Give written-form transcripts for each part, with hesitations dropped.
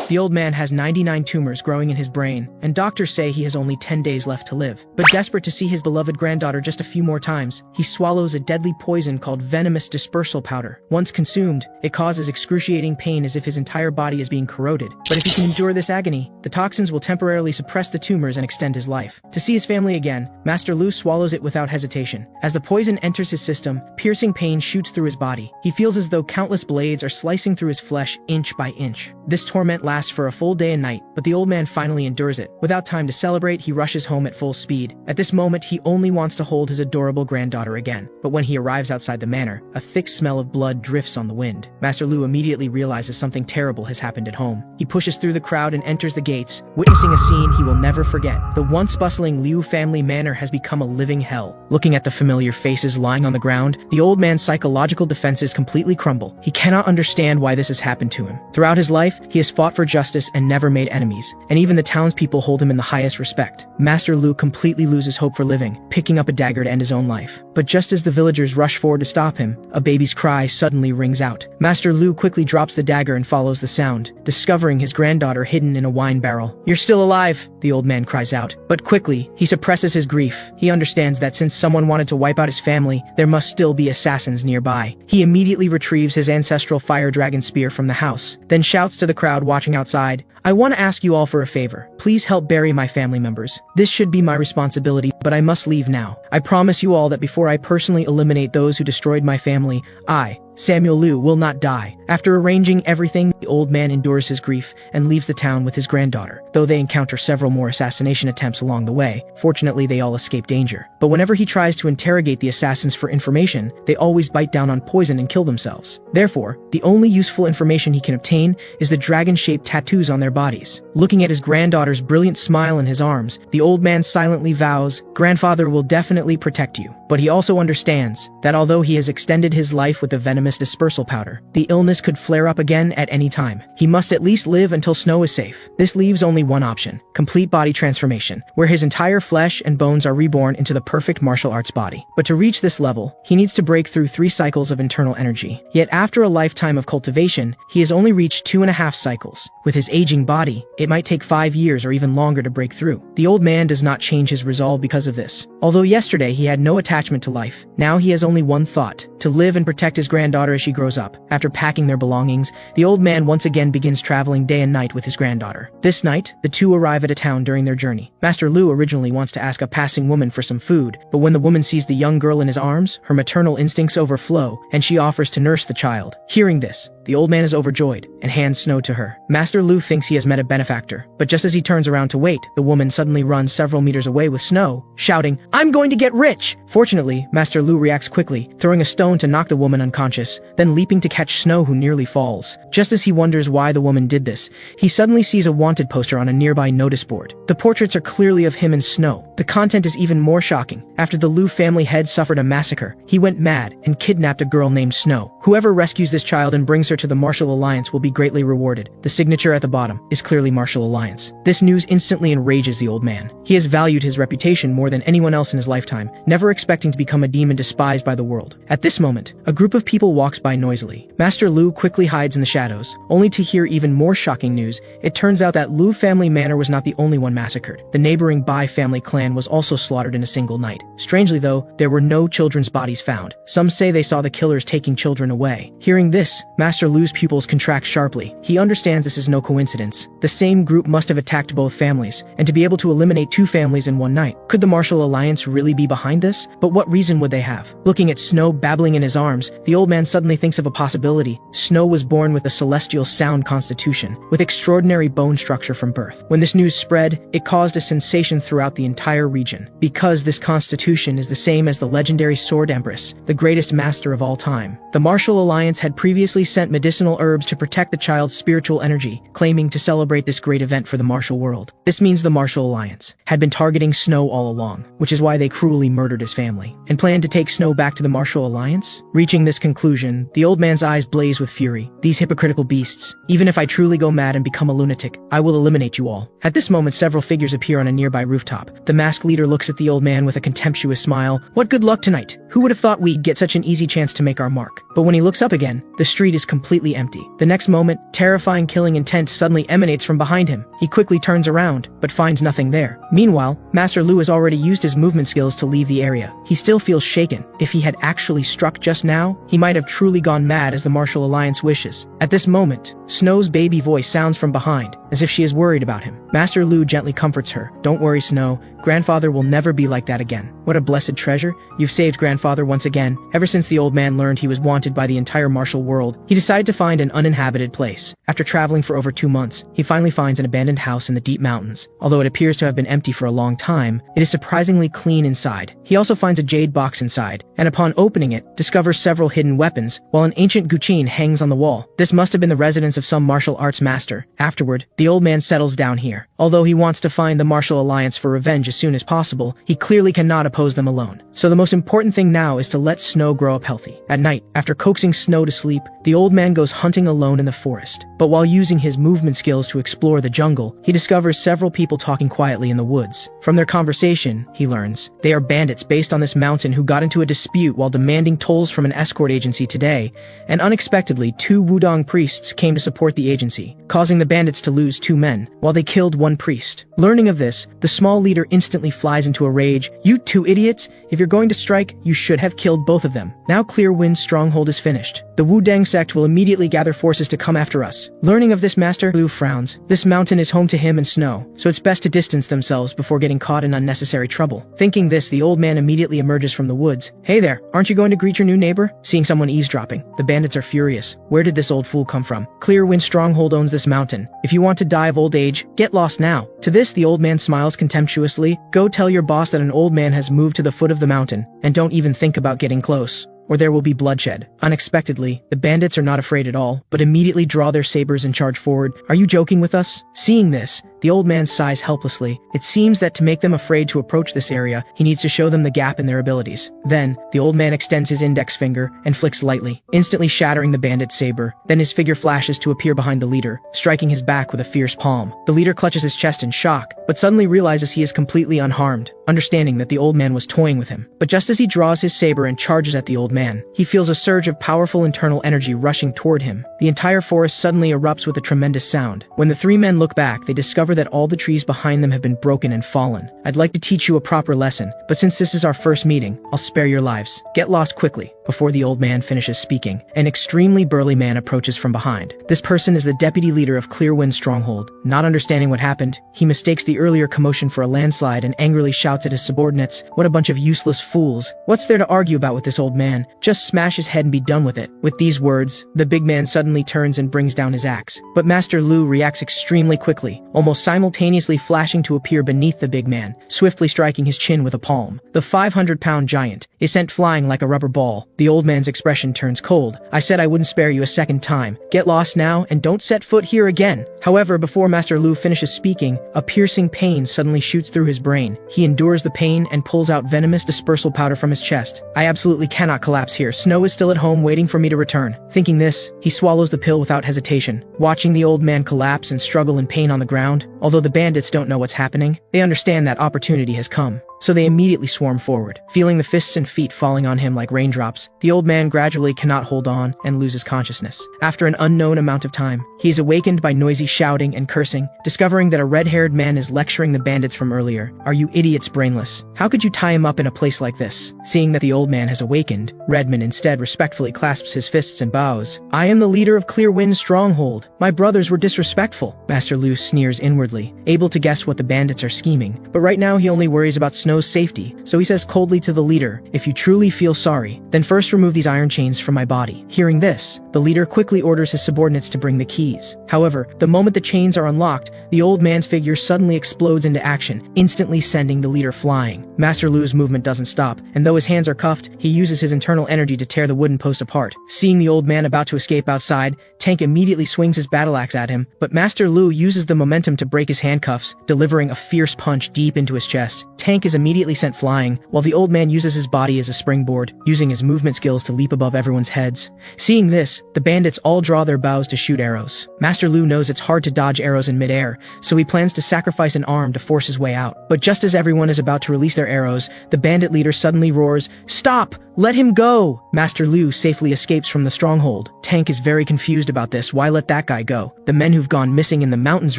The old man has 99 tumors growing in his brain, and doctors say he has only 10 days left to live. But desperate to see his beloved granddaughter just a few more times, he swallows a deadly poison called venomous dispersal powder. Once consumed, it causes excruciating pain as if his entire body is being corroded. But if he can endure this agony, the toxins will temporarily suppress the tumors and extend his life. To see his family again, Master Lu swallows it without hesitation. As the poison enters his system, piercing pain shoots through his body. He feels as though countless blades are slicing through his flesh inch by inch. This torment lasts for a full day and night, but the old man finally endures it. Without time to celebrate, he rushes home at full speed. At this moment, he only wants to hold his adorable granddaughter again. But when he arrives outside the manor, a thick smell of blood drifts on the wind. Master Lu immediately realizes something terrible has happened at home. He pushes through the crowd and enters the gates, witnessing a scene he will never forget. The once bustling Liu family manor has become a living hell. Looking at the familiar faces lying on the ground, the old man's psychological defenses completely crumble. He cannot understand why this has happened to him. Throughout his life, he has fought for justice and never made enemies, and even the townspeople hold him in the highest respect. Master Lu completely loses hope for living, picking up a dagger to end his own life. But just as the villagers rush forward to stop him, a baby's cry suddenly rings out. Master Lu quickly drops the dagger and follows the sound, discovering his granddaughter hidden in a wine barrel. "You're still alive," the old man cries out. But quickly, he suppresses his grief. He understands that since someone wanted to wipe out his family, there must still be assassins nearby. He immediately retrieves his ancestral fire dragon spear from the house, then shouts to the crowd watching outside, "I want to ask you all for a favor. Please help bury my family members. This should be my responsibility, but I must leave now. I promise you all that before I personally eliminate those who destroyed my family, I, Samuel Liu, will not die." After arranging everything, the old man endures his grief and leaves the town with his granddaughter, though they encounter several more assassination attempts along the way. Fortunately, they all escape danger. But whenever he tries to interrogate the assassins for information, they always bite down on poison and kill themselves. Therefore, the only useful information he can obtain is the dragon-shaped tattoos on their bodies. Looking at his granddaughter's brilliant smile in his arms, the old man silently vows, "Grandfather will definitely protect you." But he also understands that although he has extended his life with the venomous dispersal powder, the illness could flare up again at any time. He must at least live until Snow is safe. This leaves only one option: complete body transformation, where his entire flesh and bones are reborn into the perfect martial arts body. But to reach this level, he needs to break through 3 cycles of internal energy. Yet after a lifetime of cultivation, he has only reached 2.5 cycles. With his aging body, it might take 5 years or even longer to break through. The old man does not change his resolve because of this. Although yesterday he had no attachment to life, now he has only one thought: to live and protect his granddaughter as she grows up. After packing their belongings, the old man once again begins traveling day and night with his granddaughter. This night, the two arrive at a town during their journey. Master Lu originally wants to ask a passing woman for some food, but when the woman sees the young girl in his arms, her maternal instincts overflow, and she offers to nurse the child. Hearing this, the old man is overjoyed and hands Snow to her. Master Lu thinks he has met a benefactor, but just as he turns around to wait, the woman suddenly runs several meters away with Snow, shouting, "I'm going to get rich!" Fortunately, Master Lu reacts quickly, throwing a stone to knock the woman unconscious, then leaping to catch Snow, who nearly falls. Just as he wonders why the woman did this, he suddenly sees a wanted poster on a nearby notice board. The portraits are clearly of him and Snow. The content is even more shocking. After the Lu family head suffered a massacre, he went mad and kidnapped a girl named Snow. Whoever rescues this child and brings her to the Martial Alliance will be greatly rewarded. The signature at the bottom is clearly Martial Alliance. This news instantly enrages the old man. He has valued his reputation more than anyone else in his lifetime, never expecting to become a demon despised by the world. At this moment, a group of people walks by noisily. Master Lu quickly hides in the shadows, only to hear even more shocking news. It turns out that Lu family manor was not the only one massacred. The neighboring Bai family clan was also slaughtered in a single night. Strangely though, there were no children's bodies found. Some say they saw the killers taking children away. Hearing this, Master Lu's pupils contract sharply. He understands this is no coincidence. The same group must have attacked both families, and to be able to eliminate 2 families in one night. Could the Martial Alliance really be behind this? But what reason would they have? Looking at Snow babbling in his arms, the old man suddenly thinks of a possibility. Snow was born with a celestial sound constitution, with extraordinary bone structure from birth. When this news spread, it caused a sensation throughout the entire region, because this constitution is the same as the legendary Sword Empress, the greatest master of all time. The Martial Alliance had previously sent medicinal herbs to protect the child's spiritual energy, claiming to celebrate this great event for the martial world. This means the Martial Alliance had been targeting Snow all along, which is why they cruelly murdered his family, and planned to take Snow back to the Martial Alliance? Reaching this conclusion, the old man's eyes blaze with fury. These hypocritical beasts. Even if I truly go mad and become a lunatic, I will eliminate you all. At this moment, several figures appear on a nearby rooftop. The masked leader looks at the old man with a contemptuous smile. What good luck tonight? Who would have thought we'd get such an easy chance to make our mark? But when he looks up again, the street is completely completely empty. The next moment, terrifying killing intent suddenly emanates from behind him. He quickly turns around, but finds nothing there. Meanwhile, Master Lu has already used his movement skills to leave the area. He still feels shaken. If he had actually struck just now, he might have truly gone mad as the Martial Alliance wishes. At this moment, Snow's baby voice sounds from behind, as if she is worried about him. Master Lu gently comforts her. "Don't worry, Snow. Grandfather will never be like that again." What a blessed treasure. You've saved Grandfather once again. Ever since the old man learned he was wanted by the entire martial world, he decided to find an uninhabited place. After traveling for over 2 months, he finally finds an abandoned house in the deep mountains. Although it appears to have been empty for a long time, it is surprisingly clean inside. He also finds a jade box inside, and upon opening it, discovers several hidden weapons, while an ancient guqin hangs on the wall. This must have been the residence of some martial arts master. Afterward, the old man settles down here. Although he wants to find the Martial Alliance for revenge as soon as possible, he clearly cannot oppose them alone. So the most important thing now is to let Snow grow up healthy. At night, after coaxing Snow to sleep, the old man goes hunting alone in the forest. But while using his movement skills to explore the jungle, he discovers several people talking quietly in the woods. From their conversation, he learns they are bandits based on this mountain who got into a dispute while demanding tolls from an escort agency today, and unexpectedly 2 Wudong priests came to support the agency, causing the bandits to lose 2 men, while they killed 1 priest. Learning of this, the small leader instantly flies into a rage. "You 2 idiots! If you're going to strike, you should have killed both of them. Now Clear Wind's stronghold is finished. The Wudang sect will immediately gather forces to come after us." Learning of this, Master Lu frowns. This mountain is home to him and Snow, so it's best to distance themselves before getting caught in unnecessary trouble. Thinking this, the old man immediately emerges from the woods. "Hey there, aren't you going to greet your new neighbor?" Seeing someone eavesdropping, the bandits are furious. Where did this old fool come from? Clear Wind Stronghold owns this mountain. If you want to die of old age, get lost now. To this, the old man smiles contemptuously. "Go tell your boss that an old man has moved to the foot of the mountain, and don't even think about getting close, or there will be bloodshed." Unexpectedly, the bandits are not afraid at all, but immediately draw their sabers and charge forward. "Are you joking with us?" Seeing this, the old man sighs helplessly. It seems that to make them afraid to approach this area, he needs to show them the gap in their abilities. Then, the old man extends his index finger and flicks lightly, instantly shattering the bandit's saber. Then his figure flashes to appear behind the leader, striking his back with a fierce palm. The leader clutches his chest in shock, but suddenly realizes he is completely unharmed, understanding that the old man was toying with him. But just as he draws his saber and charges at the old man, he feels a surge of powerful internal energy rushing toward him. The entire forest suddenly erupts with a tremendous sound. When the 3 men look back, they discover that all the trees behind them have been broken and fallen. "I'd like to teach you a proper lesson, but since this is our first meeting, I'll spare your lives. Get lost quickly." Before the old man finishes speaking, an extremely burly man approaches from behind. This person is the deputy leader of Clearwind Stronghold. Not understanding what happened, he mistakes the earlier commotion for a landslide and angrily shouts at his subordinates, "What a bunch of useless fools. What's there to argue about with this old man? Just smash his head and be done with it." With these words, the big man suddenly turns and brings down his axe. But Master Lu reacts extremely quickly, almost simultaneously flashing to appear beneath the big man, swiftly striking his chin with a palm. The 500-pound giant is sent flying like a rubber ball. The old man's expression turns cold. "I said I wouldn't spare you a second time. Get lost now and don't set foot here again." However, before Master Lu finishes speaking, a piercing pain suddenly shoots through his brain. He endures the pain and pulls out venomous dispersal powder from his chest. "I absolutely cannot collapse here. Snow is still at home waiting for me to return." Thinking this, he swallows the pill without hesitation. Watching the old man collapse and struggle in pain on the ground, although the bandits don't know what's happening, they understand that opportunity has come. So they immediately swarm forward. Feeling the fists and feet falling on him like raindrops, the old man gradually cannot hold on and loses consciousness. After an unknown amount of time, he is awakened by noisy shouting and cursing, discovering that a red-haired man is lecturing the bandits from earlier. "Are you idiots brainless? How could you tie him up in a place like this?" Seeing that the old man has awakened, Redman instead respectfully clasps his fists and bows. "I am the leader of Clearwind Stronghold. My brothers were disrespectful." Master Lu sneers inwardly, able to guess what the bandits are scheming. But right now he only worries about Snow's safety, so he says coldly to the leader, "If you truly feel sorry, then first remove these iron chains from my body." Hearing this, the leader quickly orders his subordinates to bring the keys. However, the moment the chains are unlocked, the old man's figure suddenly explodes into action, instantly sending the leader flying. Master Lu's movement doesn't stop, and though his hands are cuffed, he uses his internal energy to tear the wooden post apart. Seeing the old man about to escape outside, Tank immediately swings his battle axe at him, but Master Lu uses the momentum to break his handcuffs, delivering a fierce punch deep into his chest. Tank is immediately sent flying, while the old man uses his body as a springboard, using his movement skills to leap above everyone's heads. Seeing this, the bandits all draw their bows to shoot arrows. Master Lu knows it's hard to dodge arrows in midair, so he plans to sacrifice an arm to force his way out. But just as everyone is about to release their arrows, the bandit leader suddenly roars, "Stop! Let him go!" Master Lu safely escapes from the stronghold. Tank is very confused about this. Why let that guy go? The men who've gone missing in the mountains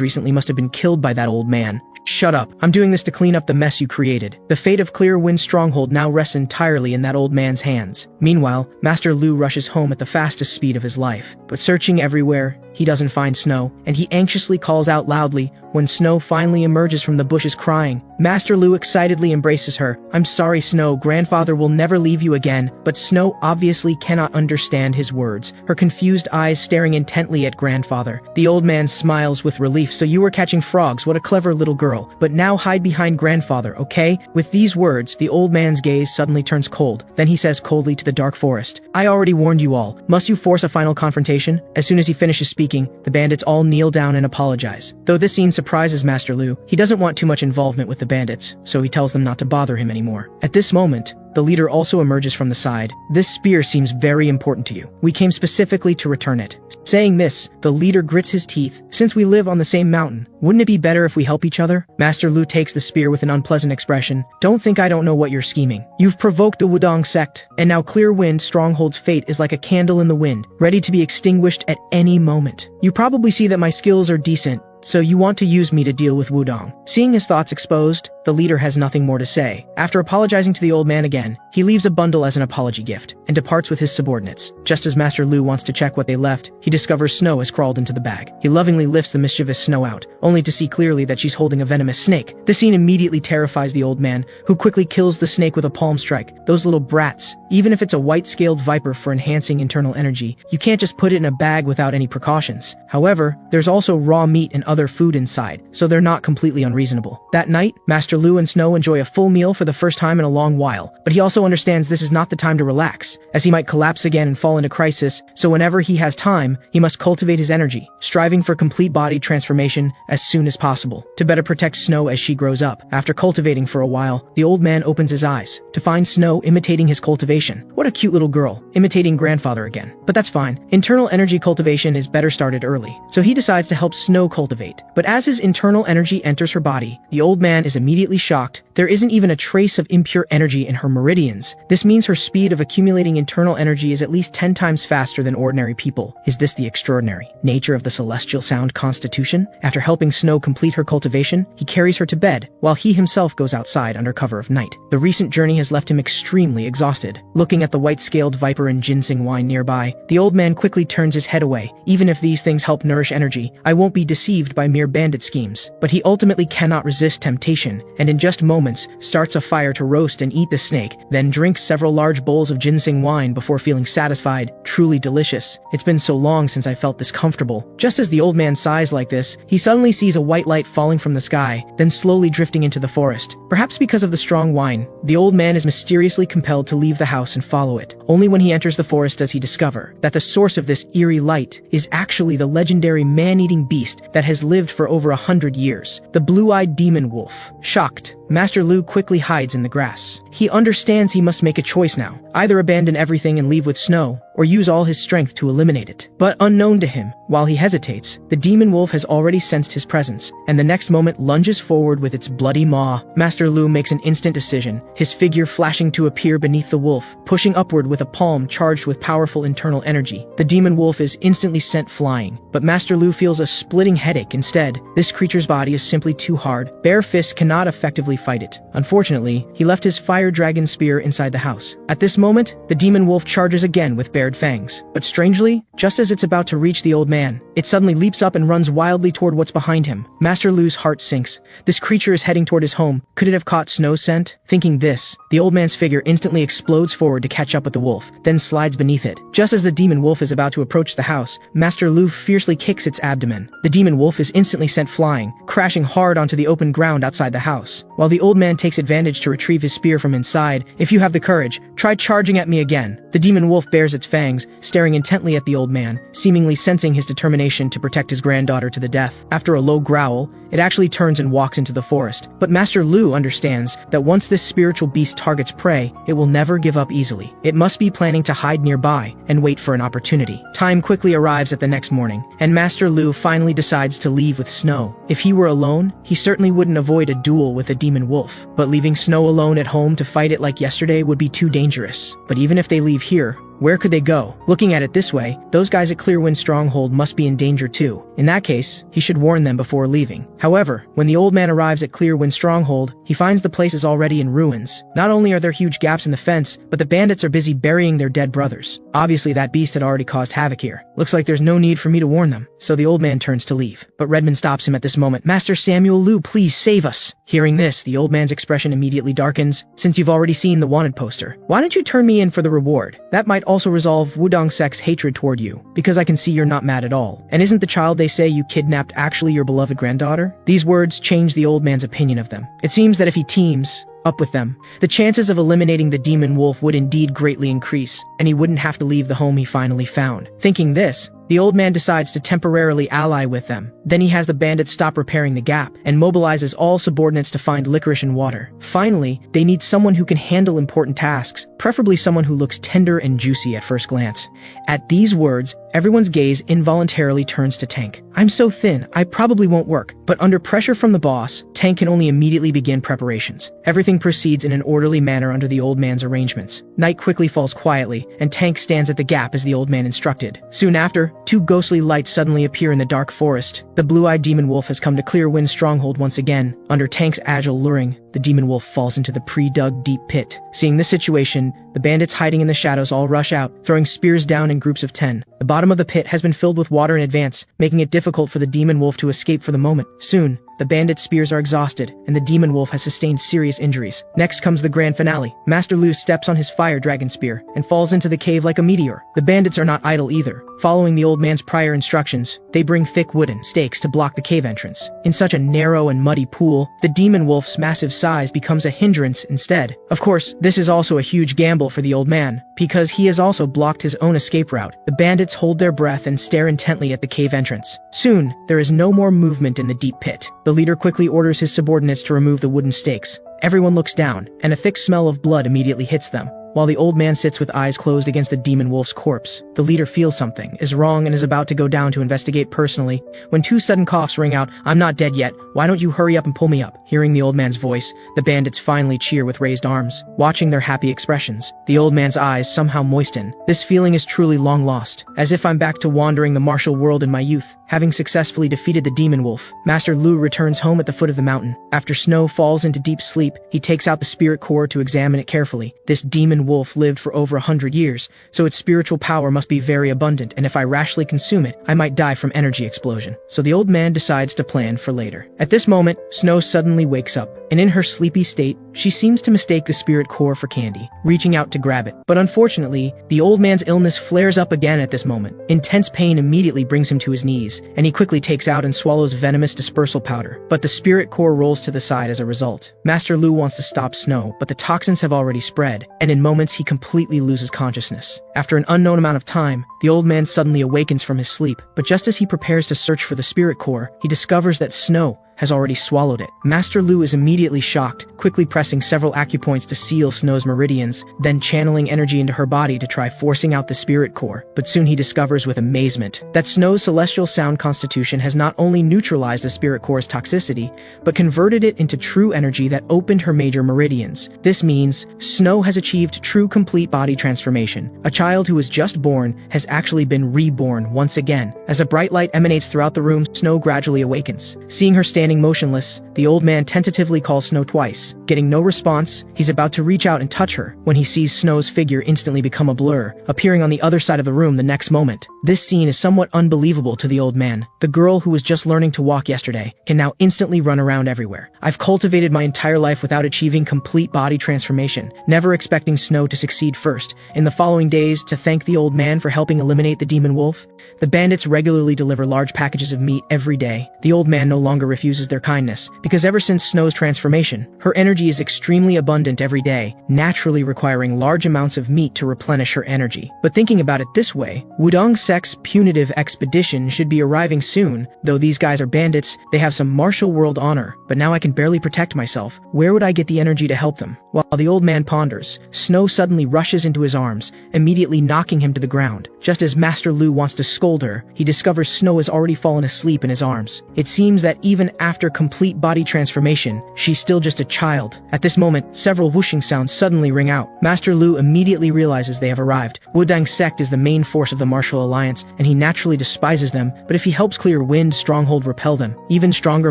recently must have been killed by that old man. Shut up. I'm doing this to clean up the mess you created. The fate of Clear Wind Stronghold now rests entirely in that old man's hands. Meanwhile, Master Lu rushes home at the fastest speed of his life. But searching everywhere, he doesn't find Snow, and he anxiously calls out loudly when Snow finally emerges from the bushes crying. Master Lu excitedly embraces her. "I'm sorry, Snow. Grandfather will never leave you again." But Snow obviously cannot understand his words, her confused eyes staring intently at Grandfather. The old man smiles with relief. "So you were catching frogs. What a clever little girl. But now hide behind Grandfather, okay?" With these words, the old man's gaze suddenly turns cold. Then he says coldly to the dark forest, "I already warned you all. Must you force a final confrontation?" As soon as he finishes speaking, the bandits all kneel down and apologize. Though this scene surprises Master Lu, he doesn't want too much involvement with the bandits, so he tells them not to bother him anymore. At this moment, the leader also emerges from the side. "This spear seems very important to you. We came specifically to return it." Saying this, the leader grits his teeth. "Since we live on the same mountain, wouldn't it be better if we help each other?" Master Lu takes the spear with an unpleasant expression. "Don't think I don't know what you're scheming. You've provoked the Wudong sect, and now Clear Wind Stronghold's fate is like a candle in the wind, ready to be extinguished at any moment. You probably see that my skills are decent, so you want to use me to deal with Wudong." Seeing his thoughts exposed, the leader has nothing more to say. After apologizing to the old man again, he leaves a bundle as an apology gift, and departs with his subordinates. Just as Master Lu wants to check what they left, he discovers Snow has crawled into the bag. He lovingly lifts the mischievous Snow out, only to see clearly that she's holding a venomous snake. This scene immediately terrifies the old man, who quickly kills the snake with a palm strike. Those little brats. Even if it's a white-scaled viper for enhancing internal energy, you can't just put it in a bag without any precautions. However, there's also raw meat and other food inside, so they're not completely unreasonable. That night, Master Lu and Snow enjoy a full meal for the first time in a long while, but he also understands this is not the time to relax, as he might collapse again and fall into crisis, so whenever he has time, he must cultivate his energy, striving for complete body transformation as soon as possible, to better protect Snow as she grows up. After cultivating for a while, the old man opens his eyes, to find Snow imitating his cultivation. What a cute little girl, imitating Grandfather again. But that's fine. Internal energy cultivation is better started early, so he decides to help Snow cultivate. But as his internal energy enters her body, the old man is immediately shocked. There isn't even a trace of impure energy in her meridians. This means her speed of accumulating internal energy is at least 10 times faster than ordinary people. Is this the extraordinary nature of the celestial sound constitution? After helping Snow complete her cultivation, he carries her to bed, while he himself goes outside under cover of night. The recent journey has left him extremely exhausted. Looking at the white-scaled viper and ginseng wine nearby, the old man quickly turns his head away. Even if these things help nourish energy, I won't be deceived by mere bandit schemes. But he ultimately cannot resist temptation, and in just moments, starts a fire to roast and eat the snake, then drinks several large bowls of ginseng wine before feeling satisfied. Truly delicious. It's been so long since I felt this comfortable. Just as the old man sighs like this, he suddenly sees a white light falling from the sky, then slowly drifting into the forest. Perhaps because of the strong wine, the old man is mysteriously compelled to leave the house and follow it. Only when he enters the forest does he discover that the source of this eerie light is actually the legendary man-eating beast that has lived for over 100 years, the blue-eyed demon wolf. Shocked, Master Lu quickly hides in the grass. He understands he must make a choice now, either abandon everything and leave with Snow, or use all his strength to eliminate it. But unknown to him, while he hesitates, the demon wolf has already sensed his presence, and the next moment lunges forward with its bloody maw. Master Lu makes an instant decision, his figure flashing to appear beneath the wolf, pushing upward with a palm charged with powerful internal energy. The demon wolf is instantly sent flying, but Master Lu feels a splitting headache instead. This creature's body is simply too hard. Bare fists cannot effectively fight it. Unfortunately, he left his fire dragon spear inside the house. At this moment, the demon wolf charges again with bared fangs. But strangely, just as it's about to reach the old man, it suddenly leaps up and runs wildly toward what's behind him. Master Lu's heart sinks. This creature is heading toward his home. Could it have caught Snow's scent? Thinking this, the old man's figure instantly explodes forward to catch up with the wolf, then slides beneath it. Just as the demon wolf is about to approach the house, Master Lu fiercely kicks its abdomen. The demon wolf is instantly sent flying, crashing hard onto the open ground outside the house. While the old man takes advantage to retrieve his spear from inside, "If you have the courage, try charging at me again." The demon wolf bares its fangs, staring intently at the old man, seemingly sensing his determination to protect his granddaughter to the death. After a low growl, it actually turns and walks into the forest. But Master Lu understands that once this spiritual beast targets prey, it will never give up easily. It must be planning to hide nearby and wait for an opportunity. Time quickly arrives at the next morning, and Master Lu finally decides to leave with Snow. If he were alone, he certainly wouldn't avoid a duel with a demon wolf. But leaving Snow alone at home to fight it like yesterday would be too dangerous. But even if they leave here, where could they go? Looking at it this way, those guys at Clearwind Stronghold must be in danger too. In that case, he should warn them before leaving. However, when the old man arrives at Clearwind Stronghold, he finds the place is already in ruins. Not only are there huge gaps in the fence, but the bandits are busy burying their dead brothers. Obviously, that beast had already caused havoc here. Looks like there's no need for me to warn them. So the old man turns to leave. But Redmond stops him at this moment. "Master Samuel Lu, please save us." Hearing this, the old man's expression immediately darkens. "Since you've already seen the wanted poster, why don't you turn me in for the reward? That might also resolve Wudong Sek's hatred toward you, because I can see you're not mad at all. And isn't the child they say you kidnapped actually your beloved granddaughter?" These words change the old man's opinion of them. It seems that if he teams up with them, the chances of eliminating the demon wolf would indeed greatly increase, and he wouldn't have to leave the home he finally found. Thinking this, the old man decides to temporarily ally with them. Then he has the bandits stop repairing the gap and mobilizes all subordinates to find licorice and water. Finally, they need someone who can handle important tasks, preferably someone who looks tender and juicy at first glance. At these words, everyone's gaze involuntarily turns to Tank. "I'm so thin, I probably won't work." But under pressure from the boss, Tank can only immediately begin preparations. Everything proceeds in an orderly manner under the old man's arrangements. Night quickly falls quietly, and Tank stands at the gap as the old man instructed. Soon after, two ghostly lights suddenly appear in the dark forest. The blue-eyed demon wolf has come to Clearwind Stronghold once again. Under Tank's agile luring, the demon wolf falls into the pre-dug deep pit. Seeing this situation, the bandits hiding in the shadows all rush out, throwing spears down in groups of 10. The bottom of the pit has been filled with water in advance, making it difficult for the demon wolf to escape for the moment. Soon, the bandits' spears are exhausted, and the demon wolf has sustained serious injuries. Next comes the grand finale. Master Lu steps on his fire dragon spear and falls into the cave like a meteor. The bandits are not idle either. Following the old man's prior instructions, they bring thick wooden stakes to block the cave entrance. In such a narrow and muddy pool, the demon wolf's massive size becomes a hindrance instead. Of course, this is also a huge gamble for the old man, because he has also blocked his own escape route. The bandits hold their breath and stare intently at the cave entrance. Soon, there is no more movement in the deep pit. The leader quickly orders his subordinates to remove the wooden stakes. Everyone looks down, and a thick smell of blood immediately hits them. While the old man sits with eyes closed against the demon wolf's corpse, the leader feels something is wrong and is about to go down to investigate personally, when two sudden coughs ring out. "I'm not dead yet. Why don't you hurry up and pull me up?" Hearing the old man's voice, the bandits finally cheer with raised arms. Watching their happy expressions, the old man's eyes somehow moisten. This feeling is truly long lost, as if I'm back to wandering the martial world in my youth, having successfully defeated the demon wolf. Master Lu returns home at the foot of the mountain. After Snow falls into deep sleep, he takes out the spirit core to examine it carefully. This demon wolf lived for over 100 years, so its spiritual power must be very abundant, and if I rashly consume it, I might die from energy explosion. So the old man decides to plan for later. At this moment, Snow suddenly wakes up, and in her sleepy state, she seems to mistake the spirit core for candy, reaching out to grab it. But unfortunately, the old man's illness flares up again at this moment. Intense pain immediately brings him to his knees, and he quickly takes out and swallows venomous dispersal powder. But the spirit core rolls to the side as a result. Master Lu wants to stop Snow, but the toxins have already spread, and in moments he completely loses consciousness. After an unknown amount of time, the old man suddenly awakens from his sleep, but just as he prepares to search for the spirit core, he discovers that Snow has already swallowed it. Master Lu is immediately shocked, quickly pressing several acupoints to seal Snow's meridians, then channeling energy into her body to try forcing out the spirit core. But soon he discovers with amazement that Snow's celestial sound constitution has not only neutralized the spirit core's toxicity, but converted it into true energy that opened her major meridians. This means Snow has achieved true complete body transformation. A child who was just born has actually been reborn once again. As a bright light emanates throughout the room, Snow gradually awakens. Seeing her standing motionless, the old man tentatively calls Snow twice. Getting no response, he's about to reach out and touch her, when he sees Snow's figure instantly become a blur, appearing on the other side of the room the next moment. This scene is somewhat unbelievable to the old man. The girl who was just learning to walk yesterday can now instantly run around everywhere. I've cultivated my entire life without achieving complete body transformation, never expecting Snow to succeed first. In the following days, to thank the old man for helping eliminate the demon wolf, The bandits regularly deliver large packages of meat every day. The old man no longer refuses their kindness, because ever since Snow's transformation, her energy is extremely abundant every day, naturally requiring large amounts of meat to replenish her energy. But thinking about it this way, Wudong Sec's punitive expedition should be arriving soon. Though these guys are bandits, they have some martial world honor, but now I can barely protect myself. Where would I get the energy to help them? While the old man ponders, Snow suddenly rushes into his arms, immediately knocking him to the ground. Just as Master Lu wants to scold her, he discovers Snow has already fallen asleep in his arms. It seems that even after complete body transformation, she's still just a child. At this moment, several whooshing sounds suddenly ring out. Master Lu immediately realizes they have arrived. Wudang Sect is the main force of the martial alliance, and he naturally despises them, but if he helps clear Wind Stronghold repel them, even stronger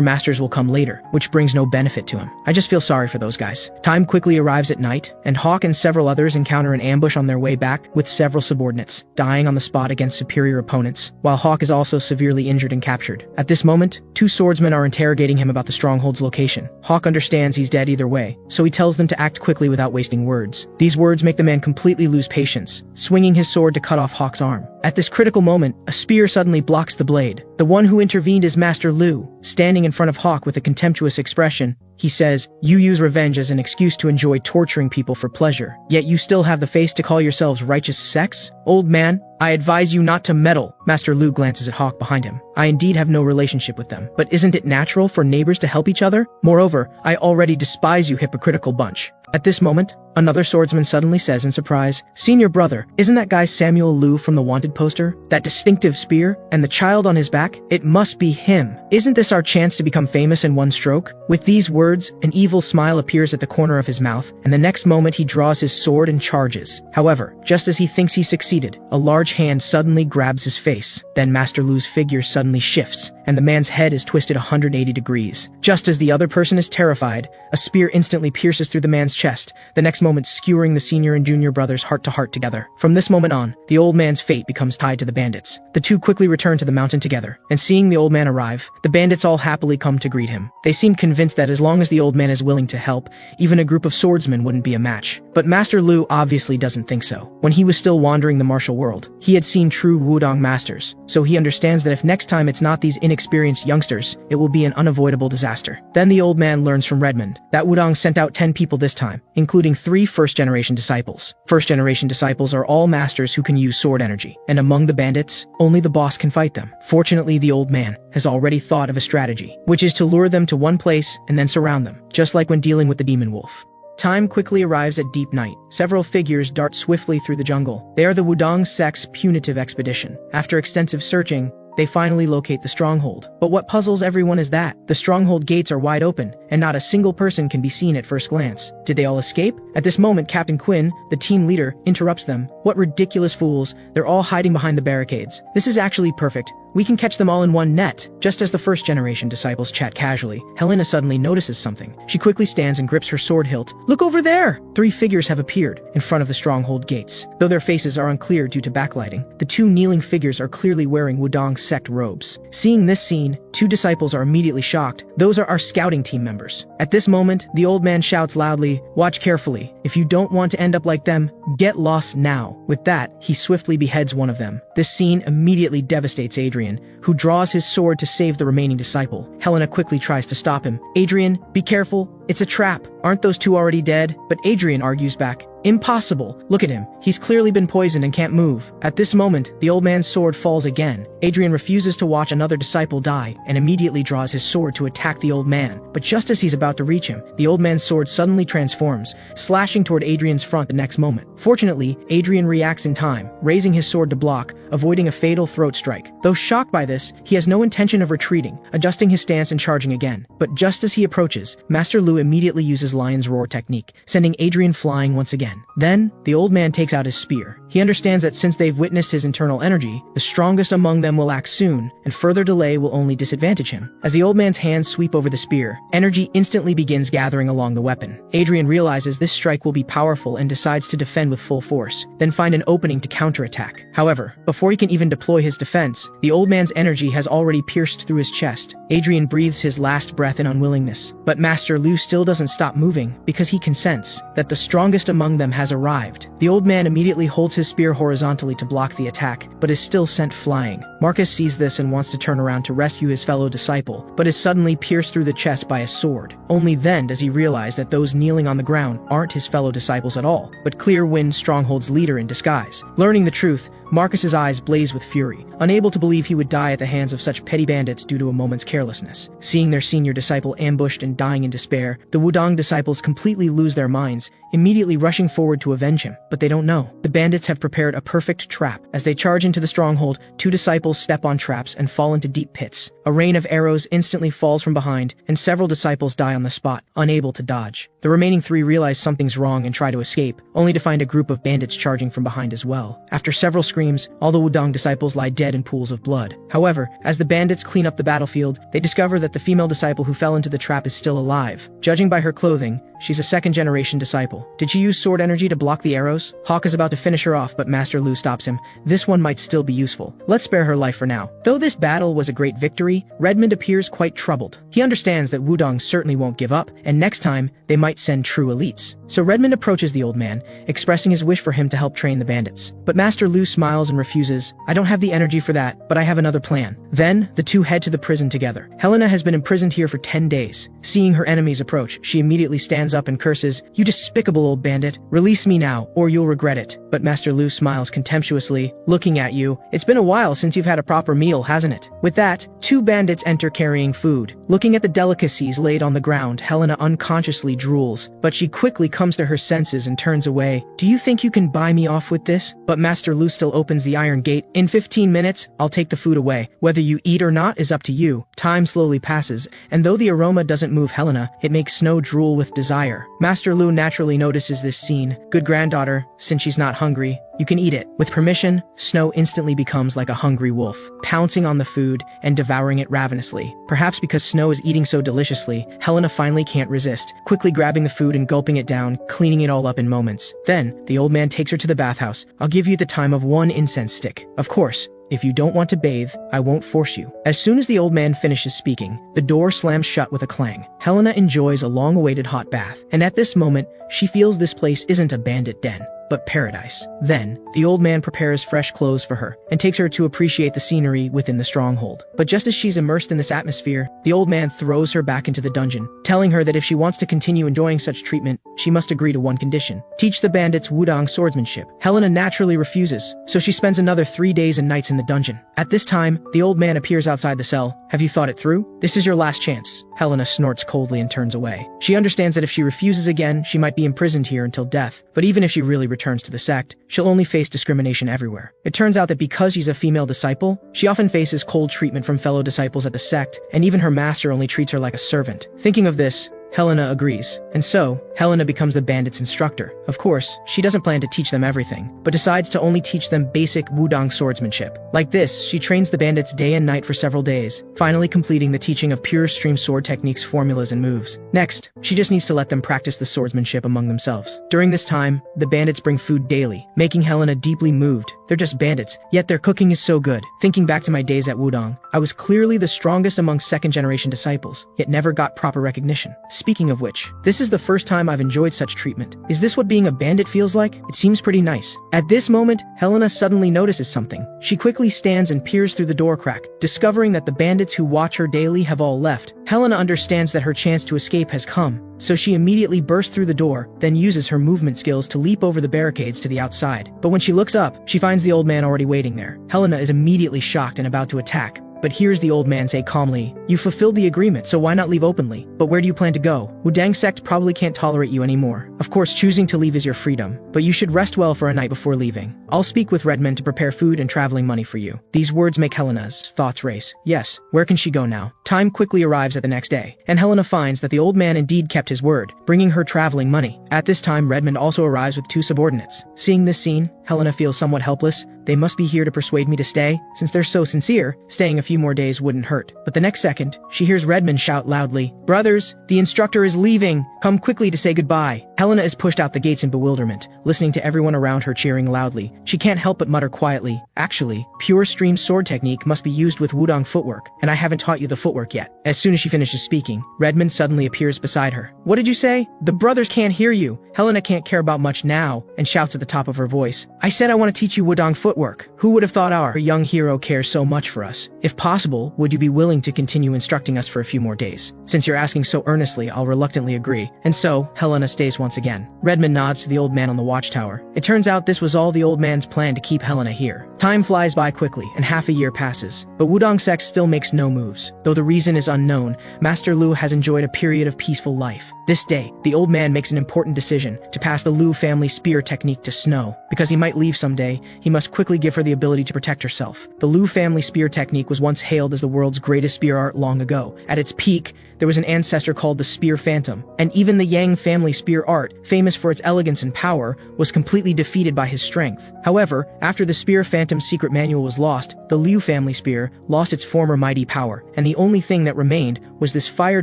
masters will come later, which brings no benefit to him. I just feel sorry for those guys. Time quickly arrives at night, and Hawk and several others encounter an ambush on their way back, with several subordinates dying on the spot against superior opponents, while Hawk is also severely injured and captured. At this moment, two swordsmen are interrogating him about the stronghold's location. Hawk understands he's dead either way, so he tells them to act quickly without wasting words. These words make the man completely lose patience, swinging his sword to cut off Hawk's arm. At this critical moment, a spear suddenly blocks the blade. The one who intervened is Master Lu, standing in front of Hawk with a contemptuous expression. He says, "You use revenge as an excuse to enjoy torturing people for pleasure, yet you still have the face to call yourselves righteous sects? Old man, I advise you not to meddle." Master Lu glances at Hawk behind him. "I indeed have no relationship with them, but isn't it natural for neighbors to help each other? Moreover, I already despise you hypocritical bunch." At this moment, another swordsman suddenly says in surprise, "Senior brother, isn't that guy Samuel Lu from the wanted poster? That distinctive spear, and the child on his back? It must be him. Isn't this our chance to become famous in one stroke?" With these words, an evil smile appears at the corner of his mouth, and the next moment he draws his sword and charges. However, just as he thinks he succeeded, a large hand suddenly grabs his face. Then Master Lu's figure suddenly shifts, and the man's head is twisted 180 degrees. Just as the other person is terrified, a spear instantly pierces through the man's chest, the next moment skewering the senior and junior brothers heart to heart together. From this moment on, the old man's fate becomes tied to the bandits. The two quickly return to the mountain together, and seeing the old man arrive, the bandits all happily come to greet him. They seem convinced that as long as the old man is willing to help, even a group of swordsmen wouldn't be a match. But Master Lu obviously doesn't think so. When he was still wandering the martial world, he had seen true Wudong masters, so he understands that if next time it's not these inexperienced youngsters, it will be an unavoidable disaster. Then the old man learns from Redmond that Wudong sent out 10 people this time, including 3 first-generation disciples. First-generation disciples are all masters who can use sword energy, and among the bandits, only the boss can fight them. Fortunately, the old man has already thought of a strategy, which is to lure them to one place and then surround them, just like when dealing with the demon wolf. Time quickly arrives at deep night. Several figures dart swiftly through the jungle. They are the Wudong Sect's punitive expedition. After extensive searching, they finally locate the stronghold. But what puzzles everyone is that the stronghold gates are wide open, and not a single person can be seen at first glance. Did they all escape? At this moment, Captain Quinn, the team leader, interrupts them. "What ridiculous fools. They're all hiding behind the barricades. This is actually perfect. We can catch them all in one net." Just as the first-generation disciples chat casually, Helena suddenly notices something. She quickly stands and grips her sword hilt. "Look over there!" 3 figures have appeared in front of the stronghold gates. Though their faces are unclear due to backlighting, the 2 kneeling figures are clearly wearing Wudong Sect robes. Seeing this scene, 2 disciples are immediately shocked. Those are our scouting team members. At this moment, the old man shouts loudly, "Watch carefully. If you don't want to end up like them, get lost now." With that, he swiftly beheads one of them. This scene immediately devastates Adrian, who draws his sword to save the remaining disciple. Helena quickly tries to stop him. "Adrian, be careful. It's a trap. Aren't those 2 already dead?" But Adrian argues back. "Impossible. Look at him. He's clearly been poisoned and can't move." At this moment, the old man's sword falls again. Adrian refuses to watch another disciple die and immediately draws his sword to attack the old man. But just as he's about to reach him, the old man's sword suddenly transforms, slashing toward Adrian's front the next moment. Fortunately, Adrian reacts in time, raising his sword to block, avoiding a fatal throat strike. Though shocked by this, he has no intention of retreating, adjusting his stance and charging again. But just as he approaches, Master Lu immediately uses Lion's Roar technique, sending Adrian flying once again. Then, the old man takes out his spear. He understands that since they've witnessed his internal energy, the strongest among them will act soon, and further delay will only disadvantage him. As the old man's hands sweep over the spear, energy instantly begins gathering along the weapon. Adrian realizes this strike will be powerful and decides to defend with full force, then find an opening to counterattack. However, before he can even deploy his defense, the old man's energy has already pierced through his chest. Adrian breathes his last breath in unwillingness, but Master Lu still doesn't stop moving because he can sense that the strongest among them has arrived. The old man immediately holds his his spear horizontally to block the attack, but is still sent flying. Marcus sees this and wants to turn around to rescue his fellow disciple, but is suddenly pierced through the chest by a sword. Only then does he realize that those kneeling on the ground aren't his fellow disciples at all, but Clear Wind Stronghold's leader in disguise. Learning the truth, Marcus's eyes blaze with fury, unable to believe he would die at the hands of such petty bandits due to a moment's carelessness. Seeing their senior disciple ambushed and dying in despair, the Wudong disciples completely lose their minds, immediately rushing forward to avenge him. But they don't know. The bandits have prepared a perfect trap. As they charge into the stronghold, two disciples step on traps and fall into deep pits. A rain of arrows instantly falls from behind, and several disciples die on the spot, unable to dodge. The remaining three realize something's wrong and try to escape, only to find a group of bandits charging from behind as well. After several screams, all the Wudong disciples lie dead in pools of blood. However, as the bandits clean up the battlefield, they discover that the female disciple who fell into the trap is still alive. Judging by her clothing, she's a second-generation disciple. Did she use sword energy to block the arrows? Hawk is about to finish her off, but Master Lu stops him. This one might still be useful. Let's spare her life for now. Though this battle was a great victory, Redmond appears quite troubled. He understands that Wudong certainly won't give up, and next time, they might send true elites. So Redmond approaches the old man, expressing his wish for him to help train the bandits. But Master Lu smiles and refuses. I don't have the energy for that, but I have another plan. Then, the two head to the prison together. Helena has been imprisoned here for 10 days. Seeing her enemies approach, she immediately stands up and curses, "You despicable old bandit, release me now, or you'll regret it." But Master Lu smiles contemptuously, looking at you. It's been a while since you've had a proper meal, hasn't it? With that, two bandits enter carrying food. Looking at the delicacies laid on the ground, Helena unconsciously drools, but she quickly comes to her senses and turns away. Do you think you can buy me off with this? But Master Lu still opens the iron gate. In 15 minutes, I'll take the food away. Whether you eat or not is up to you. Time slowly passes, and though the aroma doesn't move Helena, it makes Snow drool with desire. Master Lu naturally notices this scene. Good granddaughter, since she's not hungry, you can eat it. With permission, Snow instantly becomes like a hungry wolf, pouncing on the food and devouring it ravenously. Perhaps because Snow is eating so deliciously, Helena finally can't resist, quickly grabbing the food and gulping it down, cleaning it all up in moments. Then, the old man takes her to the bathhouse. I'll give you the time of 1 incense stick. Of course, if you don't want to bathe, I won't force you. As soon as the old man finishes speaking, the door slams shut with a clang. Helena enjoys a long-awaited hot bath, and at this moment, she feels this place isn't a bandit den, but paradise. Then, the old man prepares fresh clothes for her and takes her to appreciate the scenery within the stronghold. But just as she's immersed in this atmosphere, the old man throws her back into the dungeon, telling her that if she wants to continue enjoying such treatment, she must agree to one condition: teach the bandits Wudong swordsmanship. Helena naturally refuses, so she spends another 3 days and nights in the dungeon. At this time, the old man appears outside the cell. Have you thought it through? This is your last chance. Helena snorts coldly and turns away. She understands that if she refuses again, she might be imprisoned here until death, but even if she really returns to the sect, she'll only face discrimination everywhere. It turns out that because she's a female disciple, she often faces cold treatment from fellow disciples at the sect, and even her master only treats her like a servant. Thinking of this, Helena agrees, and so, Helena becomes the bandits' instructor. Of course, she doesn't plan to teach them everything, but decides to only teach them basic Wudong swordsmanship. Like this, she trains the bandits day and night for several days, finally completing the teaching of pure stream sword techniques, formulas, and moves. Next, she just needs to let them practice the swordsmanship among themselves. During this time, the bandits bring food daily, making Helena deeply moved. They're just bandits, yet their cooking is so good. Thinking back to my days at Wudong, I was clearly the strongest among second-generation disciples, yet never got proper recognition. Speaking of which, this is the first time I've enjoyed such treatment. Is this what being a bandit feels like? It seems pretty nice. At this moment, Helena suddenly notices something. She quickly stands and peers through the door crack, discovering that the bandits who watch her daily have all left. Helena understands that her chance to escape has come, so she immediately bursts through the door, then uses her movement skills to leap over the barricades to the outside. But when she looks up, she finds the old man already waiting there. Helena is immediately shocked and about to attack. But hears the old man say calmly, "You fulfilled the agreement, so why not leave openly? But where do you plan to go? Wudang sect probably can't tolerate you anymore. Of course, choosing to leave is your freedom, but you should rest well for a night before leaving. I'll speak with Redmond to prepare food and traveling money for you." These words make Helena's thoughts race. Yes, where can she go now? Time quickly arrives at the next day, and Helena finds that the old man indeed kept his word, bringing her traveling money. At this time, Redmond also arrives with 2 subordinates. Seeing this scene, Helena feels somewhat helpless. They must be here to persuade me to stay. Since they're so sincere, staying a few more days wouldn't hurt. But the next second, she hears Redmond shout loudly, "Brothers, the instructor is leaving. Come quickly to say goodbye." Helena Helena is pushed out the gates in bewilderment, listening to everyone around her cheering loudly. She can't help but mutter quietly, "Actually, pure stream sword technique must be used with wudong footwork, and I haven't taught you the footwork yet." As soon as she finishes speaking, Redmond suddenly appears beside her. "What did you say? The brothers can't hear you." Helena can't care about much now, and shouts at the top of her voice, "I said I want to teach you wudong footwork. Who would have thought our young hero cares so much for us? If possible, would you be willing to continue instructing us for a few more days? Since you're asking so earnestly, I'll reluctantly agree." And so, Helena stays once again. Redmond nods to the old man on the watchtower. It turns out this was all the old man's plan to keep Helena here. Time flies by quickly, and half a year passes. But Wudong Sect still makes no moves. Though the reason is unknown, Master Lu has enjoyed a period of peaceful life. This day, the old man makes an important decision to pass the Lu family spear technique to Snow. Because he might leave someday, he must quickly give her the ability to protect herself. The Lu family spear technique was once hailed as the world's greatest spear art long ago. At its peak, there was an ancestor called the Spear Phantom, and even the Yang family spear art, famous for its elegance and power, was completely defeated by his strength. However, after the Spear Phantom's secret manual was lost, the Liu family spear lost its former mighty power, and the only thing that remained was this fire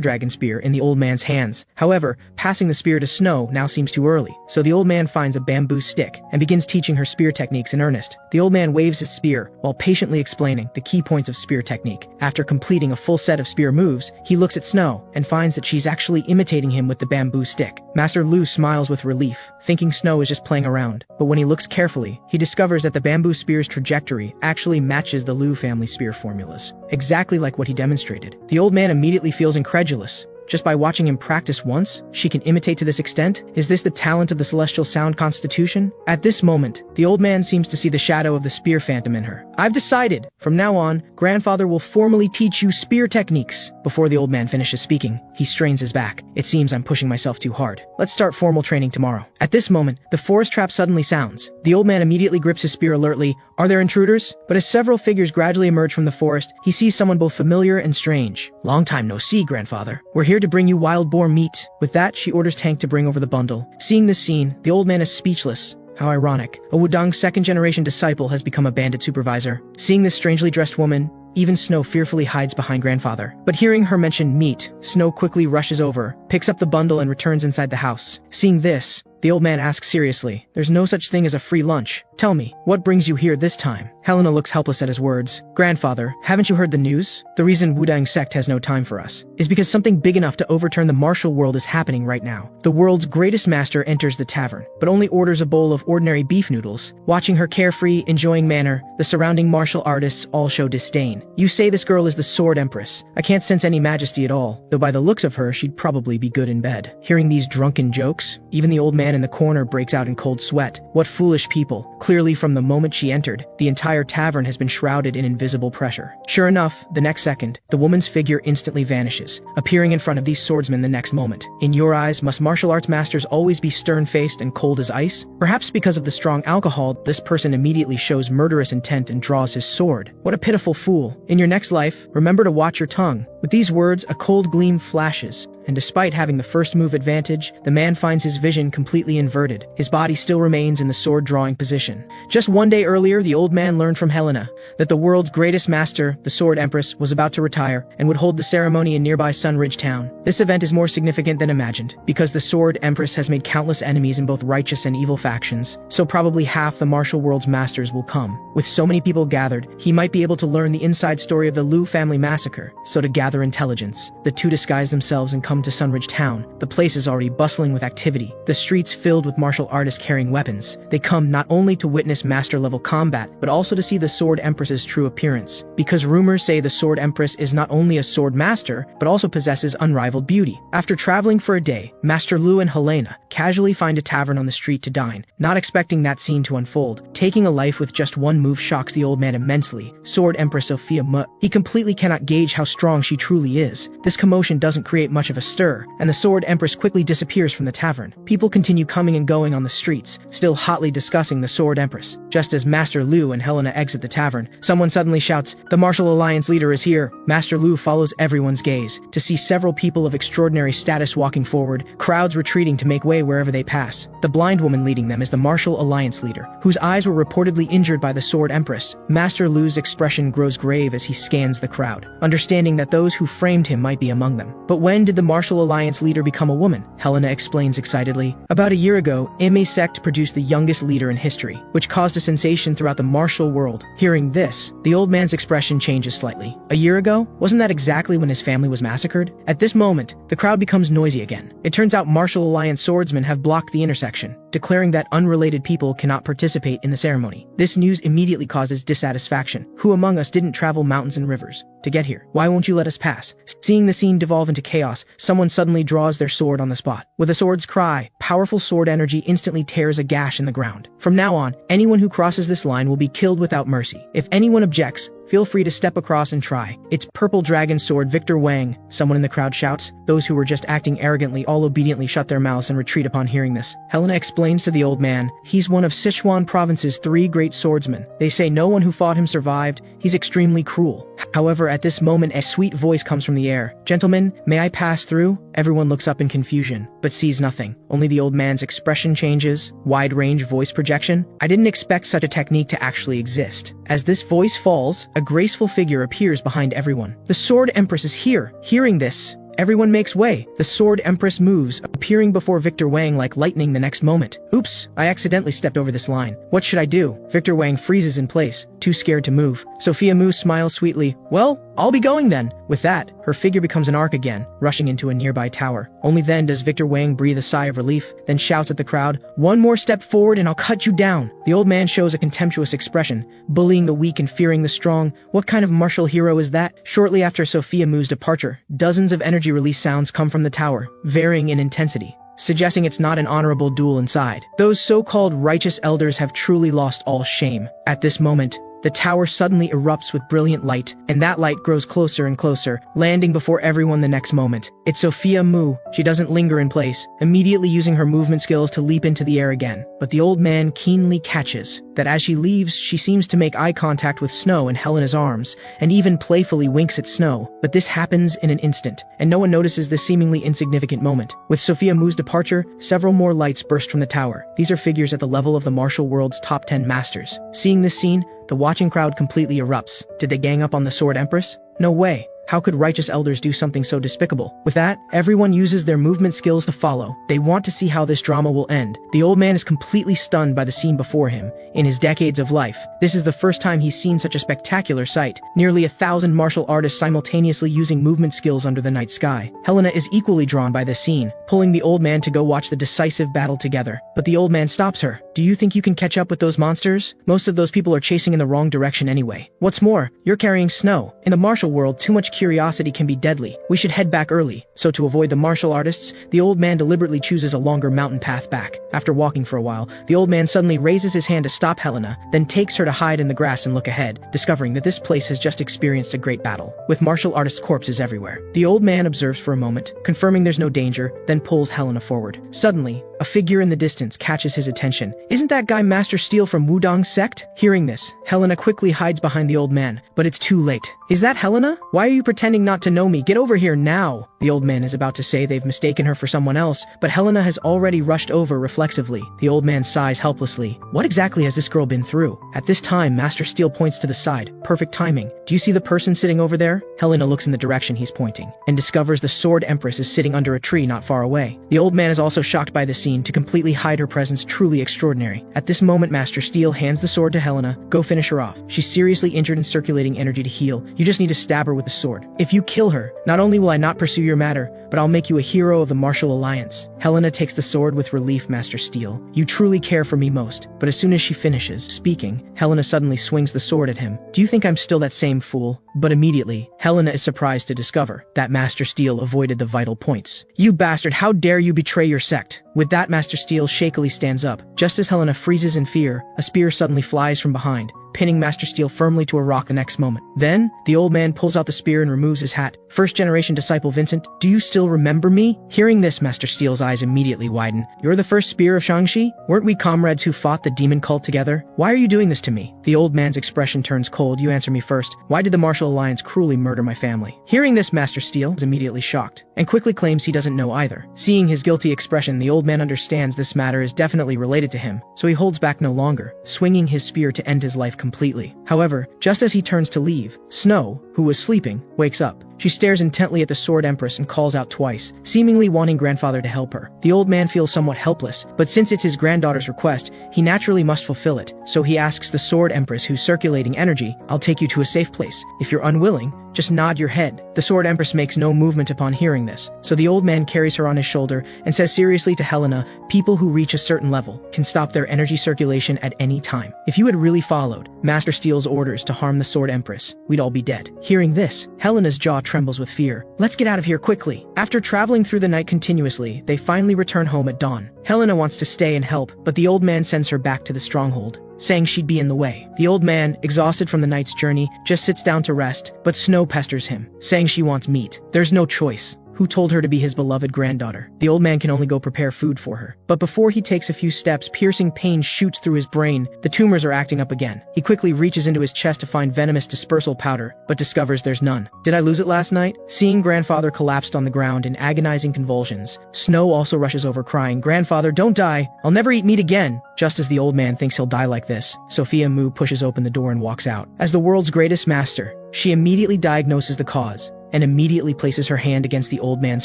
dragon spear in the old man's hands. However, passing the spear to Snow now seems too early, so the old man finds a bamboo stick and begins teaching her spear techniques in earnest. The old man waves his spear while patiently explaining the key points of spear technique. After completing a full set of spear moves, he looks at Snow and finds that she's actually imitating him with the bamboo stick. Master Lu smiles with relief, thinking Snow is just playing around. But when he looks carefully, he discovers that the bamboo spear's trajectory actually matches the Lu family spear formulas, exactly like what he demonstrated. The old man immediately feels incredulous. Just by watching him practice once, she can imitate to this extent? Is this the talent of the celestial sound constitution? At this moment, the old man seems to see the shadow of the spear phantom in her. "I've decided. From now on, grandfather will formally teach you spear techniques." Before the old man finishes speaking, he strains his back. "It seems I'm pushing myself too hard. Let's start formal training tomorrow." At this moment, the forest trap suddenly sounds. The old man immediately grips his spear alertly. Are there intruders? But as several figures gradually emerge from the forest, he sees someone both familiar and strange. "Long time no see, grandfather. We're here to bring you wild boar meat." With that, she orders Tank to bring over the bundle. Seeing this scene, the old man is speechless. How ironic. A Wudong's second-generation disciple has become a bandit supervisor. Seeing this strangely dressed woman, even Snow fearfully hides behind grandfather. But hearing her mention meat, Snow quickly rushes over, picks up the bundle and returns inside the house. Seeing this, the old man asks seriously, "There's no such thing as a free lunch. Tell me, what brings you here this time?" Helena looks helpless at his words. "Grandfather, haven't you heard the news? The reason Wudong Sect has no time for us is because something big enough to overturn the martial world is happening right now. The world's greatest master enters the tavern, but only orders a bowl of ordinary beef noodles. Watching her carefree, enjoying manner, the surrounding martial artists all show disdain. You say this girl is the Sword Empress. I can't sense any majesty at all, though by the looks of her, she'd probably be good in bed." Hearing these drunken jokes, even the old man in the corner breaks out in cold sweat. What foolish people. Clearly from the moment she entered, the entire tavern has been shrouded in invisible pressure. Sure enough, the next second, the woman's figure instantly vanishes, appearing in front of these swordsmen the next moment. In your eyes, must martial arts masters always be stern-faced and cold as ice? Perhaps because of the strong alcohol, this person immediately shows murderous intent and draws his sword. What a pitiful fool. In your next life, remember to watch your tongue. With these words, a cold gleam flashes, and despite having the first move advantage, the man finds his vision completely inverted. His body still remains in the sword-drawing position. Just one day earlier, the old man learned from Helena that the world's greatest master, the Sword Empress, was about to retire and would hold the ceremony in nearby Sunridge Town. This event is more significant than imagined, because the Sword Empress has made countless enemies in both righteous and evil factions, so probably half the martial world's masters will come. With so many people gathered, he might be able to learn the inside story of the Liu family massacre, so to gather intelligence, the two disguise themselves and come to Sunridge Town. The place is already bustling with activity, the streets filled with martial artists carrying weapons. They come not only to witness master-level combat, but also to see the Sword Empress's true appearance, because rumors say the Sword Empress is not only a sword master, but also possesses unrivaled beauty. After traveling for a day, Master Lu and Helena casually find a tavern on the street to dine, not expecting that scene to unfold. Taking a life with just one move shocks the old man immensely. Sword Empress Xiao Murong. He completely cannot gauge how strong she truly is. This commotion doesn't create much of a stir, and the Sword Empress quickly disappears from the tavern. People continue coming and going on the streets, still hotly discussing the Sword Empress. Just as Master Lu and Helena exit the tavern, someone suddenly shouts, "The Martial Alliance leader is here." Master Lu follows everyone's gaze to see several people of extraordinary status walking forward, crowds retreating to make way wherever they pass. The blind woman leading them is the Martial Alliance leader, whose eyes were reportedly injured by the Sword Empress. Master Lu's expression grows grave as he scans the crowd, understanding that those who framed him might be among them. But when did the Martial Alliance leader become a woman? Helena explains excitedly. About a year ago, Ime sect produced the youngest leader in history, which caused a sensation throughout the martial world. Hearing this, the old man's expression changes slightly. A year ago? Wasn't that exactly when his family was massacred? At this moment, the crowd becomes noisy again. It turns out Martial Alliance swordsmen have blocked the intersection, declaring that unrelated people cannot participate in the ceremony. This news immediately causes dissatisfaction. Who among us didn't travel mountains and rivers to get here? Why won't you let us pass? Seeing the scene devolve into chaos, someone suddenly draws their sword on the spot. With a sword's cry, powerful sword energy instantly tears a gash in the ground. From now on, anyone who crosses this line will be killed without mercy. If anyone objects, feel free to step across and try. It's Purple Dragon Sword Victor Wang, someone in the crowd shouts. Those who were just acting arrogantly all obediently shut their mouths and retreat upon hearing this. Helena explains to the old man, he's one of Sichuan province's 3 great swordsmen. They say no one who fought him survived. He's extremely cruel. However, at this moment a sweet voice comes from the air. Gentlemen, may I pass through? Everyone looks up in confusion, but sees nothing. Only the old man's expression changes. Wide-range voice projection. I didn't expect such a technique to actually exist. As this voice falls, a graceful figure appears behind everyone. The Sword Empress is here. Hearing this, everyone makes way. The Sword Empress moves, appearing before Victor Wang like lightning the next moment. Oops, I accidentally stepped over this line. What should I do? Victor Wang freezes in place, too scared to move. Sophia Mu smiles sweetly. Well, I'll be going then. With that, her figure becomes an arc again, rushing into a nearby tower. Only then does Victor Wang breathe a sigh of relief, then shouts at the crowd, "One more step forward and I'll cut you down." The old man shows a contemptuous expression, bullying the weak and fearing the strong. What kind of martial hero is that? Shortly after Sophia Mu's departure, dozens of energy release sounds come from the tower, varying in intensity, suggesting it's not an honorable duel inside. Those so-called righteous elders have truly lost all shame. At this moment, the tower suddenly erupts with brilliant light, and that light grows closer and closer, landing before everyone the next moment. It's Sophia Mu. She doesn't linger in place, immediately using her movement skills to leap into the air again. But the old man keenly catches that as she leaves, she seems to make eye contact with Snow in Helena's arms, and even playfully winks at Snow. But this happens in an instant, and no one notices this seemingly insignificant moment. With Sophia Mu's departure, several more lights burst from the tower. These are figures at the level of the martial world's top 10 masters. Seeing this scene, the watching crowd completely erupts. Did they gang up on the Sword Empress? No way. How could righteous elders do something so despicable? With that, everyone uses their movement skills to follow. They want to see how this drama will end. The old man is completely stunned by the scene before him. In his decades of life, this is the first time he's seen such a spectacular sight. Nearly 1,000 martial artists simultaneously using movement skills under the night sky. Helena is equally drawn by this scene, pulling the old man to go watch the decisive battle together. But the old man stops her. Do you think you can catch up with those monsters? Most of those people are chasing in the wrong direction anyway. What's more, you're carrying Snow. In the martial world, too much curiosity can be deadly. We should head back early. So to avoid the martial artists, the old man deliberately chooses a longer mountain path back. After walking for a while, the old man suddenly raises his hand to stop Helena, then takes her to hide in the grass and look ahead, discovering that this place has just experienced a great battle, with martial artists' corpses everywhere. The old man observes for a moment, confirming there's no danger, then pulls Helena forward. Suddenly, a figure in the distance catches his attention. Isn't that guy Master Steel from Wudong's sect? Hearing this, Helena quickly hides behind the old man, but it's too late. Is that Helena? Why are you pretending not to know me? Get over here now! The old man is about to say they've mistaken her for someone else, but Helena has already rushed over reflexively. The old man sighs helplessly. What exactly has this girl been through? At this time, Master Steel points to the side. Perfect timing. Do you see the person sitting over there? Helena looks in the direction he's pointing, and discovers the Sword Empress is sitting under a tree not far away. The old man is also shocked by the scene. To completely hide her presence, truly extraordinary. At this moment, Master Steel hands the sword to Helena. Go finish her off. She's seriously injured and circulating energy to heal. You just need to stab her with the sword. If you kill her, not only will I not pursue your matter, but I'll make you a hero of the Martial Alliance. Helena takes the sword with relief. Master Steel, you truly care for me most. But as soon as she finishes speaking, Helena suddenly swings the sword at him. Do you think I'm still that same fool? But immediately, Helena is surprised to discover that Master Steel avoided the vital points. You bastard, how dare you betray your sect? With that, Master Steel shakily stands up. Just as Helena freezes in fear, a spear suddenly flies from behind, pinning Master Steel firmly to a rock the next moment. Then, the old man pulls out the spear and removes his hat. First-generation disciple Vincent, do you still remember me? Hearing this, Master Steel's eyes immediately widen. You're the first spear of Shangxi? Weren't we comrades who fought the demon cult together? Why are you doing this to me? The old man's expression turns cold. You answer me first. Why did the Martial Alliance cruelly murder my family? Hearing this, Master Steel is immediately shocked. and quickly claims he doesn't know either. Seeing his guilty expression, the old man understands this matter is definitely related to him, so he holds back no longer, swinging his spear to end his life completely. However, just as he turns to leave, Snow, who was sleeping, wakes up. She stares intently at the Sword Empress and calls out twice, seemingly wanting grandfather to help her. The old man feels somewhat helpless, but since it's his granddaughter's request, he naturally must fulfill it, so he asks the Sword Empress, who's circulating energy, "I'll take you to a safe place. If you're unwilling, just nod your head." The Sword Empress makes no movement upon hearing this, so the old man carries her on his shoulder and says seriously to Helena, "People who reach a certain level can stop their energy circulation at any time. If you had really followed Master Steel's orders to harm the Sword Empress, we'd all be dead." Hearing this, Helena's jaw trembles with fear. "Let's get out of here quickly." After traveling through the night continuously, they finally return home at dawn. Helena wants to stay and help, but the old man sends her back to the stronghold, saying she'd be in the way. The old man, exhausted from the night's journey, just sits down to rest, but Snow pesters him, saying she wants meat. There's no choice. Who told her to be his beloved granddaughter? The old man can only go prepare food for her. But before he takes a few steps, piercing pain shoots through his brain. The tumors are acting up again. He quickly reaches into his chest to find venomous dispersal powder, but discovers there's none. Did I lose it last night? Seeing grandfather collapsed on the ground in agonizing convulsions, Snow also rushes over crying, "Grandfather, don't die. I'll never eat meat again." Just as the old man thinks he'll die like this, Sophia Mu pushes open the door and walks out. As the world's greatest master, she immediately diagnoses the cause and immediately places her hand against the old man's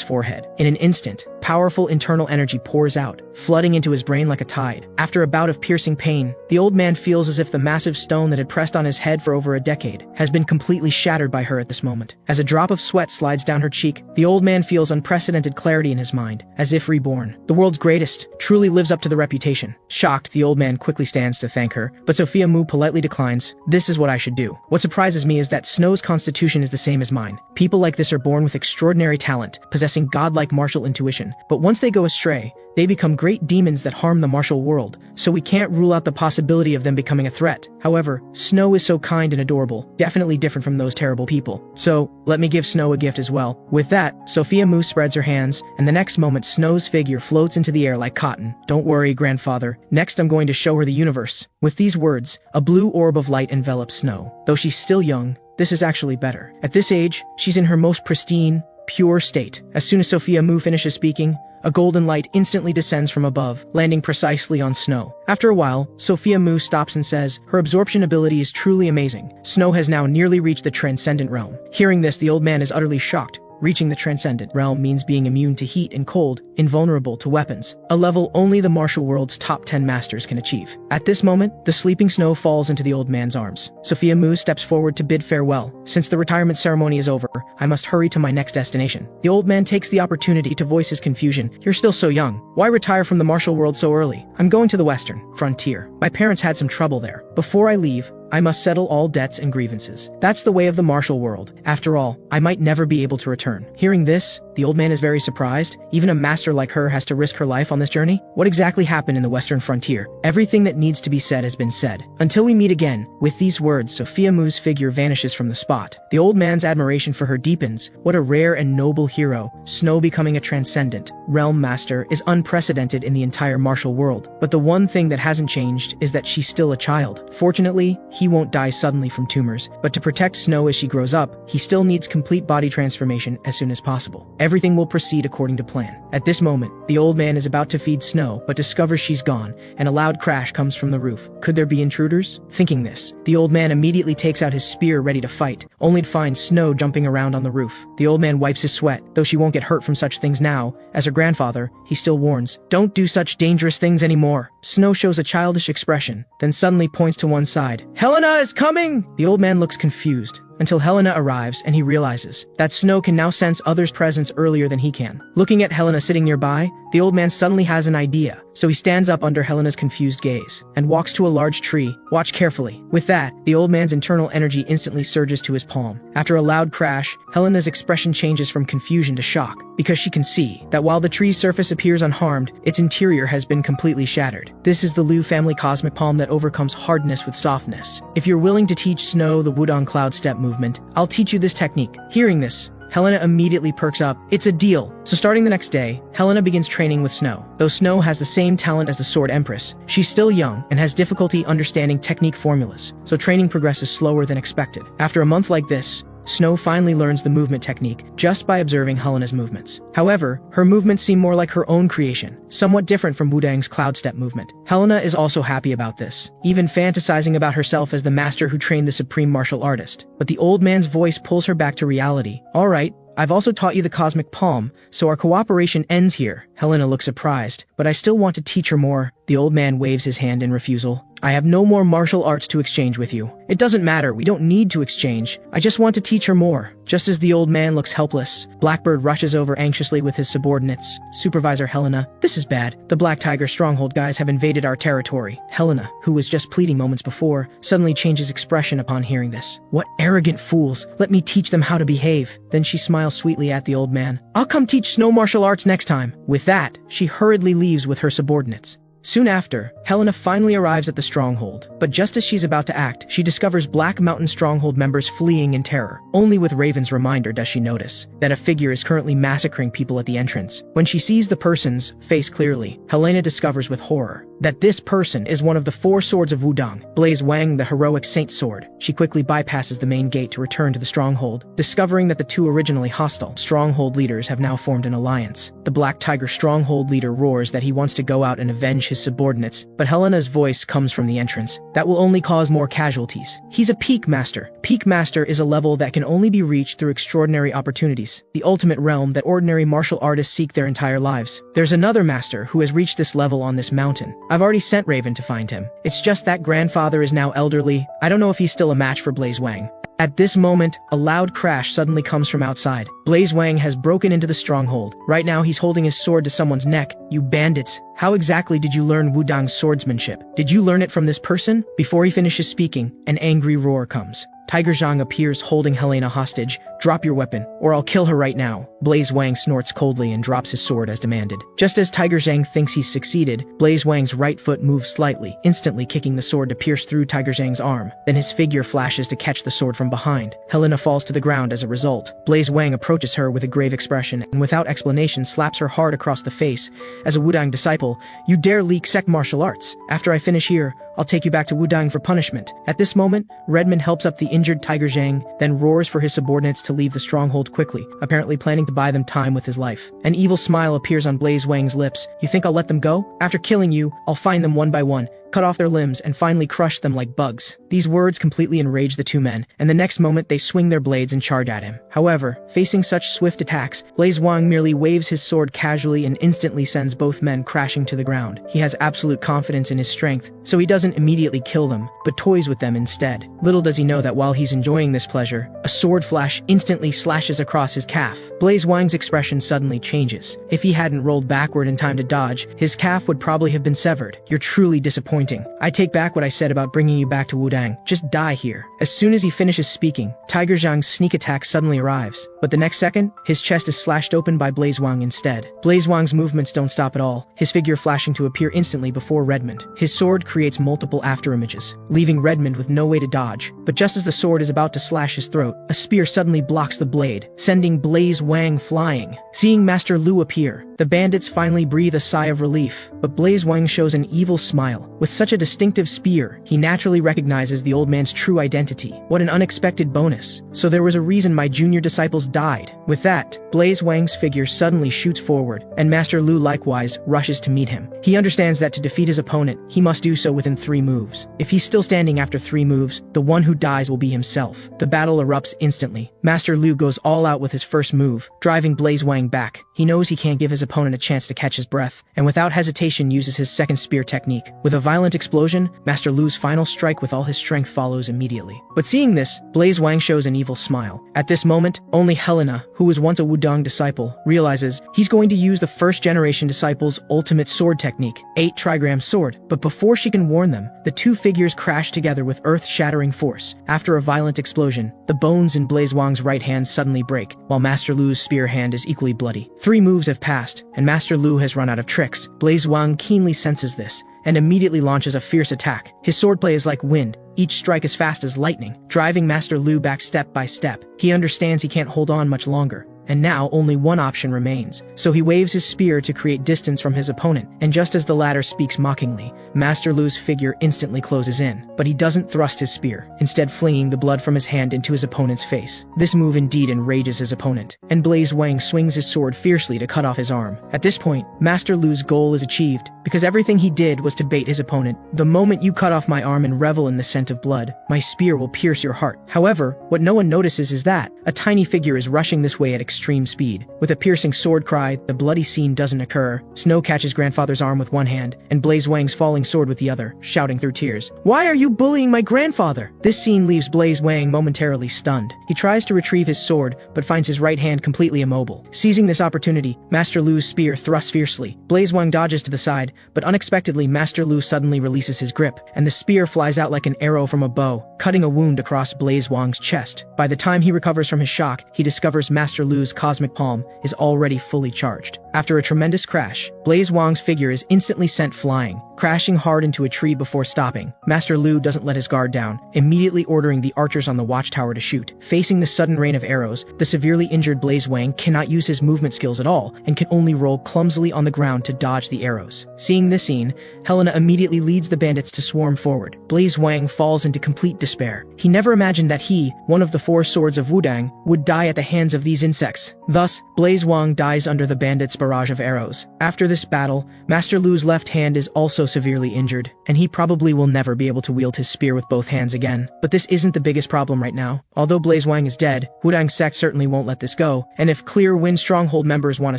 forehead. In an instant, powerful internal energy pours out, flooding into his brain like a tide. After a bout of piercing pain, the old man feels as if the massive stone that had pressed on his head for over a decade has been completely shattered by her at this moment. As a drop of sweat slides down her cheek, the old man feels unprecedented clarity in his mind, as if reborn. The world's greatest truly lives up to the reputation. Shocked, the old man quickly stands to thank her, but Sophia Mu politely declines. "This is what I should do." What surprises me is that Snow's constitution is the same as mine. People like this are born with extraordinary talent, possessing godlike martial intuition, but once they go astray, they become great demons that harm the martial world, so we can't rule out the possibility of them becoming a threat. However, Snow is so kind and adorable, definitely different from those terrible people. So, let me give Snow a gift as well. With that, Sophia Mu spreads her hands, and the next moment Snow's figure floats into the air like cotton. "Don't worry, grandfather. Next I'm going to show her the universe." With these words, a blue orb of light envelops Snow. Though she's still young, this is actually better. At this age, she's in her most pristine, pure state. As soon as Sophia Mu finishes speaking, a golden light instantly descends from above, landing precisely on Snow. After a while, Sophia Mu stops and says, "Her absorption ability is truly amazing. Snow has now nearly reached the transcendent realm." Hearing this, the old man is utterly shocked. Reaching the transcendent realm means being immune to heat and cold, invulnerable to weapons, a level only the martial world's top 10 masters can achieve. At this moment, the sleeping Snow falls into the old man's arms. Sophia Mu steps forward to bid farewell. "Since the retirement ceremony is over, I must hurry to my next destination." The old man takes the opportunity to voice his confusion. "You're still so young. Why retire from the martial world so early?" "I'm going to the western frontier. My parents had some trouble there. Before I leave, I must settle all debts and grievances. That's the way of the martial world. After all, I might never be able to return." Hearing this, the old man is very surprised. Even a master like her has to risk her life on this journey? What exactly happened in the western frontier? Everything that needs to be said has been said. Until we meet again. With these words, Sophia Mu's figure vanishes from the spot. The old man's admiration for her deepens. What a rare and noble hero. Snow becoming a transcendent realm master is unprecedented in the entire martial world. But the one thing that hasn't changed is that she's still a child. Fortunately, he won't die suddenly from tumors, but to protect Snow as she grows up, he still needs complete body transformation as soon as possible. Everything will proceed according to plan. At this moment, the old man is about to feed Snow, but discovers she's gone, and a loud crash comes from the roof. Could there be intruders? Thinking this, the old man immediately takes out his spear ready to fight, only to find Snow jumping around on the roof. The old man wipes his sweat, though she won't get hurt from such things now. As her grandfather, he still warns, "Don't do such dangerous things anymore." Snow shows a childish expression, then suddenly points to one side. "Helena is coming!" The old man looks confused, until Helena arrives and he realizes that Snow can now sense others' presence earlier than he can. Looking at Helena sitting nearby, the old man suddenly has an idea, so he stands up under Helena's confused gaze and walks to a large tree. Watch carefully. With that, the old man's internal energy instantly surges to his palm. After a loud crash, Helena's expression changes from confusion to shock, because she can see that while the tree's surface appears unharmed, its interior has been completely shattered. This is the Liu family cosmic palm that overcomes hardness with softness. If you're willing to teach Snow the Wudong Cloud Step movement, I'll teach you this technique. Hearing this, Helena immediately perks up. It's a deal. So starting the next day, Helena begins training with Snow. Though Snow has the same talent as the Sword Empress, she's still young and has difficulty understanding technique formulas, so training progresses slower than expected. After a month like this, Snow finally learns the movement technique just by observing Helena's movements. However, her movements seem more like her own creation, somewhat different from Wudang's cloud step movement. Helena is also happy about this, even fantasizing about herself as the master who trained the supreme martial artist. But the old man's voice pulls her back to reality. All right, I've also taught you the cosmic palm, so our cooperation ends here. Helena looks surprised, but I still want to teach her more. The old man waves his hand in refusal. I have no more martial arts to exchange with you. It doesn't matter, we don't need to exchange. I just want to teach her more. Just as the old man looks helpless, Blackbird rushes over anxiously with his subordinates. Supervisor Helena, this is bad. The Black Tiger Stronghold guys have invaded our territory. Helena, who was just pleading moments before, suddenly changes expression upon hearing this. What arrogant fools. Let me teach them how to behave. Then she smiles sweetly at the old man. I'll come teach snow martial arts next time. With that, she hurriedly leaves with her subordinates. Soon after, Helena finally arrives at the stronghold, but just as she's about to act, she discovers Black Mountain Stronghold members fleeing in terror. Only with Raven's reminder does she notice that a figure is currently massacring people at the entrance. When she sees the person's face clearly, Helena discovers with horror that this person is one of the 4 swords of Wudang, Blaze Wang, the heroic saint sword. She quickly bypasses the main gate to return to the stronghold, discovering that the 2 originally hostile stronghold leaders have now formed an alliance. The Black Tiger Stronghold leader roars that he wants to go out and avenge his subordinates, but Helena's voice comes from the entrance. That will only cause more casualties. He's a Peak Master. Peak Master is a level that can only be reached through extraordinary opportunities, the ultimate realm that ordinary martial artists seek their entire lives. There's another master who has reached this level on this mountain. I've already sent Raven to find him. It's just that grandfather is now elderly. I don't know if he's still a match for Blaze Wang. At this moment, a loud crash suddenly comes from outside. Blaze Wang has broken into the stronghold. Right now, he's holding his sword to someone's neck. You bandits. How exactly did you learn Wudang's swordsmanship? Did you learn it from this person? Before he finishes speaking, an angry roar comes. Tiger Zhang appears holding Helena hostage. Drop your weapon, or I'll kill her right now. Blaze Wang snorts coldly and drops his sword as demanded. Just as Tiger Zhang thinks he's succeeded, Blaze Wang's right foot moves slightly, instantly kicking the sword to pierce through Tiger Zhang's arm. Then his figure flashes to catch the sword from behind. Helena falls to the ground as a result. Blaze Wang approaches her with a grave expression and without explanation slaps her hard across the face. As a Wudang disciple, you dare leak sect martial arts. After I finish here, I'll take you back to Wudang for punishment. At this moment, Redmond helps up the injured Tiger Zhang, then roars for his subordinates to leave the stronghold quickly, apparently planning to buy them time with his life. An evil smile appears on Blaze Wang's lips. You think I'll let them go? After killing you, I'll find them one by one, cut off their limbs, and finally crush them like bugs. These words completely enrage the 2 men, and the next moment they swing their blades and charge at him. However, facing such swift attacks, Blaze Wang merely waves his sword casually and instantly sends both men crashing to the ground. He has absolute confidence in his strength, so he doesn't immediately kill them, but toys with them instead. Little does he know that while he's enjoying this pleasure, a sword flash instantly slashes across his calf. Blaze Wang's expression suddenly changes. If he hadn't rolled backward in time to dodge, his calf would probably have been severed. You're truly disappointing. I take back what I said about bringing you back to Wudang. Just die here. As soon as he finishes speaking, Tiger Zhang's sneak attack suddenly arrives, but the next second, his chest is slashed open by Blaze Wang instead. Blaze Wang's movements don't stop at all, his figure flashing to appear instantly before Redmond. His sword creates multiple afterimages, leaving Redmond with no way to dodge. But just as the sword is about to slash his throat, a spear suddenly blocks the blade, sending Blaze Wang flying. Seeing Master Lu appear, the bandits finally breathe a sigh of relief, but Blaze Wang shows an evil smile. With such a distinctive spear, he naturally recognizes the old man's true identity. What an unexpected bonus. So there was a reason my junior disciples died. With that, Blaze Wang's figure suddenly shoots forward, and Master Lu likewise rushes to meet him. He understands that to defeat his opponent, he must do so within 3 moves. If he's still standing after 3 moves, the one who dies will be himself. The battle erupts instantly. Master Lu goes all out with his first move, driving Blaze Wang back. He knows he can't give his opponent a chance to catch his breath, and without hesitation uses his second spear technique. With a violent explosion, Master Lu's final strike with all his strength follows immediately. But seeing this, Blaze Wang shows an evil smile. At this moment, only Helena, who was once a Wudang disciple, realizes he's going to use the first-generation disciple's ultimate sword technique, 8 trigram sword. But before she can warn them, the 2 figures crash together with earth-shattering force. After a violent explosion, the bones in Blaze Wang's right hand suddenly break, while Master Lu's spear hand is equally bloody. 3 moves have passed, and Master Lu has run out of tricks. Blaze Wang keenly senses this, and immediately launches a fierce attack. His swordplay is like wind, each strike as fast as lightning, driving Master Lu back step by step. He understands he can't hold on much longer. and now only one option remains. So he waves his spear to create distance from his opponent, and just as the latter speaks mockingly, Master Lu's figure instantly closes in. But he doesn't thrust his spear, instead flinging the blood from his hand into his opponent's face. This move indeed enrages his opponent, and Blaze Wang swings his sword fiercely to cut off his arm. At this point, Master Lu's goal is achieved, because everything he did was to bait his opponent. The moment you cut off my arm and revel in the scent of blood, my spear will pierce your heart. However, what no one notices is that a tiny figure is rushing this way at extreme speed. With a piercing sword cry, the bloody scene doesn't occur. Snow catches grandfather's arm with one hand, and Blaze Wang's falling sword with the other, shouting through tears, "Why are you bullying my grandfather?" This scene leaves Blaze Wang momentarily stunned. He tries to retrieve his sword, but finds his right hand completely immobile. Seizing this opportunity, Master Lu's spear thrusts fiercely. Blaze Wang dodges to the side, but unexpectedly Master Lu suddenly releases his grip, and the spear flies out like an arrow from a bow, cutting a wound across Blaze Wang's chest. By the time he recovers from his shock, he discovers Master Lu's cosmic palm is already fully charged. After a tremendous crash, Blaze Wang's figure is instantly sent flying, crashing hard into a tree before stopping. Master Lu doesn't let his guard down, immediately ordering the archers on the watchtower to shoot. Facing the sudden rain of arrows, the severely injured Blaze Wang cannot use his movement skills at all and can only roll clumsily on the ground to dodge the arrows. Seeing this scene, Helena immediately leads the bandits to swarm forward. Blaze Wang falls into complete despair. He never imagined that he, one of the 4 swords of Wudang, would die at the hands of these insects. Thus, Blaze Wang dies under the bandits' barrage of arrows. After this battle, Master Lu's left hand is also severely injured, and he probably will never be able to wield his spear with both hands again. But this isn't the biggest problem right now. Although Blaze Wang is dead, Wudang's sect certainly won't let this go, and if Clear Wind Stronghold members want to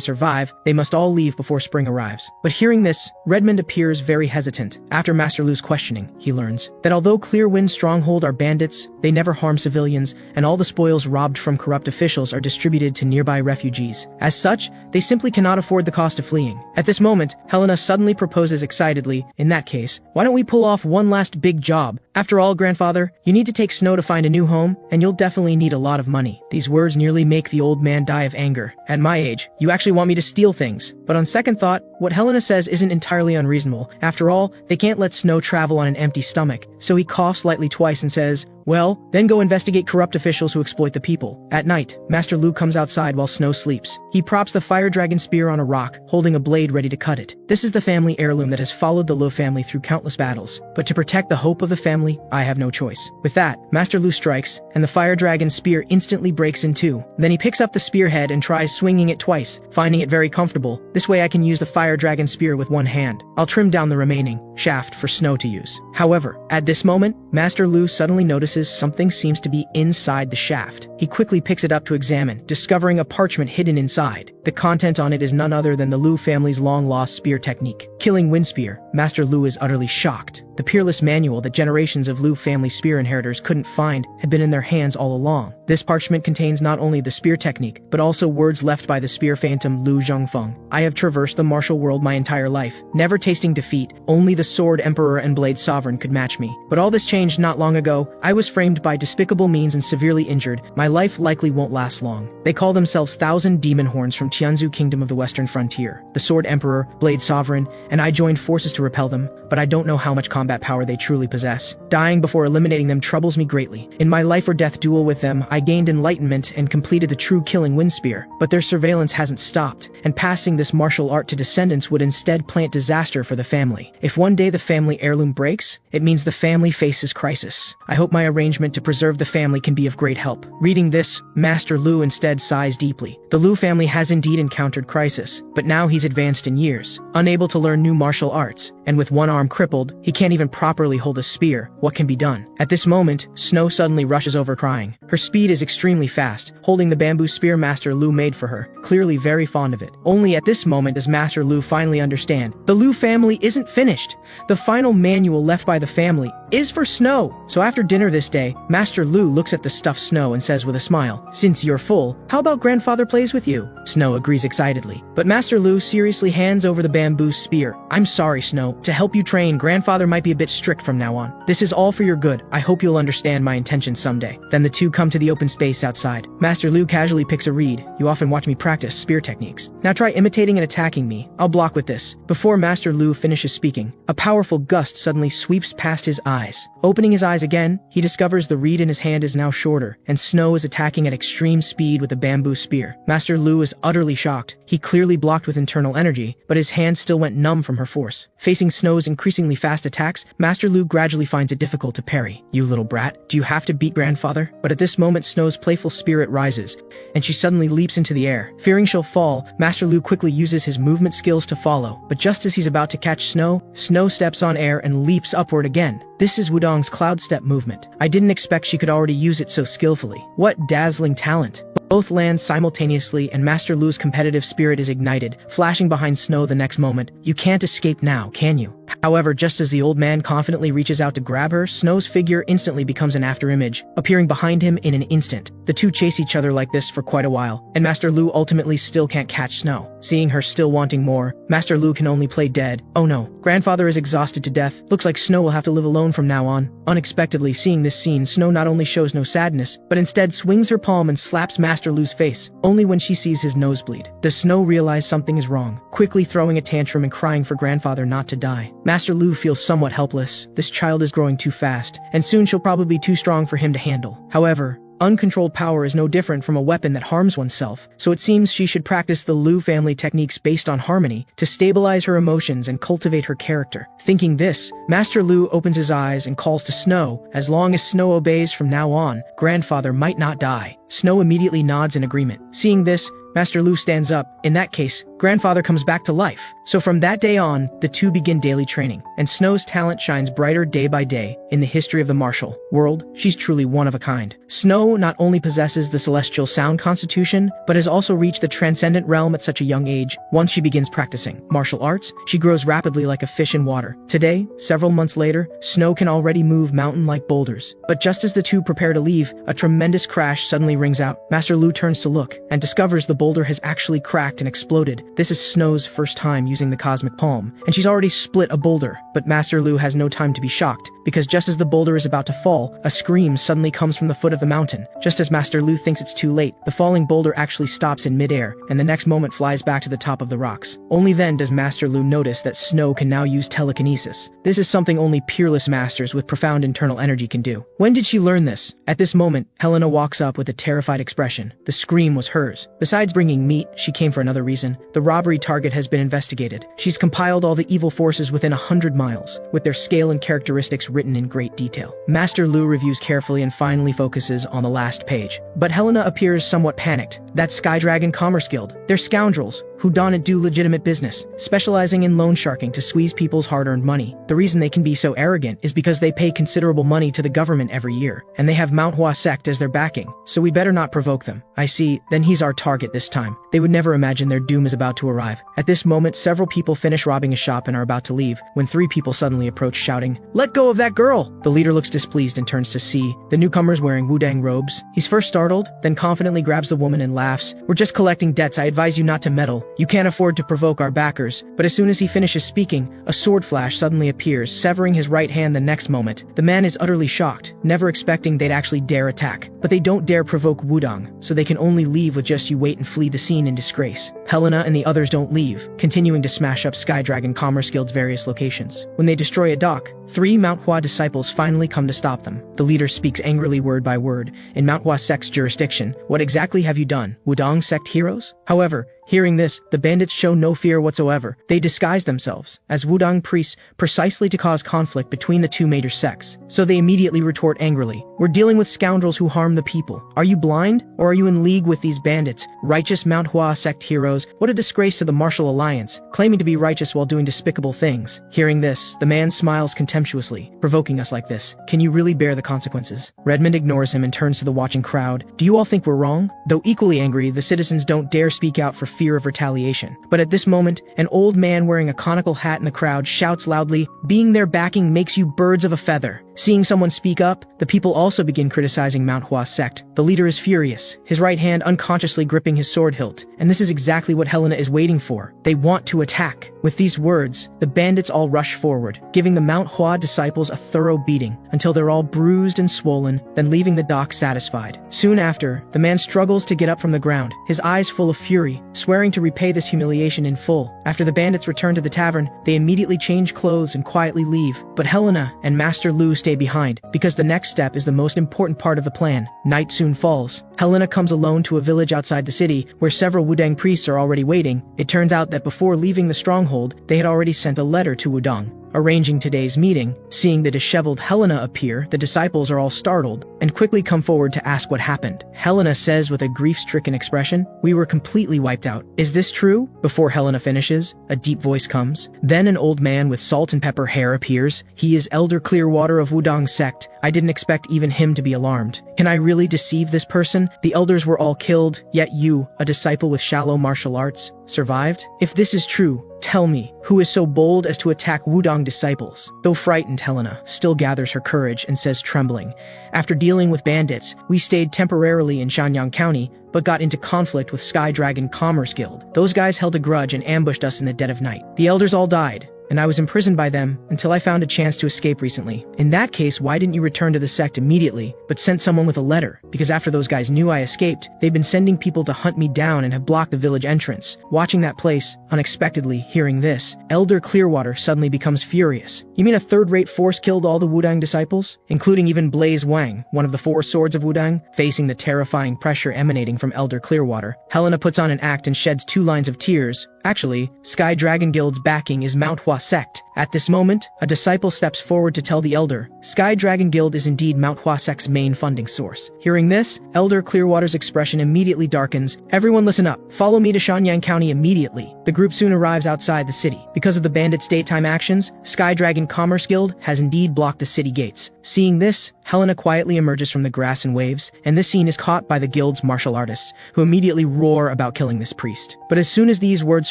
survive, they must all leave before spring arrives. But hearing this, Redmond appears very hesitant. After Master Lu's questioning, he learns that although Clear Wind Stronghold are bandits, they never harm civilians, and all the spoils robbed from corrupt officials are distributed to nearby refugees. As such, they simply cannot afford the cost of fleeing. At this moment, Helena suddenly proposes excitedly, "In that case, why don't we pull off one last big job? After all, grandfather, you need to take Snow to find a new home, and you'll definitely need a lot of money." These words nearly make the old man die of anger. "At my age, you actually want me to steal things?" But on second thought, what Helena says isn't entirely unreasonable. After all, they can't let Snow travel on an empty stomach. So he coughs lightly twice and says, "Well, then go investigate corrupt officials who exploit the people." At night, Master Lu comes outside while Snow sleeps. He props the fire dragon spear on a rock, holding a blade ready to cut it. This is the family heirloom that has followed the Lu family through countless battles. But to protect the hope of the family, I have no choice. With that, Master Lu strikes, and the fire dragon spear instantly breaks in two. Then he picks up the spearhead and tries swinging it twice, finding it very comfortable. This way I can use the fire dragon spear with one hand. I'll trim down the remaining shaft for Snow to use. However, at this moment, Master Lu suddenly notices something seems to be inside the shaft. He quickly picks it up to examine, discovering a parchment hidden inside. The content on it is none other than the Lu family's long-lost spear technique, Killing Wind Spear. Master Lu is utterly shocked. The peerless manual that generations of Lu family spear inheritors couldn't find had been in their hands all along. This parchment contains not only the spear technique, but also words left by the spear phantom Lu Zhongfeng. I have traversed the martial world my entire life, never tasting defeat. Only the Sword Emperor and Blade Sovereign could match me. But all this changed not long ago. I was framed by despicable means and severely injured. My life likely won't last long. They call themselves Thousand Demon Horns from Tianzhu Kingdom of the Western Frontier. The Sword Emperor, Blade Sovereign, and I joined forces to repel them, but I don't know how much combat power they truly possess. Dying before eliminating them troubles me greatly. In my life or death duel with them, I gained enlightenment and completed the true Killing Wind Spear, but their surveillance hasn't stopped, and passing this martial art to descendants would instead plant disaster for the family. If one day the family heirloom breaks, it means the family faces crisis. I hope my arrangement to preserve the family can be of great help. Reading this, Master Lu instead sighs deeply. The Lu family has indeed encountered crisis, but now he's advanced in years, unable to learn new martial arts, and with one arm crippled, he can't even properly hold a spear. What can be done? At this moment, Snow suddenly rushes over crying. Her speed is extremely fast, holding the bamboo spear Master Lu made for her, clearly very fond of it. Only at this moment does Master Lu finally understand. The Lu family isn't finished. The final manual left by the family is for Snow. So after dinner this day, Master Lu looks at the stuffed Snow and says with a smile, "Since you're full, how about grandfather plays with you?" Snow agrees excitedly. But Master Lu seriously hands over the bamboo spear. "I'm sorry, Snow. To help you train, grandfather might be a bit strict from now on. This is all for your good. I hope you'll understand my intentions someday." Then the two come to the open space outside. Master Lu casually picks a reed. "You often watch me practice spear techniques. Now try imitating and attacking me. I'll block with this." Before Master Lu finishes speaking, a powerful gust suddenly sweeps past his eyes, eyes. Opening his eyes again, he discovers the reed in his hand is now shorter, and Snow is attacking at extreme speed with a bamboo spear. Master Lu is utterly shocked. He clearly blocked with internal energy, but his hand still went numb from her force. Facing Snow's increasingly fast attacks, Master Lu gradually finds it difficult to parry. "You little brat, do you have to beat grandfather?" But at this moment, Snow's playful spirit rises, and she suddenly leaps into the air. Fearing she'll fall, Master Lu quickly uses his movement skills to follow, but just as he's about to catch Snow, Snow steps on air and leaps upward again. This is Wudong's cloud step movement. I didn't expect she could already use it so skillfully. What dazzling talent! Both land simultaneously, and Master Lu's competitive spirit is ignited, flashing behind Snow the next moment. "You can't escape now, can you?" However, just as the old man confidently reaches out to grab her, Snow's figure instantly becomes an afterimage, appearing behind him in an instant. The two chase each other like this for quite a while, and Master Lu ultimately still can't catch Snow. Seeing her still wanting more, Master Lu can only play dead. Oh no, grandfather is exhausted to death. Looks like Snow will have to live alone from now on. Unexpectedly, seeing this scene, Snow not only shows no sadness, but instead swings her palm and slaps Master Lu's face, only when she sees his nosebleed. Does Snow realize something is wrong, quickly throwing a tantrum and crying for grandfather not to die. Master Lu feels somewhat helpless. This child is growing too fast, and soon she'll probably be too strong for him to handle. However, uncontrolled power is no different from a weapon that harms oneself, so it seems she should practice the Lu family techniques based on harmony to stabilize her emotions and cultivate her character. Thinking this, Master Lu opens his eyes and calls to Snow. As long as Snow obeys from now on, grandfather might not die. Snow immediately nods in agreement. Seeing this, Master Lu stands up. In that case, grandfather comes back to life. So from that day on, the two begin daily training, and Snow's talent shines brighter day by day. In the history of the martial world, she's truly one of a kind. Snow not only possesses the celestial sound constitution, but has also reached the transcendent realm at such a young age. Once she begins practicing martial arts, she grows rapidly like a fish in water. Today, several months later, Snow can already move mountain-like boulders. But just as the two prepare to leave, a tremendous crash suddenly rings out. Master Lu turns to look, and discovers the boulder has actually cracked and exploded. This is Snow's first time using the cosmic palm, and she's already split a boulder. But Master Lu has no time to be shocked, because just as the boulder is about to fall, a scream suddenly comes from the foot of the mountain. Just as Master Lu thinks it's too late, the falling boulder actually stops in midair, and the next moment flies back to the top of the rocks. Only then does Master Lu notice that Snow can now use telekinesis. This is something only peerless masters with profound internal energy can do. When did she learn this? At this moment, Helena walks up with a terrified expression. The scream was hers. Besides bringing meat, she came for another reason. The robbery target has been investigated. She's compiled all the evil forces within 100 miles, with their scale and characteristics written in great detail. Master Lu reviews carefully and finally focuses on the last page. But Helena appears somewhat panicked. That Sky Dragon Commerce Guild, they're scoundrels who don't do legitimate business, specializing in loan sharking to squeeze people's hard-earned money. The reason they can be so arrogant is because they pay considerable money to the government every year, and they have Manhwa sect as their backing, so we better not provoke them. I see, then he's our target this time. They would never imagine their doom is about to arrive. At this moment, several people finish robbing a shop and are about to leave, when 3 people suddenly approach shouting, "Let go of that girl!" The leader looks displeased and turns to see the newcomers wearing Wudang robes. He's first startled, then confidently grabs the woman and laughs. "We're just collecting debts. I advise you not to meddle. You can't afford to provoke our backers." But as soon as he finishes speaking, a sword flash suddenly appears, severing his right hand the next moment. The man is utterly shocked, never expecting they'd actually dare attack. But they don't dare provoke Wudong, so they can only leave with just you wait and flee the scene in disgrace. Helena and the others don't leave, continuing to smash up Sky Dragon Commerce Guild's various locations. When they destroy a dock, 3 Manhwa disciples finally come to stop them. The leader speaks angrily word by word. "In Manhwa sect's jurisdiction, what exactly have you done? Wudong sect heroes?" However, hearing this, the bandits show no fear whatsoever. They disguise themselves as Wudong priests precisely to cause conflict between the 2 major sects. So they immediately retort angrily, "We're dealing with scoundrels who harm the people. Are you blind? Or are you in league with these bandits? Righteous Manhwa sect heroes? What a disgrace to the martial alliance, claiming to be righteous while doing despicable things." Hearing this, the man smiles contemptuously. "Provoking us like this, can you really bear the consequences?" Redmond ignores him and turns to the watching crowd. "Do you all think we're wrong?" Though equally angry, the citizens don't dare speak out for fear of retaliation. But at this moment, an old man wearing a conical hat in the crowd shouts loudly, "Being their backing makes you birds of a feather." Seeing someone speak up, the people also begin criticizing Manhwa sect. The leader is furious, his right hand unconsciously gripping his sword hilt, and this is exactly what Helena is waiting for. They want to attack. With these words, the bandits all rush forward, giving the ManhwaRecap disciples a thorough beating until they're all bruised and swollen, then leaving the dock satisfied. Soon after, the man struggles to get up from the ground, his eyes full of fury, swearing to repay this humiliation in full. After the bandits return to the tavern, they immediately change clothes and quietly leave. But Helena and Master Lu stay behind, because the next step is the most important part of the plan. Night soon falls. Helena comes alone to a village outside the city, where several Wudang priests are already waiting. It turns out that before leaving the stronghold, they had already sent a letter to Wudang, arranging today's meeting. Seeing the disheveled Helena appear, the disciples are all startled, and quickly come forward to ask what happened. Helena says with a grief-stricken expression, "We were completely wiped out. Is this true?" Before Helena finishes, a deep voice comes. Then an old man with salt and pepper hair appears. He is Elder Clearwater of Wudang's sect. I didn't expect even him to be alarmed. Can I really deceive this person? The elders were all killed, yet you, a disciple with shallow martial arts, survived? If this is true, tell me, who is so bold as to attack Wudang disciples? Though frightened, Helena still gathers her courage and says trembling, "After dealing with bandits, we stayed temporarily in Shanyang County, but got into conflict with Sky Dragon Commerce Guild. Those guys held a grudge and ambushed us in the dead of night. The elders all died, and I was imprisoned by them until I found a chance to escape recently. In that case, why didn't you return to the sect immediately, but sent someone with a letter? Because after those guys knew I escaped, they've been sending people to hunt me down and have blocked the village entrance." Watching that place, unexpectedly hearing this, Elder Clearwater suddenly becomes furious. "You mean a third-rate force killed all the Wudang disciples? Including even Blaze Wang, one of the four swords of Wudang?" Facing the terrifying pressure emanating from Elder Clearwater, Helena puts on an act and sheds 2 lines of tears. Actually, Sky Dragon Guild's backing is ManhwaRecap sect. At this moment, a disciple steps forward to tell the elder, Sky Dragon Guild is indeed ManhwaRecap sect's main funding source. Hearing this, Elder Clearwater's expression immediately darkens. "Everyone listen up. Follow me to Shanyang County immediately." The group soon arrives outside the city. Because of the bandits' daytime actions, Sky Dragon Commerce Guild has indeed blocked the city gates. Seeing this, Helena quietly emerges from the grass and waves, and this scene is caught by the guild's martial artists, who immediately roar about killing this priest. But as soon as these words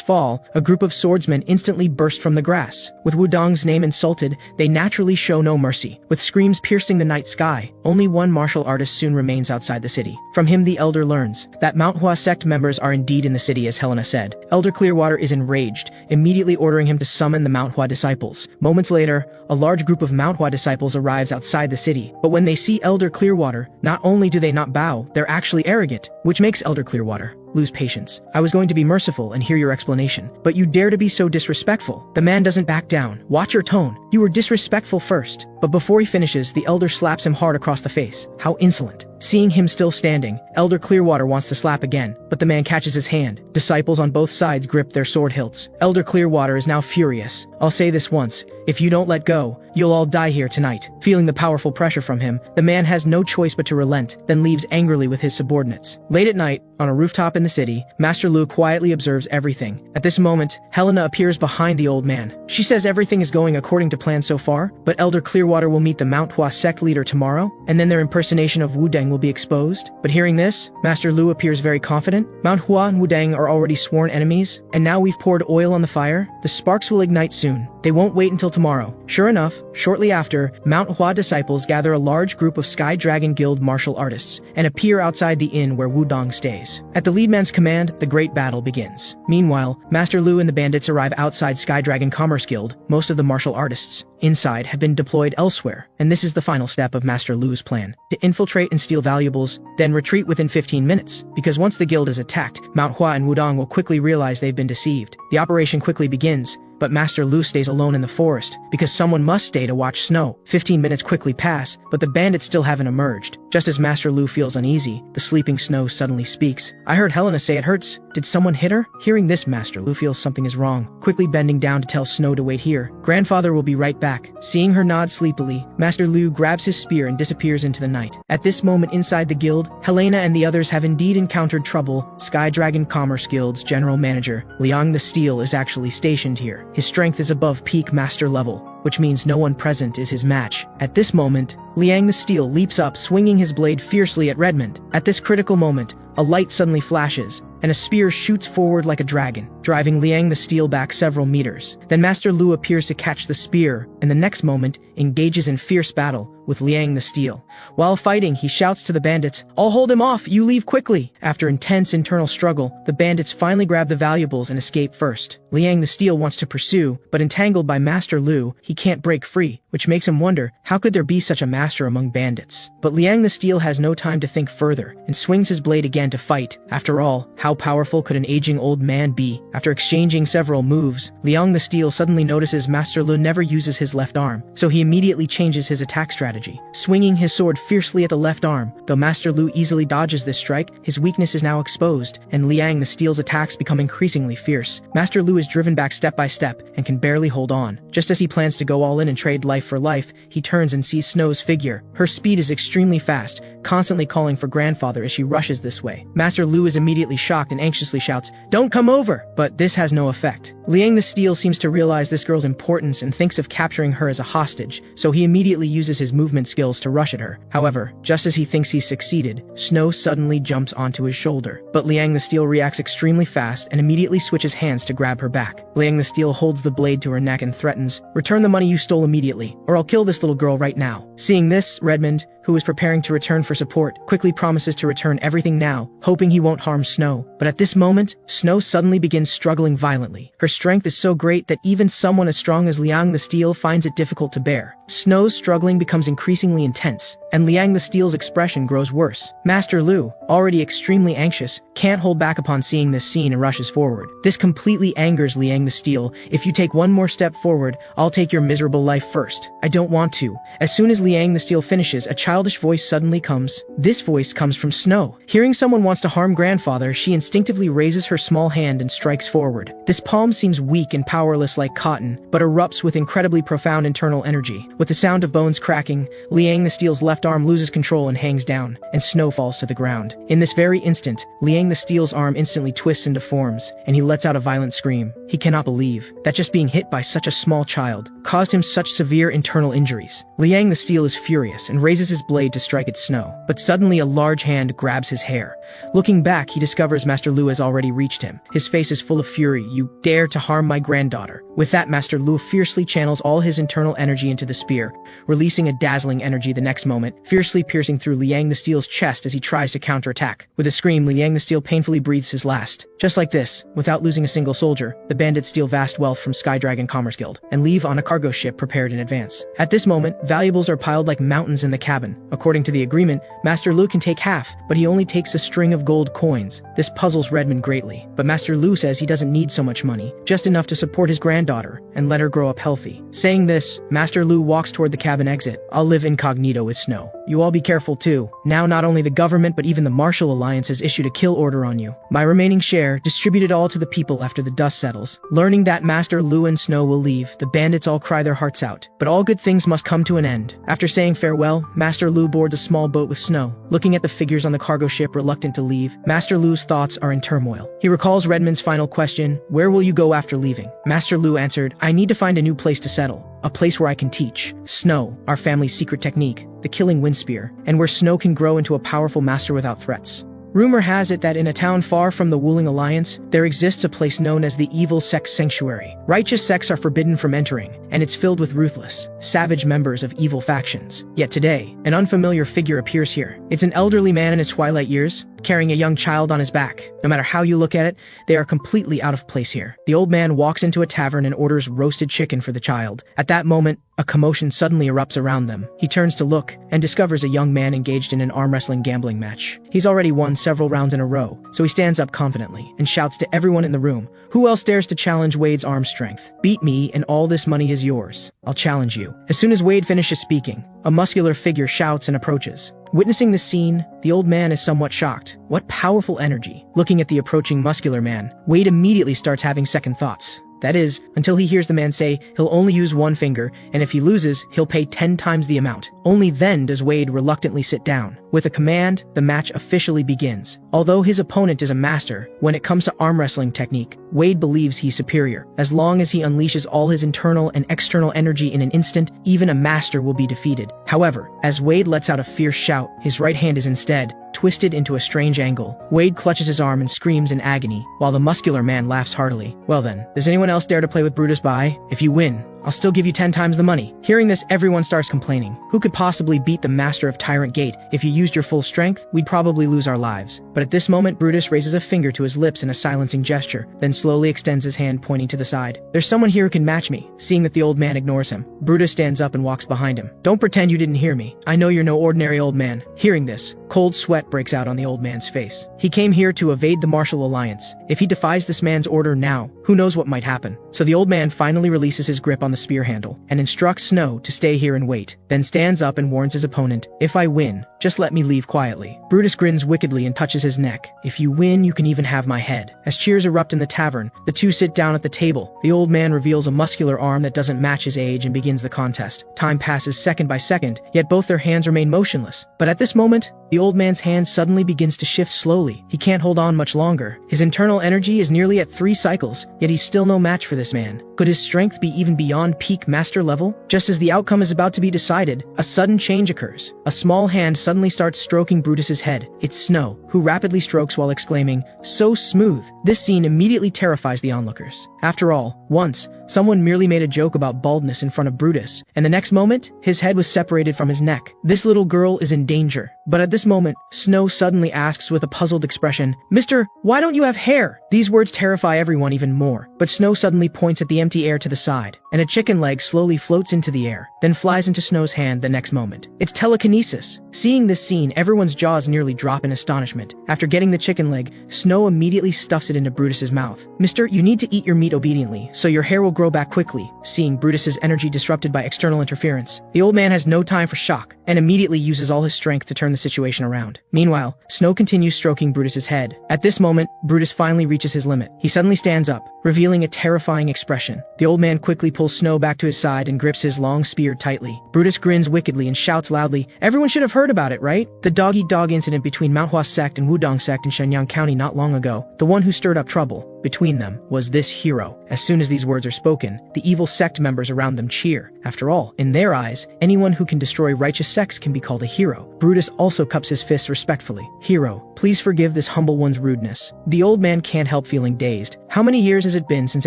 fall, a group of swordsmen instantly burst from the grass. With Wudang's name insulted, they naturally show no mercy. With screams piercing the night sky, only one martial artist soon remains outside the city. From him the elder learns that ManhwaRecap sect members are indeed in the city, as Helena said. Elder Clearwater is enraged, immediately ordering him to summon the ManhwaRecap disciples. Moments later, a large group of ManhwaRecap disciples arrives outside the city. But when they see Elder Clearwater, not only do they not bow, they're actually arrogant, which makes Elder Clearwater lose patience. "I was going to be merciful and hear your explanation, but you dare to be so disrespectful." The man doesn't back down. "Watch your tone. You were disrespectful first." But before he finishes, the elder slaps him hard across the face. How insolent. Seeing him still standing, Elder Clearwater wants to slap again, but the man catches his hand. Disciples on both sides grip their sword hilts. Elder Clearwater is now furious. "I'll say this once. If you don't let go, you'll all die here tonight." Feeling the powerful pressure from him, the man has no choice but to relent, then leaves angrily with his subordinates. Late at night, on a rooftop in the city, Master Lu quietly observes everything. At this moment, Helena appears behind the old man. She says everything is going according to plan so far, but Elder Clearwater will meet the ManhwaRecap sect leader tomorrow, and then their impersonation of Wudang will be exposed. But hearing this, Master Lu appears very confident. ManhwaRecap and Wudang are already sworn enemies, and now we've poured oil on the fire. The sparks will ignite soon. They won't wait until tomorrow. Sure enough, shortly after, ManhwaRecap disciples gather a large group of Sky Dragon Guild martial artists and appear outside the inn where Wudang stays. At the lead man's command, the great battle begins. Meanwhile, Master Lu and the bandits arrive outside Sky Dragon Commerce Guild. Most of the martial artists inside have been deployed elsewhere, and this is the final step of Master Lu's plan: to infiltrate and steal valuables, then retreat within 15 minutes. Because once the guild is attacked, ManhwaRecap and Wudang will quickly realize they've been deceived. The operation quickly begins, but Master Lu stays alone in the forest, because someone must stay to watch snow. 15 minutes quickly pass, but the bandits still haven't emerged. Just as Master Lu feels uneasy, the sleeping Snow suddenly speaks. "I heard Helena say it hurts. Did someone hit her?" Hearing this, Master Lu feels something is wrong, quickly bending down to tell Snow to wait here. Grandfather will be right back. Seeing her nod sleepily, Master Lu grabs his spear and disappears into the night. At this moment inside the guild, Helena and the others have indeed encountered trouble. Sky Dragon Commerce Guild's general manager, Liang the Steel, is actually stationed here. His strength is above peak master level, which means no one present is his match. At this moment, Liang the Steel leaps up, swinging his blade fiercely at Redmond. At this critical moment, a light suddenly flashes, and a spear shoots forward like a dragon, driving Liang the Steel back several meters. Then Master Lu appears to catch the spear, and the next moment engages in fierce battle with Liang the Steel. While fighting, he shouts to the bandits, "I'll hold him off, you leave quickly!" After intense internal struggle, the bandits finally grab the valuables and escape first. Liang the Steel wants to pursue, but entangled by Master Lu, he can't break free, which makes him wonder, how could there be such a master among bandits? But Liang the Steel has no time to think further, and swings his blade again to fight. After all, how powerful could an aging old man be? After exchanging several moves, Liang the Steel suddenly notices Master Lu never uses his left arm, so he immediately changes his attack strategy, swinging his sword fiercely at the left arm. Though Master Lu easily dodges this strike, his weakness is now exposed, and Liang the Steel's attacks become increasingly fierce. Master Lu is driven back step by step, and can barely hold on. Just as he plans to go all in and trade life for life, he turns and sees Snow's figure. Her speed is extremely fast, constantly calling for grandfather as she rushes this way. Master Lu is immediately shocked and anxiously shouts, "Don't come over!" But this has no effect. Liang the Steel seems to realize this girl's importance and thinks of capturing her as a hostage, so he immediately uses his movement skills to rush at her. However, just as he thinks he's succeeded, Snow suddenly jumps onto his shoulder. But Liang the Steel reacts extremely fast and immediately switches hands to grab her back. Liang the Steel holds the blade to her neck and threatens, "Return the money you stole immediately, or I'll kill this little girl right now." Seeing this, Redmond, who is preparing to return for support, quickly promises to return everything now, hoping he won't harm Snow. But at this moment, Snow suddenly begins struggling violently. Her strength is so great that even someone as strong as Liang the Steel finds it difficult to bear. Snow's struggling becomes increasingly intense, and Liang the Steel's expression grows worse. Master Lu, already extremely anxious, can't hold back upon seeing this scene and rushes forward. This completely angers Liang the Steel. "If you take one more step forward, I'll take your miserable life first." "I don't want to." As soon as Liang the Steel finishes, a childish voice suddenly comes. This voice comes from Snow. Hearing someone wants to harm grandfather, she instinctively raises her small hand and strikes forward. This palm seems weak and powerless like cotton, but erupts with incredibly profound internal energy. With the sound of bones cracking, Liang the Steel's left arm loses control and hangs down, and Snow falls to the ground. In this very instant, Liang the Steel's arm instantly twists and deforms, and he lets out a violent scream. He cannot believe that just being hit by such a small child caused him such severe internal injuries. Liang the Steel is furious and raises his blade to strike at Snow, but suddenly a large hand grabs his hair. Looking back, he discovers Master Lu has already reached him. His face is full of fury. "You dare to harm my granddaughter." With that, Master Lu fiercely channels all his internal energy into the spear, releasing a dazzling energy the next moment, fiercely piercing through Liang the Steel's chest as he tries to counterattack. With a scream, Liang the Steel painfully breathes his last. Just like this, without losing a single soldier, the bandits steal vast wealth from Skydragon Commerce Guild and leave on a cargo ship prepared in advance. At this moment, valuables are piled like mountains in the cabin. According to the agreement, Master Lu can take half, but he only takes a string of gold coins. This puzzles Redmond greatly, but Master Lu says he doesn't need so much money, just enough to support his granddaughter and let her grow up healthy. Saying this, Master Lu walks toward the cabin exit. "I'll live incognito with Snow. You all be careful too. Now not only the government but even the Martial Alliance has issued a kill order on you. My remaining share, distributed all to the people after the dust settles." Learning that Master Lu and Snow will leave, the bandits all cry their hearts out. But all good things must come to an end. After saying farewell, Master Lu boards a small boat with Snow. Looking at the figures on the cargo ship reluctant to leave, Master Lu's thoughts are in turmoil. He recalls Redmond's final question, "Where will you go after leaving?" Master Lu answered, "I need to find a new place to settle. A place where I can teach Snow, our family's secret technique, the killing wind spear, and where Snow can grow into a powerful master without threats." Rumor has it that in a town far from the Wuling Alliance, there exists a place known as the Evil Sect's Sanctuary. Righteous sects are forbidden from entering, and it's filled with ruthless, savage members of evil factions. Yet today, an unfamiliar figure appears here. It's an elderly man in his twilight years, carrying a young child on his back. No matter how you look at it, they are completely out of place here. The old man walks into a tavern and orders roasted chicken for the child. At that moment, a commotion suddenly erupts around them. He turns to look and discovers a young man engaged in an arm wrestling gambling match. He's already won several rounds in a row, so he stands up confidently and shouts to everyone in the room, "Who else dares to challenge Wade's arm strength? Beat me and all this money is yours. I'll challenge you." As soon as Wade finishes speaking, a muscular figure shouts and approaches. Witnessing this scene, the old man is somewhat shocked. What powerful energy. Looking at the approaching muscular man, Wade immediately starts having second thoughts. That is, until he hears the man say he'll only use one finger, and if he loses, he'll pay 10 times the amount. Only then does Wade reluctantly sit down. With a command, the match officially begins. Although his opponent is a master, when it comes to arm wrestling technique, Wade believes he's superior. As long as he unleashes all his internal and external energy in an instant, even a master will be defeated. However, as Wade lets out a fierce shout, his right hand is instead twisted into a strange angle. Wade clutches his arm and screams in agony, while the muscular man laughs heartily. Well then, does anyone else dare to play with Brutus? Bye. If you win, I'll still give you 10 times the money. Hearing this, everyone starts complaining. Who could possibly beat the master of Tyrant Gate? If you used your full strength, we'd probably lose our lives. But at this moment, Brutus raises a finger to his lips in a silencing gesture, then slowly extends his hand pointing to the side. There's someone here who can match me. Seeing that the old man ignores him, Brutus stands up and walks behind him. Don't pretend you didn't hear me. I know you're no ordinary old man. Hearing this, cold sweat breaks out on the old man's face. He came here to evade the martial alliance. If he defies this man's order now, who knows what might happen. So the old man finally releases his grip on the spear handle and instructs Snow to stay here and wait, then stands up and warns his opponent, if I win, just let me leave quietly. Brutus grins wickedly and touches his neck. If you win, you can even have my head. As cheers erupt in the tavern, the two sit down at the table. The old man reveals a muscular arm that doesn't match his age and begins the contest. Time passes second by second, yet both their hands remain motionless. But at this moment, the old man's hand suddenly begins to shift slowly. He can't hold on much longer. His internal energy is nearly at 3 cycles, yet he's still no match for this man. Could his strength be even beyond peak master level? Just as the outcome is about to be decided, a sudden change occurs. A small hand suddenly starts stroking Brutus's head. It's Snow, who rapidly strokes while exclaiming, "So smooth." This scene immediately terrifies the onlookers. After all, once, someone merely made a joke about baldness in front of Brutus, and the next moment, his head was separated from his neck. This little girl is in danger. But at this moment, Snow suddenly asks with a puzzled expression, "Mister, why don't you have hair?" These words terrify everyone even more, but Snow suddenly points at the empty air to the side, and a chicken leg slowly floats into the air, then flies into Snow's hand the next moment. It's telekinesis. Seeing this scene, everyone's jaws nearly drop in astonishment. After getting the chicken leg, Snow immediately stuffs it into Brutus's mouth. "Mister, you need to eat your meat obediently, so your hair will grow back quickly." Seeing Brutus's energy disrupted by external interference, the old man has no time for shock, and immediately uses all his strength to turn the situation around. Meanwhile, Snow continues stroking Brutus's head. At this moment, Brutus finally reaches his limit. He suddenly stands up, revealing a terrifying expression. The old man quickly pulls Snow back to his side and grips his long spear tightly. Brutus grins wickedly and shouts loudly, "Everyone should have heard about it, right? The dog-eat-dog incident between Manhwa sect and Wudong sect in Shenyang County not long ago. The one who stirred up trouble between them was this hero." As soon as these words are spoken, the evil sect members around them cheer. After all, in their eyes, anyone who can destroy righteous sects can be called a hero. Brutus also cups his fists respectfully. "Hero, please forgive this humble one's rudeness." The old man can't help feeling dazed. How many years has it been since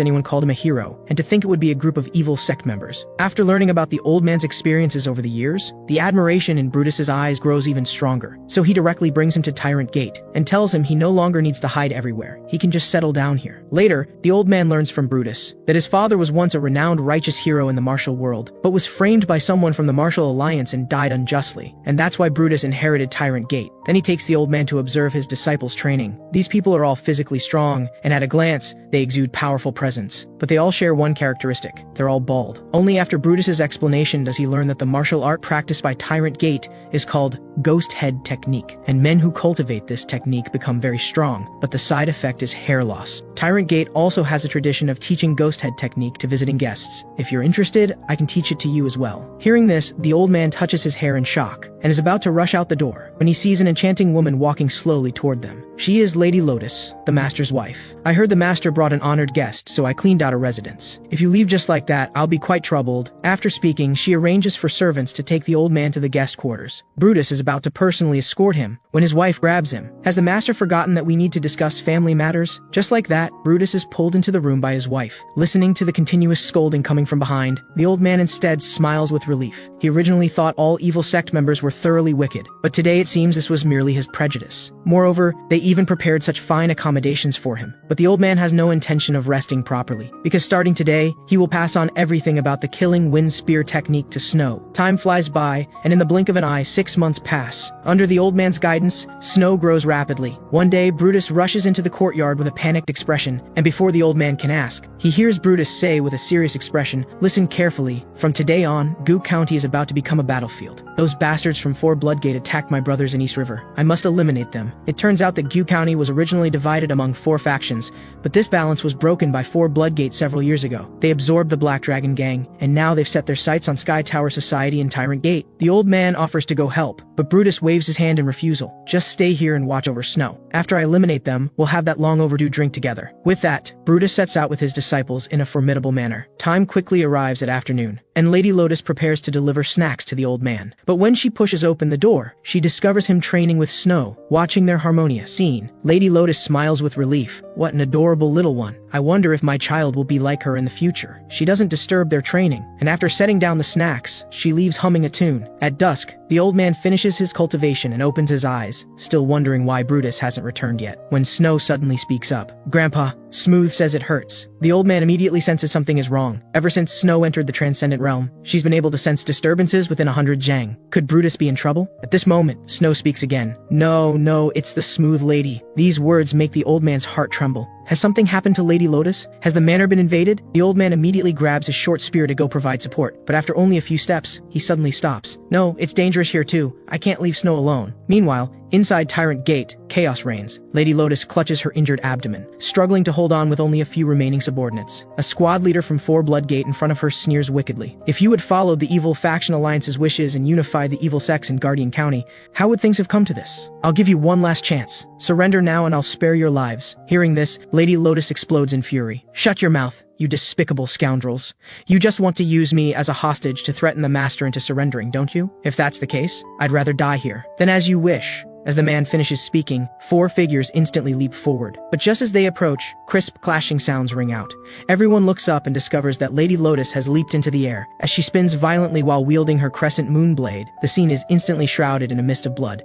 anyone called him a hero? And to think it would be a group of evil sect members. After learning about the old man's experiences over the years, the admiration in Brutus's eyes grows even stronger. So he directly brings him to Tyrant Gate and tells him he no longer needs to hide everywhere. He can just settle down here. Later, the old man learns from Brutus that his father was once a renowned righteous hero in the martial world, but was framed by someone from the martial alliance and died unjustly. And that's why Brutus inherited Tyrant Gate. Then he takes the old man to observe his disciples' training. These people are all physically strong, and at a glance, they exude powerful presence. But they all share one characteristic. They're all bald. Only after Brutus's explanation does he learn that the martial art practiced by Tyrant Gate is called ghost head technique, and men who cultivate this technique become very strong, but the side effect is hair loss. Tyrant Gate also has a tradition of teaching ghost head technique to visiting guests. If you're interested, I can teach it to you as well. Hearing this, the old man touches his hair in shock, and is about to rush out the door, when he sees an enchanting woman walking slowly toward them. She is Lady Lotus, the master's wife. "I heard the master brought an honored guest, so I cleaned out a residence. If you leave just like that, I'll be quite troubled." After speaking, she arranges for servants to take the old man to the guest quarters. Brutus is about to personally escort him, when his wife grabs him. "Has the master forgotten that we need to discuss family matters?" Just like that, Brutus is pulled into the room by his wife. Listening to the continuous scolding coming from behind, the old man instead smiles with relief. He originally thought all evil sect members were thoroughly wicked, but today it seems this was merely his prejudice. Moreover, they even prepared such fine accommodations for him. But the old man has no intention of resting properly, because starting today, he will pass on everything about the killing wind spear technique to Snow. Time flies by, and in the blink of an eye, 6 months pass. Under the old man's guidance, Snow grows rapidly. One day, Brutus rushes into the courtyard with a panicked expression, and before the old man can ask, he hears Brutus say with a serious expression, "Listen carefully. From today on, Gu County is about to become a battlefield. Those bastards from 4 Bloodgate attacked my brothers in East River. I must eliminate them." It turns out that Gu County was originally divided among 4 factions, but this balance was broken by 4 Bloodgate several years ago. They absorbed the Black Dragon Gang, and now they've set their sights on Sky Tower Society and Tyrant Gate. The old man offers to go help, but Brutus waves his hand in refusal. "Just stay here and watch over Snow. After I eliminate them, we'll have that long overdue drink together." With that, Brutus sets out with his disciples in a formidable manner. Time quickly arrives at afternoon, and Lady Lotus prepares to deliver snacks to the old man. But when she pushes pushes open the door, she discovers him training with Snow, watching their harmonious scene. Lady Lotus smiles with relief. What an adorable little one. I wonder if my child will be like her in the future. She doesn't disturb their training, and after setting down the snacks, she leaves humming a tune. At dusk, the old man finishes his cultivation and opens his eyes, still wondering why Brutus hasn't returned yet, when Snow suddenly speaks up. Grandpa, Smooth says it hurts. The old man immediately senses something is wrong. Ever since Snow entered the transcendent realm, she's been able to sense disturbances within 100 Zhang. Could Brutus be in trouble? At this moment, Snow speaks again. No, it's the Smooth Lady. These words make the old man's heart tremble. Has something happened to Lady Lotus? Has the manor been invaded? The old man immediately grabs his short spear to go provide support, but after only a few steps, he suddenly stops. No, it's dangerous here too. I can't leave Snow alone. Meanwhile, inside Tyrant Gate, chaos reigns. Lady Lotus clutches her injured abdomen, struggling to hold on with only a few remaining subordinates. A squad leader from Four Blood Gate in front of her sneers wickedly. If you had followed the evil faction alliance's wishes and unified the evil sects in Guardian County, how would things have come to this? I'll give you one last chance. Surrender now and I'll spare your lives. Hearing this, Lady Lotus explodes in fury. Shut your mouth, you despicable scoundrels. You just want to use me as a hostage to threaten the master into surrendering, don't you? If that's the case, I'd rather die here. Then as you wish. As the man finishes speaking, 4 figures instantly leap forward. But just as they approach, crisp clashing sounds ring out. Everyone looks up and discovers that Lady Lotus has leaped into the air. As she spins violently while wielding her crescent moon blade, the scene is instantly shrouded in a mist of blood.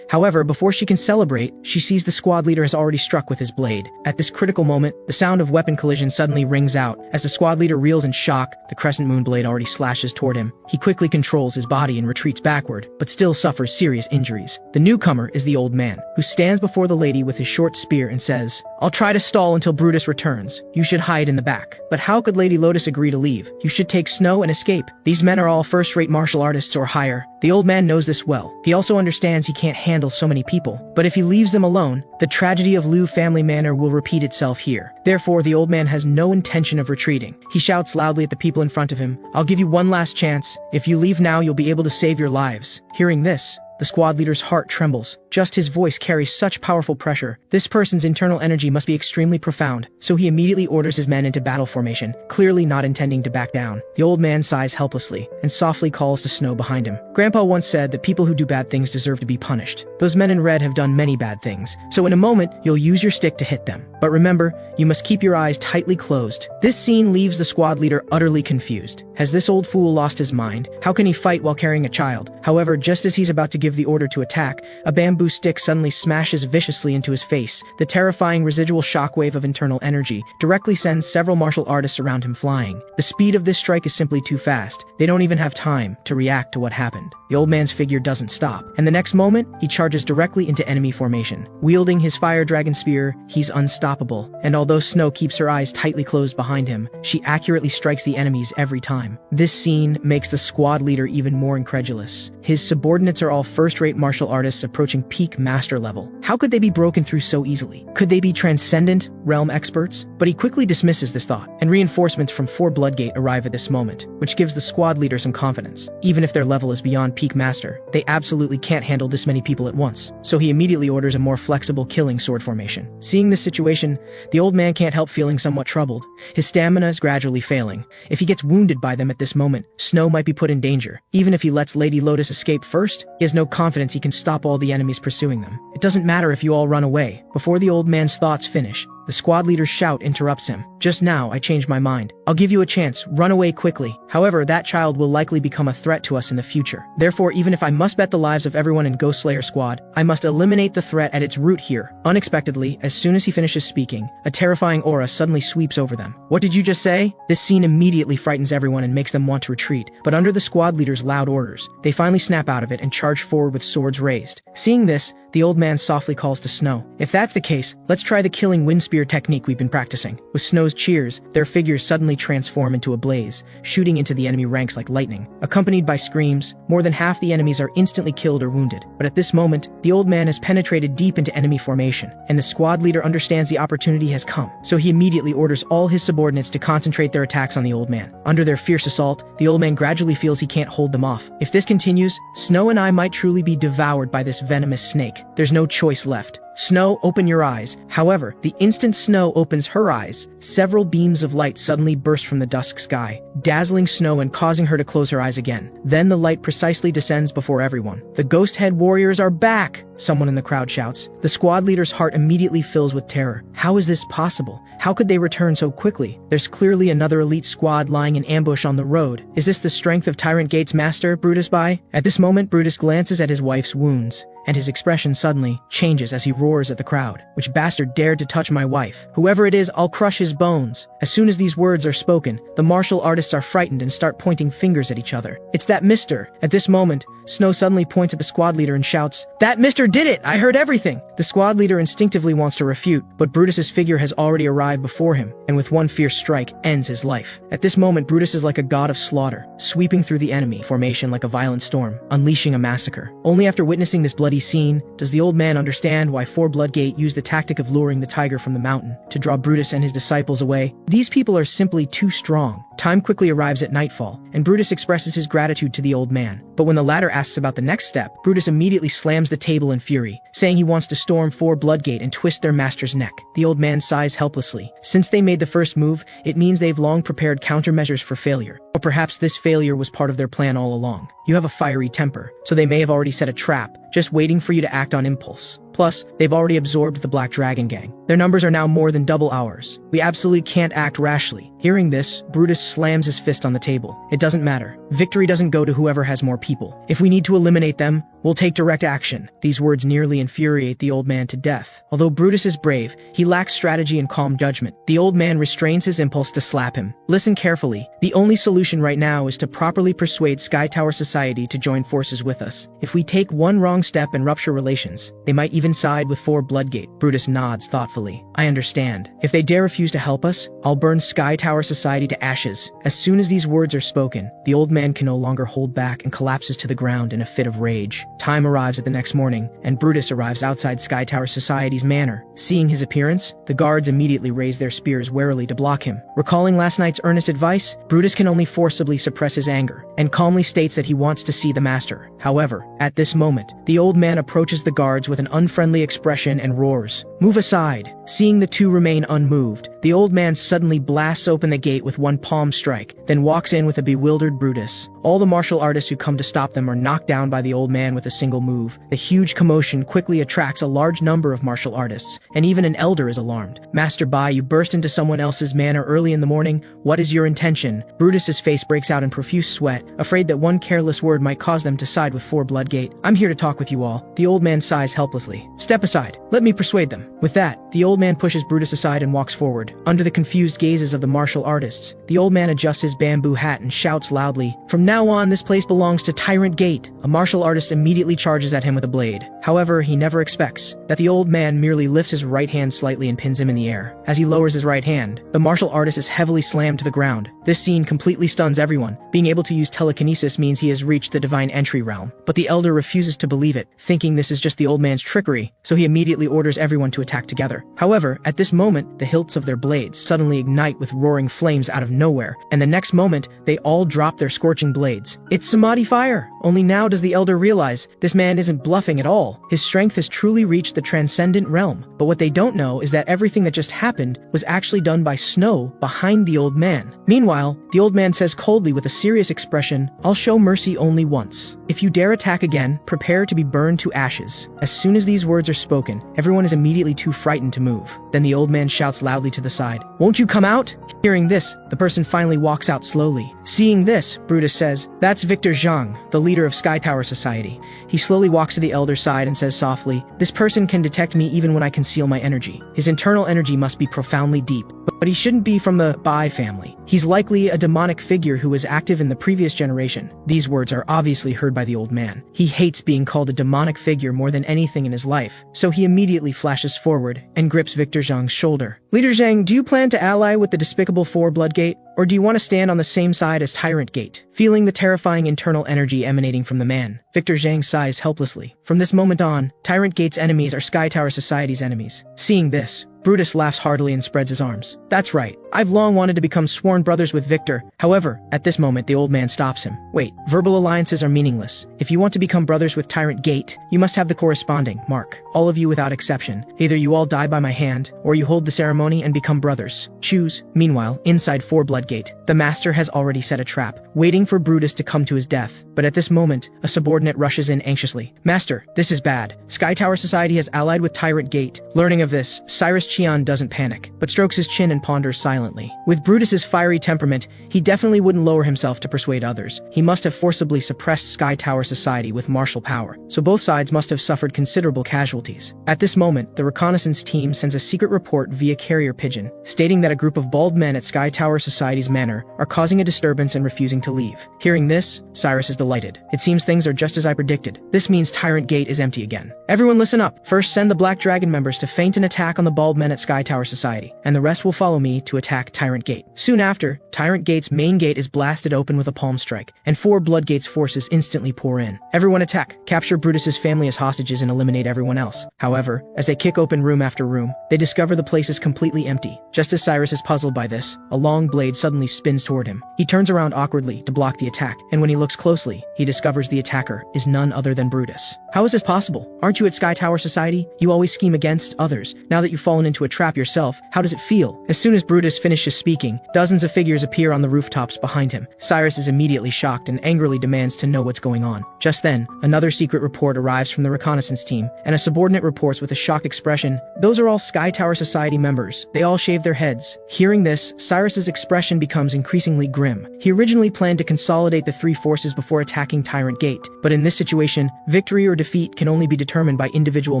However, before she can celebrate, she sees the squad leader has already struck with his blade. At this critical moment, the sound of weapon collision suddenly rings out. As the squad leader reels in shock, the crescent moon blade already slashes toward him. He quickly controls his body and retreats backward, but still suffers serious injuries. The newcomer is the old man, who stands before the lady with his short spear and says, I'll try to stall until Brutus returns. You should hide in the back. But how could Lady Lotus agree to leave? You should take Snow and escape. These men are all first-rate martial artists or higher. The old man knows this well. He also understands he can't handle so many people. But if he leaves them alone, the tragedy of Liu family manor will repeat itself here. Therefore, the old man has no intention of retreating. He shouts loudly at the people in front of him, I'll give you one last chance. If you leave now, you'll be able to save your lives. Hearing this, the squad leader's heart trembles. Just his voice carries such powerful pressure. This person's internal energy must be extremely profound, so he immediately orders his men into battle formation, clearly not intending to back down. The old man sighs helplessly and softly calls to Snow behind him. Grandpa once said that people who do bad things deserve to be punished. Those men in red have done many bad things, so in a moment, you'll use your stick to hit them. But remember, you must keep your eyes tightly closed. This scene leaves the squad leader utterly confused. Has this old fool lost his mind? How can he fight while carrying a child? However, just as he's about to give the order to attack, a bamboo stick suddenly smashes viciously into his face. The terrifying residual shockwave of internal energy directly sends several martial artists around him flying. The speed of this strike is simply too fast. They don't even have time to react to what happened. The old man's figure doesn't stop, and the next moment, he charges directly into enemy formation. Wielding his fire dragon spear, he's unstoppable, and although Snow keeps her eyes tightly closed behind him, she accurately strikes the enemies every time. This scene makes the squad leader even more incredulous. His subordinates are all first-rate martial artists approaching peak master level. How could they be broken through so easily? Could they be transcendent realm experts? But he quickly dismisses this thought, and reinforcements from Four Blood Gate arrive at this moment, which gives the squad leader some confidence. Even if their level is beyond peak master, they absolutely can't handle this many people at once. So he immediately orders a more flexible killing sword formation. Seeing this situation, the old man can't help feeling somewhat troubled. His stamina is gradually failing. If he gets wounded by them at this moment, Snow might be put in danger. Even if he lets Lady Lotus escape first, he has no confidence he can stop all the enemies pursuing them. It doesn't matter if you all run away. Before the old man's thoughts finish, the squad leader's shout interrupts him. Just now, I changed my mind. I'll give you a chance. Run away quickly. However, that child will likely become a threat to us in the future. Therefore, even if I must bet the lives of everyone in Ghost Slayer squad, I must eliminate the threat at its root here. Unexpectedly, as soon as he finishes speaking, a terrifying aura suddenly sweeps over them. What did you just say? This scene immediately frightens everyone and makes them want to retreat. But under the squad leader's loud orders, they finally snap out of it and charge forward with swords raised. Seeing this, the old man softly calls to Snow. If that's the case, let's try the killing wind spear technique we've been practicing. With Snow's cheers, their figures suddenly transform into a blaze, shooting into the enemy ranks like lightning. Accompanied by screams, more than half the enemies are instantly killed or wounded. But at this moment, the old man has penetrated deep into enemy formation, and the squad leader understands the opportunity has come. So he immediately orders all his subordinates to concentrate their attacks on the old man. Under their fierce assault, the old man gradually feels he can't hold them off. If this continues, Snow and I might truly be devoured by this venomous snake. There's no choice left. "Snow, open your eyes." However, the instant Snow opens her eyes, several beams of light suddenly burst from the dusk sky, dazzling Snow and causing her to close her eyes again. Then the light precisely descends before everyone. "The Ghost Head Warriors are back!" someone in the crowd shouts. The squad leader's heart immediately fills with terror. How is this possible? How could they return so quickly? There's clearly another elite squad lying in ambush on the road. Is this the strength of Tyrant Gate's master, Brutus by? At this moment, Brutus glances at his wife's wounds, and his expression suddenly changes as he roars at the crowd. "Which bastard dared to touch my wife? Whoever it is, I'll crush his bones." As soon as these words are spoken, the martial artists are frightened and start pointing fingers at each other. "It's that mister." At this moment, Snow suddenly points at the squad leader and shouts, "That mister did it! I heard everything!" The squad leader instinctively wants to refute, but Brutus's figure has already arrived before him, and with one fierce strike, ends his life. At this moment, Brutus is like a god of slaughter, sweeping through the enemy formation like a violent storm, unleashing a massacre. Only after witnessing this bloody scene does the old man understand why Bloodgate used the tactic of luring the tiger from the mountain to draw Brutus and his disciples away. These people are simply too strong. Time quickly arrives at nightfall, and Brutus expresses his gratitude to the old man. But when the latter asks about the next step, Brutus immediately slams the table in fury, saying he wants to storm Bloodgate and twist their master's neck. The old man sighs helplessly. Since they made the first move, it means they've long prepared countermeasures for failure. Or perhaps this failure was part of their plan all along. You have a fiery temper, so they may have already set a trap, just waiting for you to act on impulse. Plus, they've already absorbed the Black Dragon Gang. Their numbers are now more than double ours. We absolutely can't act rashly. Hearing this, Brutus slams his fist on the table. It doesn't matter. Victory doesn't go to whoever has more people. If we need to eliminate them, we'll take direct action. These words nearly infuriate the old man to death. Although Brutus is brave, he lacks strategy and calm judgment. The old man restrains his impulse to slap him. Listen carefully. The only solution right now is to properly persuade Sky Tower Society to join forces with us. If we take one wrong step and rupture relations, they might even side with Bloodgate. Brutus nods thoughtfully. I understand. If they dare refuse to help us, I'll burn Sky Tower Society to ashes. As soon as these words are spoken, the old man can no longer hold back and collapses to the ground in a fit of rage. Time arrives at the next morning, and Brutus arrives outside Sky Tower Society's manor. Seeing his appearance, the guards immediately raise their spears warily to block him. Recalling last night's earnest advice, Brutus can only forcibly suppress his anger, and calmly states that he wants to see the master. However, at this moment, the old man approaches the guards with an unfriendly expression and roars, "Move aside." Seeing the two remain unmoved, the old man suddenly blasts open the gate with one palm strike, then walks in with a bewildered Brutus. All the martial artists who come to stop them are knocked down by the old man with a single move. The huge commotion quickly attracts a large number of martial artists, and even an elder is alarmed. "Master Bai, you burst into someone else's manor early in the morning. What is your intention?" Brutus's face breaks out in profuse sweat, afraid that one careless word might cause them to side with Bloodgate. "I'm here to talk with you all." The old man sighs helplessly. "Step aside. Let me persuade them." With that, the old man pushes Brutus aside and walks forward. Under the confused gazes of the martial artists, the old man adjusts his bamboo hat and shouts loudly, "From now on, this place belongs to Tyrant Gate." A martial artist immediately charges at him with a blade. However, he never expects that the old man merely lifts his right hand slightly and pins him in the air. As he lowers his right hand, the martial artist is heavily slammed to the ground. This scene completely stuns everyone. Being able to use telekinesis means he has reached the divine entry realm. But the elder refuses to believe it, thinking this is just the old man's trickery, so he immediately orders everyone to attack together. However, at this moment, the hilts of their blades suddenly ignite with roaring flames out of nowhere, and the next moment, they all drop their scorching blades. It's Samadhi fire! Only now does the elder realize this man isn't bluffing at all. His strength has truly reached the transcendent realm. But what they don't know is that everything that just happened was actually done by Snow behind the old man. Meanwhile, the old man says coldly with a serious expression, "I'll show mercy only once. If you dare attack again, prepare to be burned to ashes." As soon as these words are spoken, everyone is immediately too frightened to move. Then the old man shouts loudly to the side, "Won't you come out?" Hearing this, the person finally walks out slowly. Seeing this, Brutus says, "That's Victor Zhang, the leader of Sky Tower Society." He slowly walks to the elder's side and says softly, "This person can detect me even when I conceal my energy. His internal energy must be profoundly deep. But he shouldn't be from the Bai family. He's likely a demonic figure who was active in the previous generation." These words are obviously heard by the old man. He hates being called a demonic figure more than anything in his life, so he immediately flashes forward and grips Victor Zhang's shoulder. "Leader Zhang, do you plan to ally with the despicable Bloodgate? Or do you want to stand on the same side as Tyrant Gate?" Feeling the terrifying internal energy emanating from the man, Victor Zhang sighs helplessly. From this moment on, Tyrant Gate's enemies are Sky Tower Society's enemies. Seeing this, Brutus laughs heartily and spreads his arms. "That's right. I've long wanted to become sworn brothers with Victor. However, at this moment, the old man stops him. Wait, verbal alliances are meaningless. If you want to become brothers with Tyrant Gate, you must have the corresponding mark. All of you without exception. Either you all die by my hand, or you hold the ceremony and become brothers. Choose. Meanwhile, inside Four Blood Gate, the master has already set a trap, waiting for Brutus to come to his death. But at this moment, a subordinate rushes in anxiously. Master, this is bad. Sky Tower Society has allied with Tyrant Gate. Learning of this, Cyrus Qian doesn't panic, but strokes his chin and ponders silently. With Brutus's fiery temperament, he definitely wouldn't lower himself to persuade others. He must have forcibly suppressed Sky Tower Society with martial power, so both sides must have suffered considerable casualties. At this moment, the reconnaissance team sends a secret report via carrier pigeon, stating that a group of bald men at Sky Tower Society's manor are causing a disturbance and refusing to leave. Hearing this, Cyrus is delighted. It seems things are just as I predicted. This means Tyrant Gate is empty again. Everyone listen up. First, send the Black Dragon members to feint an attack on the bald men at Sky Tower Society, and the rest will follow me to attack Tyrant Gate. Soon after, Tyrant Gate's main gate is blasted open with a palm strike, and Four Blood Gate's forces instantly pour in. Everyone attack, capture Brutus's family as hostages and eliminate everyone else. However, as they kick open room after room, they discover the place is completely empty. Just as Cyrus is puzzled by this, a long blade suddenly spins toward him. He turns around awkwardly to block the attack, and when he looks closely, he discovers the attacker is none other than Brutus. How is this possible? Aren't you at Sky Tower Society? You always scheme against others. Now that you've fallen into a trap yourself, how does it feel? As soon as Brutus finishes speaking, dozens of figures appear on the rooftops behind him. Cyrus is immediately shocked and angrily demands to know what's going on. Just then, another secret report arrives from the reconnaissance team, and a subordinate reports with a shocked expression, "Those are all Sky Tower Society members. They all shave their heads." Hearing this, Cyrus's expression becomes increasingly grim. He originally planned to consolidate the three forces before attacking Tyrant Gate, but in this situation, victory or defeat can only be determined by individual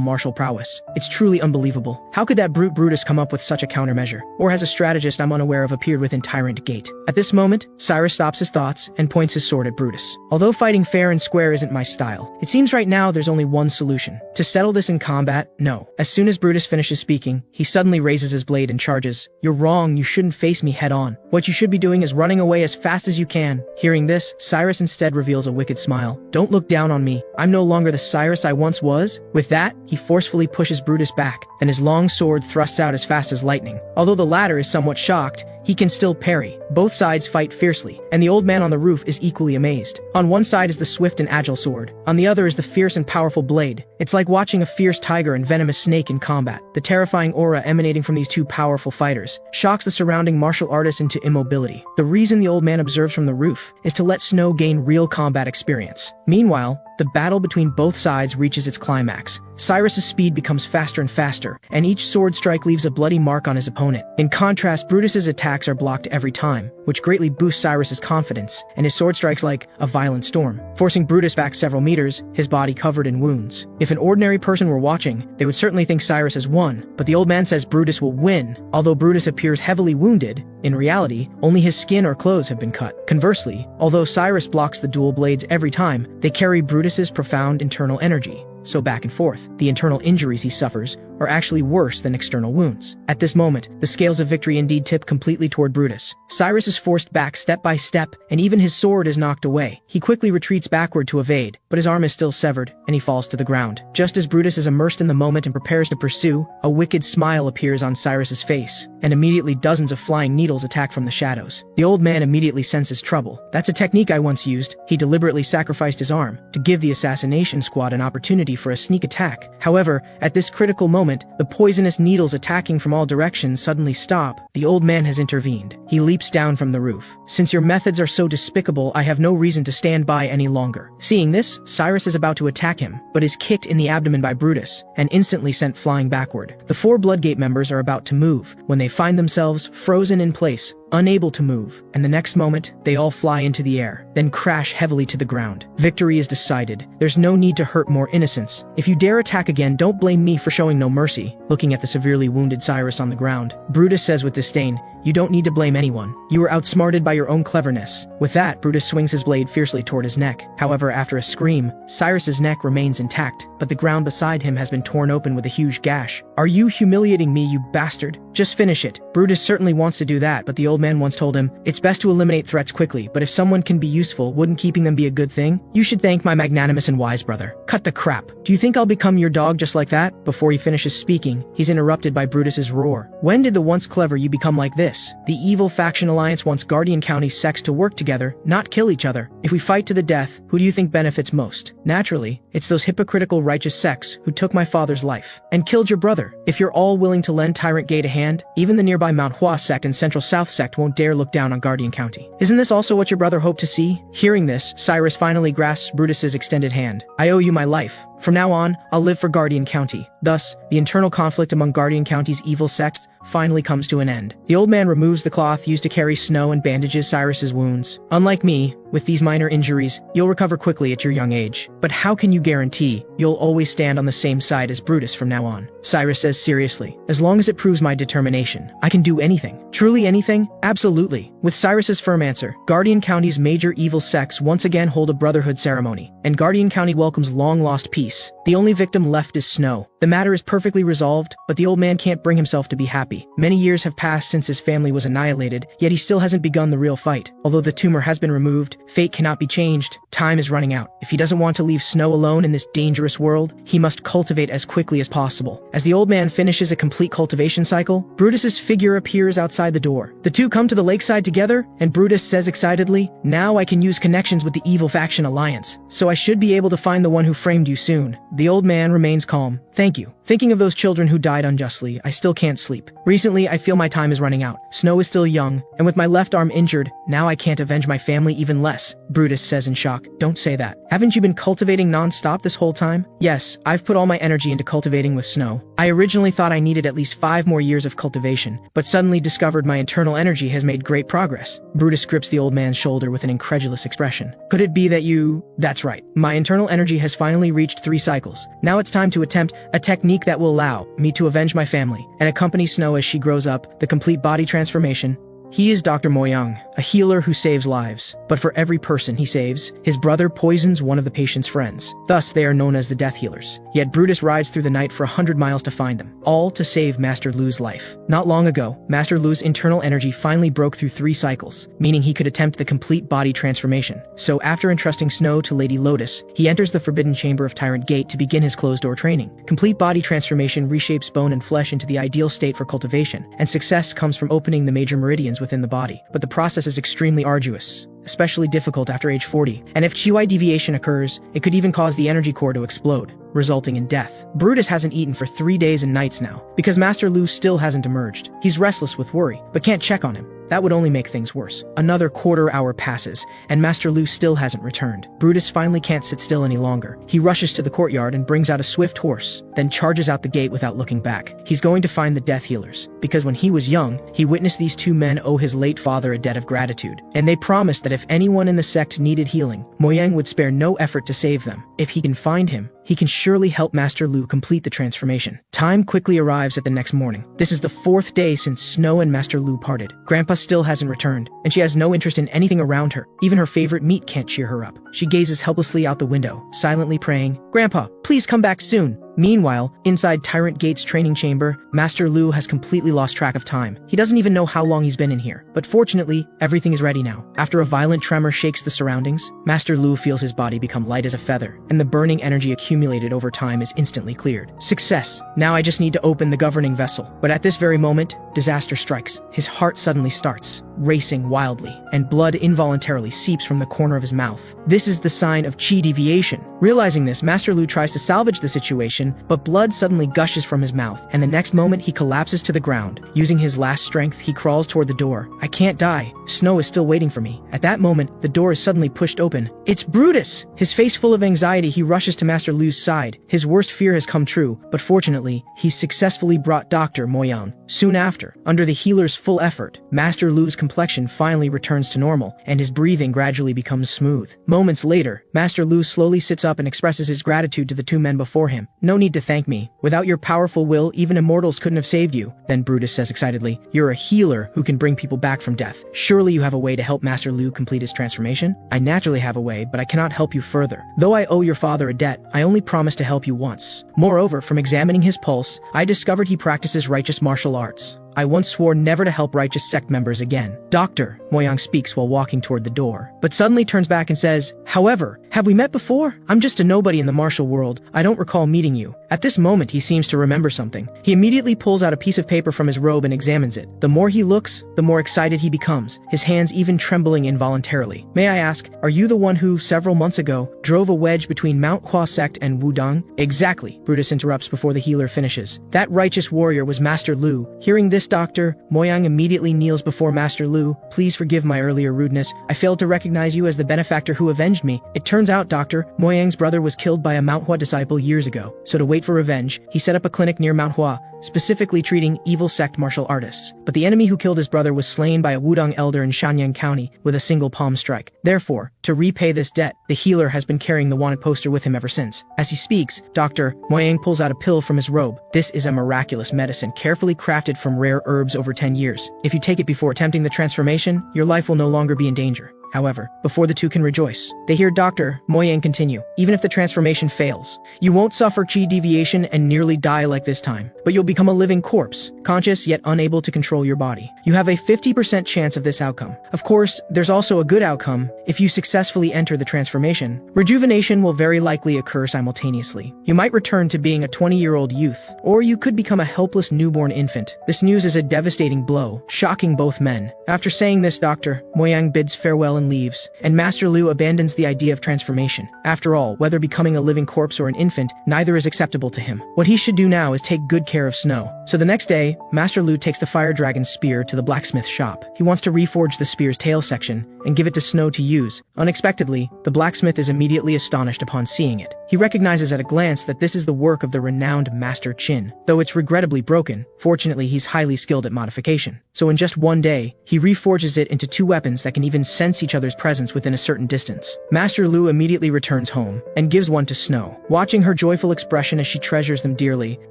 martial prowess. It's truly unbelievable. How could that brute Brutus come up with such a countermeasure? Or has a strategist I'm unaware of appeared within Tyrant Gate? At this moment, Cyrus stops his thoughts and points his sword at Brutus. Although fighting fair and square isn't my style, it seems right now there's only one solution. To settle this in combat? No. As soon as Brutus finishes speaking, he suddenly raises his blade and charges. "You're wrong, you shouldn't face me head on. What you should be doing is running away as fast as you can." Hearing this, Cyrus instead reveals a wicked smile. "Don't look down on me. I'm no longer the Cyrus I once was." With that, he forcefully pushes Brutus back, then his long sword thrusts out as fast as lightning. Although the latter is somewhat shocked, he can still parry. Both sides fight fiercely, and the old man on the roof is equally amazed. On one side is the swift and agile sword. On the other is the fierce and powerful blade. It's like watching a fierce tiger and venomous snake in combat. The terrifying aura emanating from these two powerful fighters shocks the surrounding martial artists into immobility. The reason the old man observes from the roof is to let Snow gain real combat experience. Meanwhile, the battle between both sides reaches its climax. Cyrus's speed becomes faster and faster, and each sword strike leaves a bloody mark on his opponent. In contrast, Brutus's attacks are blocked every time, which greatly boosts Cyrus's confidence, and his sword strikes like a violent storm, forcing Brutus back several meters, his body covered in wounds. If an ordinary person were watching, they would certainly think Cyrus has won, but the old man says Brutus will win. Although Brutus appears heavily wounded, in reality, only his skin or clothes have been cut. Conversely, although Cyrus blocks the dual blades every time, they carry Brutus's profound internal energy. So back and forth, the internal injuries he suffers are actually worse than external wounds. At this moment, the scales of victory indeed tip completely toward Brutus. Cyrus is forced back step by step, and even his sword is knocked away. He quickly retreats backward to evade, but his arm is still severed, and he falls to the ground. Just as Brutus is immersed in the moment and prepares to pursue, a wicked smile appears on Cyrus's face, and immediately dozens of flying needles attack from the shadows. The old man immediately senses trouble. "That's a technique I once used." He deliberately sacrificed his arm to give the assassination squad an opportunity for a sneak attack. However, at this critical moment, the poisonous needles attacking from all directions suddenly stop. The old man has intervened. He leaps down from the roof. "Since your methods are so despicable, I have no reason to stand by any longer." Seeing this, Cyrus is about to attack him, but is kicked in the abdomen by Brutus, and instantly sent flying backward. The four Bloodgate members are about to move, when they find themselves frozen in place, unable to move, and the next moment, they all fly into the air, then crash heavily to the ground. Victory is decided. There's no need to hurt more innocents. If you dare attack again, don't blame me for showing no mercy. Looking at the severely wounded Cyrus on the ground, Brutus says with disdain, "You don't need to blame anyone. You were outsmarted by your own cleverness." With that, Brutus swings his blade fiercely toward his neck. However, after a scream, Cyrus's neck remains intact, but the ground beside him has been torn open with a huge gash. "Are you humiliating me, you bastard? Just finish it." Brutus certainly wants to do that, but the old man once told him, "It's best to eliminate threats quickly, but if someone can be useful, wouldn't keeping them be a good thing? You should thank my magnanimous and wise brother." "Cut the crap. Do you think I'll become your dog just like that?" Before he finishes speaking, he's interrupted by Brutus's roar. "When did the once clever you become like this?" this. The evil faction alliance wants Guardian County's sects to work together, not kill each other. If we fight to the death, who do you think benefits most? Naturally, it's those hypocritical righteous sects who took my father's life and killed your brother. If you're all willing to lend Tyrant Gate a hand, even the nearby Manhwa sect and Central South sect won't dare look down on Guardian County. Isn't this also what your brother hoped to see? Hearing this, Cyrus finally grasps Brutus's extended hand. I owe you my life. From now on, I'll live for Guardian County. Thus, the internal conflict among Guardian County's evil sects finally comes to an end. The old man removes the cloth used to carry snow and bandages Cyrus's wounds. Unlike me, with these minor injuries, you'll recover quickly at your young age. But how can you guarantee you'll always stand on the same side as Brutus from now on? Cyrus says seriously. As long as it proves my determination, I can do anything. Truly anything? Absolutely. With Cyrus's firm answer, Guardian County's major evil sects once again hold a brotherhood ceremony, and Guardian County welcomes long-lost peace. The only victim left is Snow. The matter is perfectly resolved, but the old man can't bring himself to be happy. Many years have passed since his family was annihilated, yet he still hasn't begun the real fight. Although the tumor has been removed, fate cannot be changed. Time is running out. If he doesn't want to leave Snow alone in this dangerous world, he must cultivate as quickly as possible. As the old man finishes a complete cultivation cycle, Brutus's figure appears outside the door. The two come to the lakeside together, and Brutus says excitedly, "Now I can use connections with the evil faction alliance, so I should be able to find the one who framed you soon." The old man remains calm. "Thank you. Thinking of those children who died unjustly, I still can't sleep. Recently, I feel my time is running out. Snow is still young, and with my left arm injured, now I can't avenge my family even less." Brutus says in shock. "Don't say that. Haven't you been cultivating non-stop this whole time?" "Yes, I've put all my energy into cultivating with Snow. I originally thought I needed at least 5 more years of cultivation, but suddenly discovered my internal energy has made great progress." Brutus grips the old man's shoulder with an incredulous expression. "Could it be that you—" "That's right. My internal energy has finally reached 3 cycles. Now it's time to attempt a technique that will allow me to avenge my family and accompany Snow as she grows up, the complete body transformation." He is Dr. Moyang, a healer who saves lives. But for every person he saves, his brother poisons one of the patient's friends. Thus, they are known as the Death Healers. Yet Brutus rides through the night for 100 miles to find them, all to save Master Lu's life. Not long ago, Master Lu's internal energy finally broke through 3 cycles, meaning he could attempt the complete body transformation. So after entrusting Snow to Lady Lotus, he enters the forbidden chamber of Tyrant Gate to begin his closed-door training. Complete body transformation reshapes bone and flesh into the ideal state for cultivation, and success comes from opening the major meridians within the body. But the process is extremely arduous, especially difficult after age 40, and if QI deviation occurs, it could even cause the energy core to explode, resulting in death. Brutus hasn't eaten for 3 days and nights now, because Master Lu still hasn't emerged. He's restless with worry, but can't check on him. That would only make things worse. Another quarter hour passes, and Master Lu still hasn't returned. Brutus finally can't sit still any longer. He rushes to the courtyard and brings out a swift horse, then charges out the gate without looking back. He's going to find the Death Healers, because when he was young, he witnessed these 2 men owe his late father a debt of gratitude, and they promised that if anyone in the sect needed healing, Moyang would spare no effort to save them. If he can find him, he can surely help Master Lu complete the transformation. Time quickly arrives at the next morning. This is the 4th day since Snow and Master Lu parted. Grandpa still hasn't returned, and she has no interest in anything around her. Even her favorite meat can't cheer her up. She gazes helplessly out the window, silently praying, "Grandpa, please come back soon." Meanwhile, inside Tyrant Gate's training chamber, Master Lu has completely lost track of time. He doesn't even know how long he's been in here. But fortunately, everything is ready now. After a violent tremor shakes the surroundings, Master Lu feels his body become light as a feather, and the burning energy accumulated over time is instantly cleared. Success! Now I just need to open the governing vessel. But at this very moment, disaster strikes. His heart suddenly starts racing wildly, and blood involuntarily seeps from the corner of his mouth. This is the sign of chi deviation. Realizing this, Master Lu tries to salvage the situation, but blood suddenly gushes from his mouth, and the next moment he collapses to the ground. Using his last strength, he crawls toward the door. "I can't die. Snow is still waiting for me." At that moment, the door is suddenly pushed open. It's Brutus! His face full of anxiety, he rushes to Master Lu's side. His worst fear has come true, but fortunately, he's successfully brought Dr. Moyang. Soon after, under the healer's full effort, Master Lu's complexion finally returns to normal, and his breathing gradually becomes smooth. Moments later, Master Lu slowly sits up and expresses his gratitude to the 2 men before him. "No need to thank me. Without your powerful will, even immortals couldn't have saved you." Then Brutus says excitedly, "You're a healer who can bring people back from death. Surely you have a way to help Master Lu complete his transformation?" "I naturally have a way, but I cannot help you further. Though I owe your father a debt, I only promise to help you once." Moreover, from examining his pulse, I discovered he practices righteous martial arts. I once swore never to help righteous sect members again. "Doctor," Moyang speaks while walking toward the door, but suddenly turns back and says, "However, have we met before? I'm just a nobody in the martial world. I don't recall meeting you." At this moment, he seems to remember something. He immediately pulls out a piece of paper from his robe and examines it. The more he looks, the more excited he becomes, his hands even trembling involuntarily. May I ask, are you the one who, several months ago, drove a wedge between ManhwaRecap sect and Wudong? Exactly, Brutus interrupts before the healer finishes. That righteous warrior was Master Lu. Hearing this, Dr. Moyang immediately kneels before Master Lu. Please forgive my earlier rudeness. I failed to recognize you as the benefactor who avenged me. It turns out, Dr. Moyang's brother was killed by a ManhwaRecap disciple years ago. So to wait for revenge, he set up a clinic near ManhwaRecap, specifically treating evil sect martial artists. But the enemy who killed his brother was slain by a Wudong elder in Shanyang County with a single palm strike. Therefore, to repay this debt, the healer has been carrying the wanted poster with him ever since. As he speaks, Dr. Moyang pulls out a pill from his robe. This is a miraculous medicine carefully crafted from rare herbs over 10 years. If you take it before attempting the transformation, your life will no longer be in danger. However, before the two can rejoice, they hear Dr. Moyang continue. Even if the transformation fails, you won't suffer chi deviation and nearly die like this time, but you'll become a living corpse, conscious yet unable to control your body. You have a 50% chance of this outcome. Of course, there's also a good outcome. If you successfully enter the transformation, rejuvenation will very likely occur simultaneously. You might return to being a 20-year-old youth, or you could become a helpless newborn infant. This news is a devastating blow, shocking both men. After saying this, Dr. Moyang bids farewell and leaves, and Master Lu abandons the idea of transformation. After all, whether becoming a living corpse or an infant, neither is acceptable to him. What he should do now is take good care of Snow. So the next day, Master Lu takes the fire dragon's spear to the blacksmith shop. He wants to reforge the spear's tail section and give it to Snow to use. Unexpectedly, the blacksmith is immediately astonished upon seeing it. He recognizes at a glance that this is the work of the renowned Master Qin. Though it's regrettably broken, fortunately he's highly skilled at modification. So in just one day, he reforges it into 2 weapons that can even sense each other's presence within a certain distance. Master Lu immediately returns home and gives one to Snow. Watching her joyful expression as she treasures them dearly,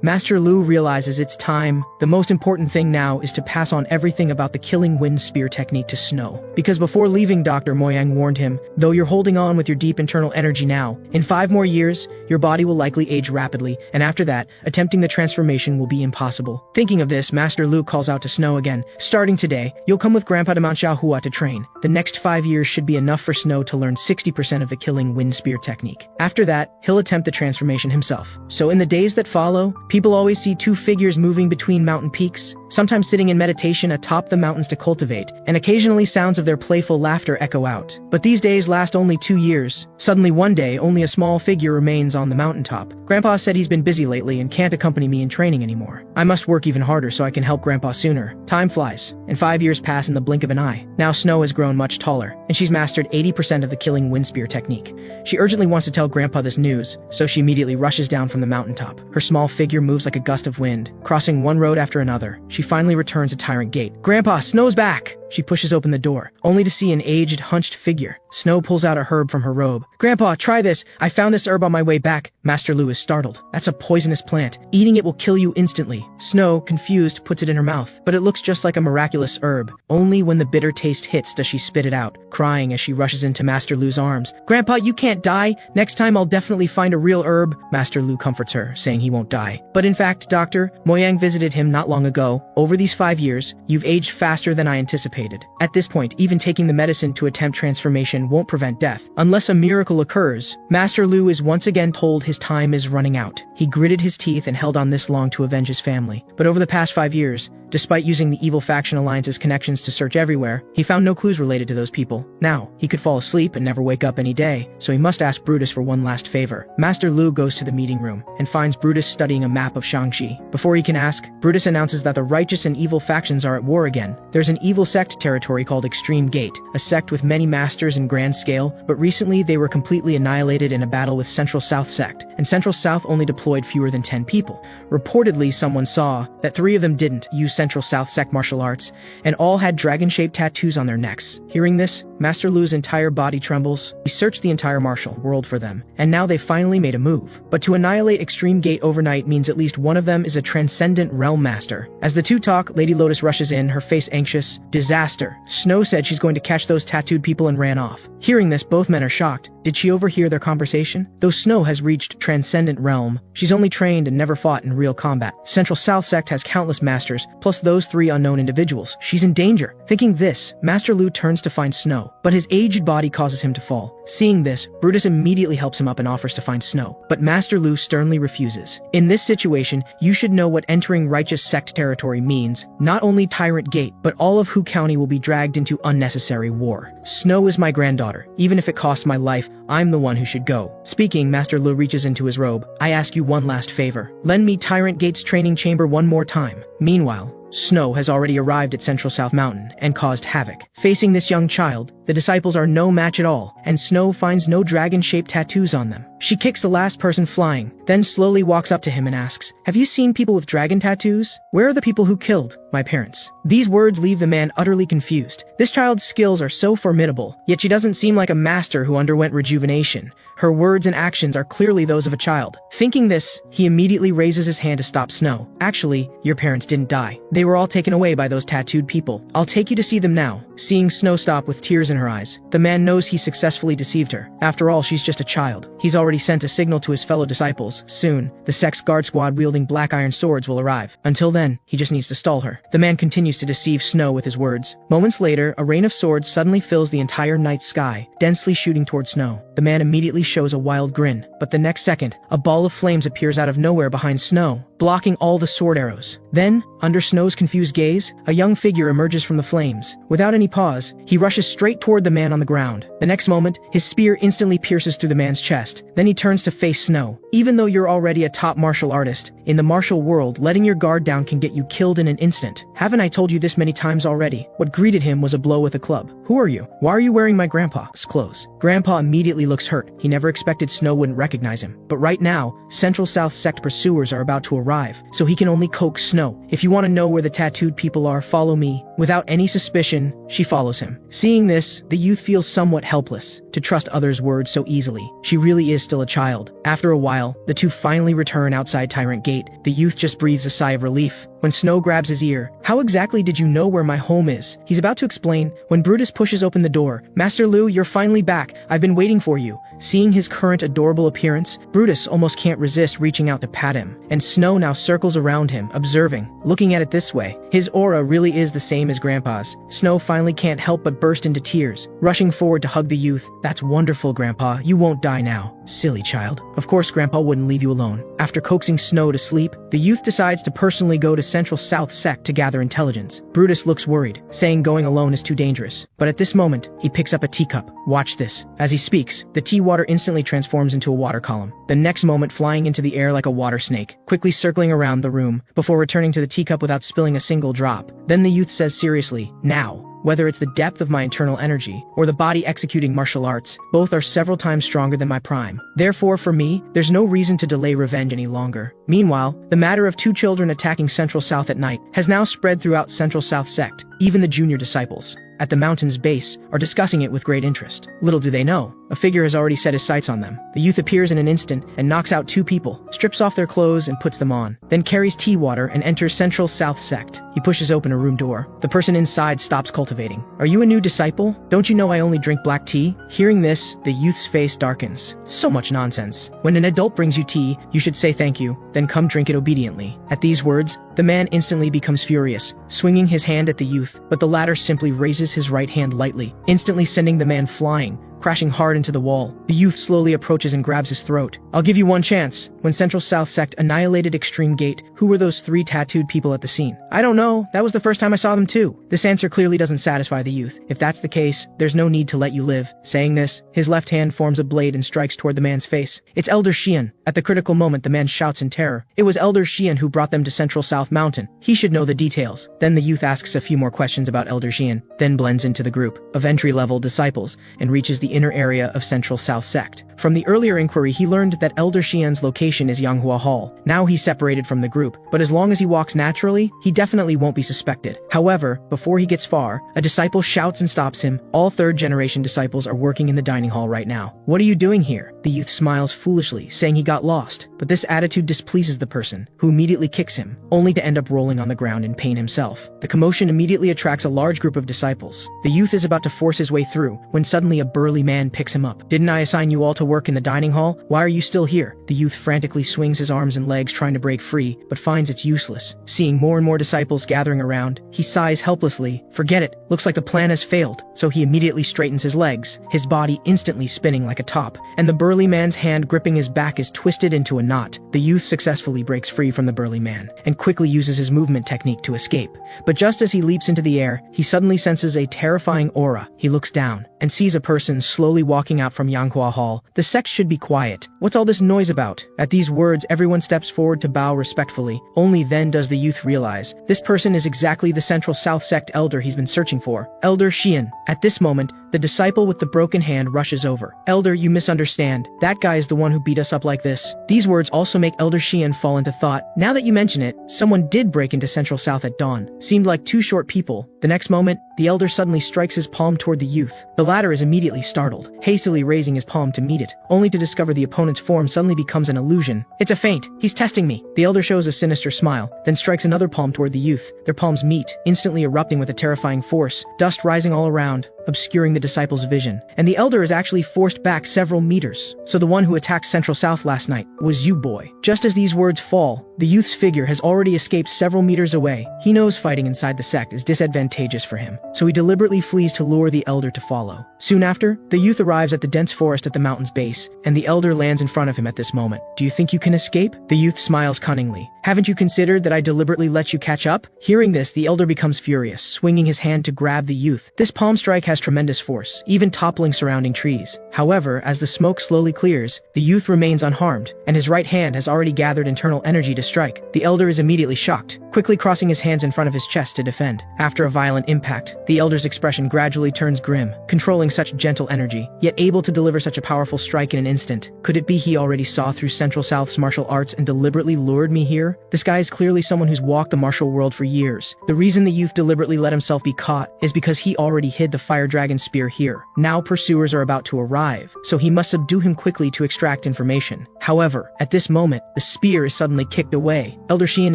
Master Lu realizes it's time. The most important thing now is to pass on everything about the killing wind spear technique to Snow. Because before leaving, Dr. Moyang warned him, though you're holding on with your deep internal energy now, in 5 more years, your body will likely age rapidly, and after that, attempting the transformation will be impossible. Thinking of this, Master Lu calls out to Snow again. Starting today, you'll come with Grandpa to Mount Xiaohua to train. The next 5 years should be enough for Snow to learn 60% of the killing wind spear technique. After that, he'll attempt the transformation himself. So in the days that follow, people always see 2 figures moving between mountain peaks, sometimes sitting in meditation atop the mountains to cultivate, and occasionally sounds of their playful laughter echo out. But these days last only 2 years. Suddenly one day, only a small figure remains on the mountaintop. Grandpa said he's been busy lately and can't accompany me in training anymore. I must work even harder so I can help Grandpa sooner. Time flies, and 5 years pass in the blink of an eye. Now Snow has grown much taller, and she's mastered 80% of the killing wind spear technique. She urgently wants to tell Grandpa this news, so she immediately rushes down from the mountaintop. Her small figure moves like a gust of wind, crossing one road after another. She finally returns to Tyrant Gate. Grandpa, Snow's back! She pushes open the door, only to see an aged, hunched figure. Snow pulls out a herb from her robe. Grandpa, try this. I found this herb on my way back. Master Lu is startled. That's a poisonous plant. Eating it will kill you instantly. Snow, confused, puts it in her mouth, but it looks just like a miraculous herb. Only when the bitter taste hits does she spit it out, crying as she rushes into Master Lu's arms. Grandpa, you can't die. Next time I'll definitely find a real herb. Master Lu comforts her, saying he won't die. But in fact, Dr. Moyang visited him not long ago. Over these 5 years, you've aged faster than I anticipated. At this point, even taking the medicine to attempt transformation won't prevent death. Unless a miracle occurs, Master Lu is once again told his time is running out. He gritted his teeth and held on this long to avenge his family. But over the past 5 years, despite using the evil faction alliance's connections to search everywhere, he found no clues related to those people. Now, he could fall asleep and never wake up any day, so he must ask Brutus for one last favor. Master Lu goes to the meeting room and finds Brutus studying a map of Shaanxi. Before he can ask, Brutus announces that the righteous and evil factions are at war again. There's an evil sect territory called Extreme Gate, a sect with many masters in grand scale, but recently they were completely annihilated in a battle with Central South sect, and Central South only deployed fewer than 10 people. Reportedly, someone saw that 3 of them didn't use Central South sect martial arts, and all had dragon-shaped tattoos on their necks. Hearing this, Master Lu's entire body trembles. He searched the entire martial world for them, and now they finally made a move. But to annihilate Extreme Gate overnight means at least one of them is a transcendent realm master. As the two talk, Lady Lotus rushes in, her face anxious. Disaster. Snow said she's going to catch those tattooed people and ran off. Hearing this, both men are shocked. Did she overhear their conversation? Though Snow has reached transcendent realm, she's only trained and never fought in real combat. Central South sect has countless masters, plus those 3 unknown individuals. She's in danger. Thinking this, Master Lu turns to find Snow. Snow, but his aged body causes him to fall. Seeing this, Brutus immediately helps him up and offers to find Snow, but Master Lu sternly refuses. In this situation, you should know what entering righteous sect territory means. Not only Tyrant Gate, but all of Hu County will be dragged into unnecessary war. Snow is my granddaughter. Even if it costs my life, I'm the one who should go. Speaking, Master Lu reaches into his robe. I ask you one last favor. Lend me Tyrant Gate's training chamber one more time. Meanwhile, Snow has already arrived at Central South Mountain and caused havoc. Facing this young child, the disciples are no match at all, and Snow finds no dragon-shaped tattoos on them. She kicks the last person flying, then slowly walks up to him and asks, "Have you seen people with dragon tattoos? Where are the people who killed my parents?" These words leave the man utterly confused. This child's skills are so formidable, yet she doesn't seem like a master who underwent rejuvenation. Her words and actions are clearly those of a child. Thinking this, he immediately raises his hand to stop Snow. Actually, your parents didn't die. They were all taken away by those tattooed people. I'll take you to see them now. Seeing Snow stop with tears in her eyes, the man knows he successfully deceived her. After all, she's just a child. He's already sent a signal to his fellow disciples. Soon, the sect's guard squad wielding black iron swords will arrive. Until then, he just needs to stall her. The man continues to deceive Snow with his words. Moments later, a rain of swords suddenly fills the entire night sky, densely shooting toward Snow. The man immediately shows a wild grin, but the next second, a ball of flames appears out of nowhere behind Snow, blocking all the sword arrows. Then, under Snow's confused gaze, a young figure emerges from the flames. Without any pause, he rushes straight toward the man on the ground. The next moment, his spear instantly pierces through the man's chest. Then he turns to face Snow. Even though you're already a top martial artist, in the martial world, letting your guard down can get you killed in an instant. Haven't I told you this many times already? What greeted him was a blow with a club. Who are you? Why are you wearing my grandpa's clothes? Grandpa immediately looks hurt. He never expected Snow wouldn't recognize him. But right now, Central South Sect pursuers are about to arrive, so he can only coax Snow. If you want to know where the tattooed people are, follow me. Without any suspicion, she follows him. Seeing this, the youth feels somewhat helpless to trust others' words so easily. She really is still a child. After a while, the two finally return outside Tyrant Gate. The youth just breathes a sigh of relief when Snow grabs his ear. How exactly did you know where my home is? He's about to explain when Brutus pushes open the door. Master Lu, you're finally back. I've been waiting for you. Seeing his current adorable appearance, Brutus almost can't resist reaching out to pat him, and Snow now circles around him, observing. Looking at it this way, his aura really is the same as Grandpa's. Snow finally can't help but burst into tears, rushing forward to hug the youth. That's wonderful, Grandpa. You won't die now. Silly child. Of course Grandpa wouldn't leave you alone. After coaxing Snow to sleep, the youth decides to personally go to Central South Sect to gather intelligence. Brutus looks worried, saying going alone is too dangerous. But at this moment, he picks up a teacup. Watch this. As he speaks, the tea water instantly transforms into a water column. The next moment flying into the air like a water snake, quickly circling around the room, before returning to the teacup without spilling a single drop. Then the youth says seriously, now, whether it's the depth of my internal energy, or the body executing martial arts, both are several times stronger than my prime. Therefore, for me, there's no reason to delay revenge any longer. Meanwhile, the matter of two children attacking Central South at night has now spread throughout Central South Sect. Even the junior disciples, at the mountain's base, are discussing it with great interest. Little do they know, a figure has already set his sights on them. The youth appears in an instant and knocks out two people, strips off their clothes and puts them on, then carries tea water and enters Central South Sect. He pushes open a room door. The person inside stops cultivating. Are you a new disciple? Don't you know I only drink black tea? Hearing this, the youth's face darkens. So much nonsense. When an adult brings you tea, you should say thank you, then come drink it obediently. At these words, the man instantly becomes furious, swinging his hand at the youth, but the latter simply raises his right hand lightly, instantly sending the man flying, crashing hard into the wall. The youth slowly approaches and grabs his throat. I'll give you one chance. When Central South Sect annihilated Extreme Gate, who were those three tattooed people at the scene? I don't know. That was the first time I saw them too. This answer clearly doesn't satisfy the youth. If that's the case, there's no need to let you live. Saying this, his left hand forms a blade and strikes toward the man's face. It's Elder Xian. At the critical moment, the man shouts in terror. It was Elder Xian who brought them to Central South Mountain. He should know the details. Then the youth asks a few more questions about Elder Xian, then blends into the group of entry-level disciples and reaches the inner area of Central South Sect. From the earlier inquiry, he learned that Elder Xian's location is Yanghua Hall. Now he's separated from the group, but as long as he walks naturally, he definitely won't be suspected. However, before he gets far, a disciple shouts and stops him. All third-generation disciples are working in the dining hall right now. What are you doing here? The youth smiles foolishly, saying he got lost, but this attitude displeases the person, who immediately kicks him, only to end up rolling on the ground in pain himself. The commotion immediately attracts a large group of disciples. The youth is about to force his way through, when suddenly a burly man picks him up. Didn't I assign you all to work in the dining hall? Why are you still here? The youth frantically swings his arms and legs trying to break free, but finds it's useless. Seeing more and more disciples gathering around, he sighs helplessly. Forget it. Looks like the plan has failed. So he immediately straightens his legs, his body instantly spinning like a top, and the burly man's hand gripping his back is twisted into a knot. The youth successfully breaks free from the burly man, and quickly uses his movement technique to escape. But just as he leaps into the air, he suddenly senses a terrifying aura. He looks down, and sees a person slowly walking out from Yanhua Hall. The sect should be quiet. What's all this noise about? At these words, everyone steps forward to bow respectfully. Only then does the youth realize this person is exactly the Central South Sect elder he's been searching for, Elder Xian. At this moment, the disciple with the broken hand rushes over. Elder, you misunderstand. That guy is the one who beat us up like this. These words also make Elder Xian fall into thought. Now that you mention it, someone did break into Central South at dawn. Seemed like two short people. The next moment, the elder suddenly strikes his palm toward the youth. The latter is immediately startled, hastily raising his palm to meet it, only to discover the opponent's form suddenly becomes an illusion. It's a feint. He's testing me. The elder shows a sinister smile, then strikes another palm toward the youth. Their palms meet, instantly erupting with a terrifying force, dust rising all around, obscuring the disciple's vision. And the elder is actually forced back several meters. So the one who attacked Central South last night was you, boy. Just as these words fall, the youth's figure has already escaped several meters away. He knows fighting inside the sect is disadvantageous for him, so he deliberately flees to lure the elder to follow. Soon after, the youth arrives at the dense forest at the mountain's base, and the elder lands in front of him at this moment. Do you think you can escape? The youth smiles cunningly. Haven't you considered that I deliberately let you catch up? Hearing this, the elder becomes furious, swinging his hand to grab the youth. This palm strike has tremendous force, even toppling surrounding trees. However, as the smoke slowly clears, the youth remains unharmed, and his right hand has already gathered internal energy to strike. The elder is immediately shocked, quickly crossing his hands in front of his chest to defend. After a violent impact, the elder's expression gradually turns grim, controlling such gentle energy, yet able to deliver such a powerful strike in an instant. Could it be he already saw through Central South's martial arts and deliberately lured me here? This guy is clearly someone who's walked the martial world for years. The reason the youth deliberately let himself be caught is because he already hid the fire dragon spear here. Now pursuers are about to arrive, so he must subdue him quickly to extract information. However, at this moment, the spear is suddenly kicked away. Elder Xian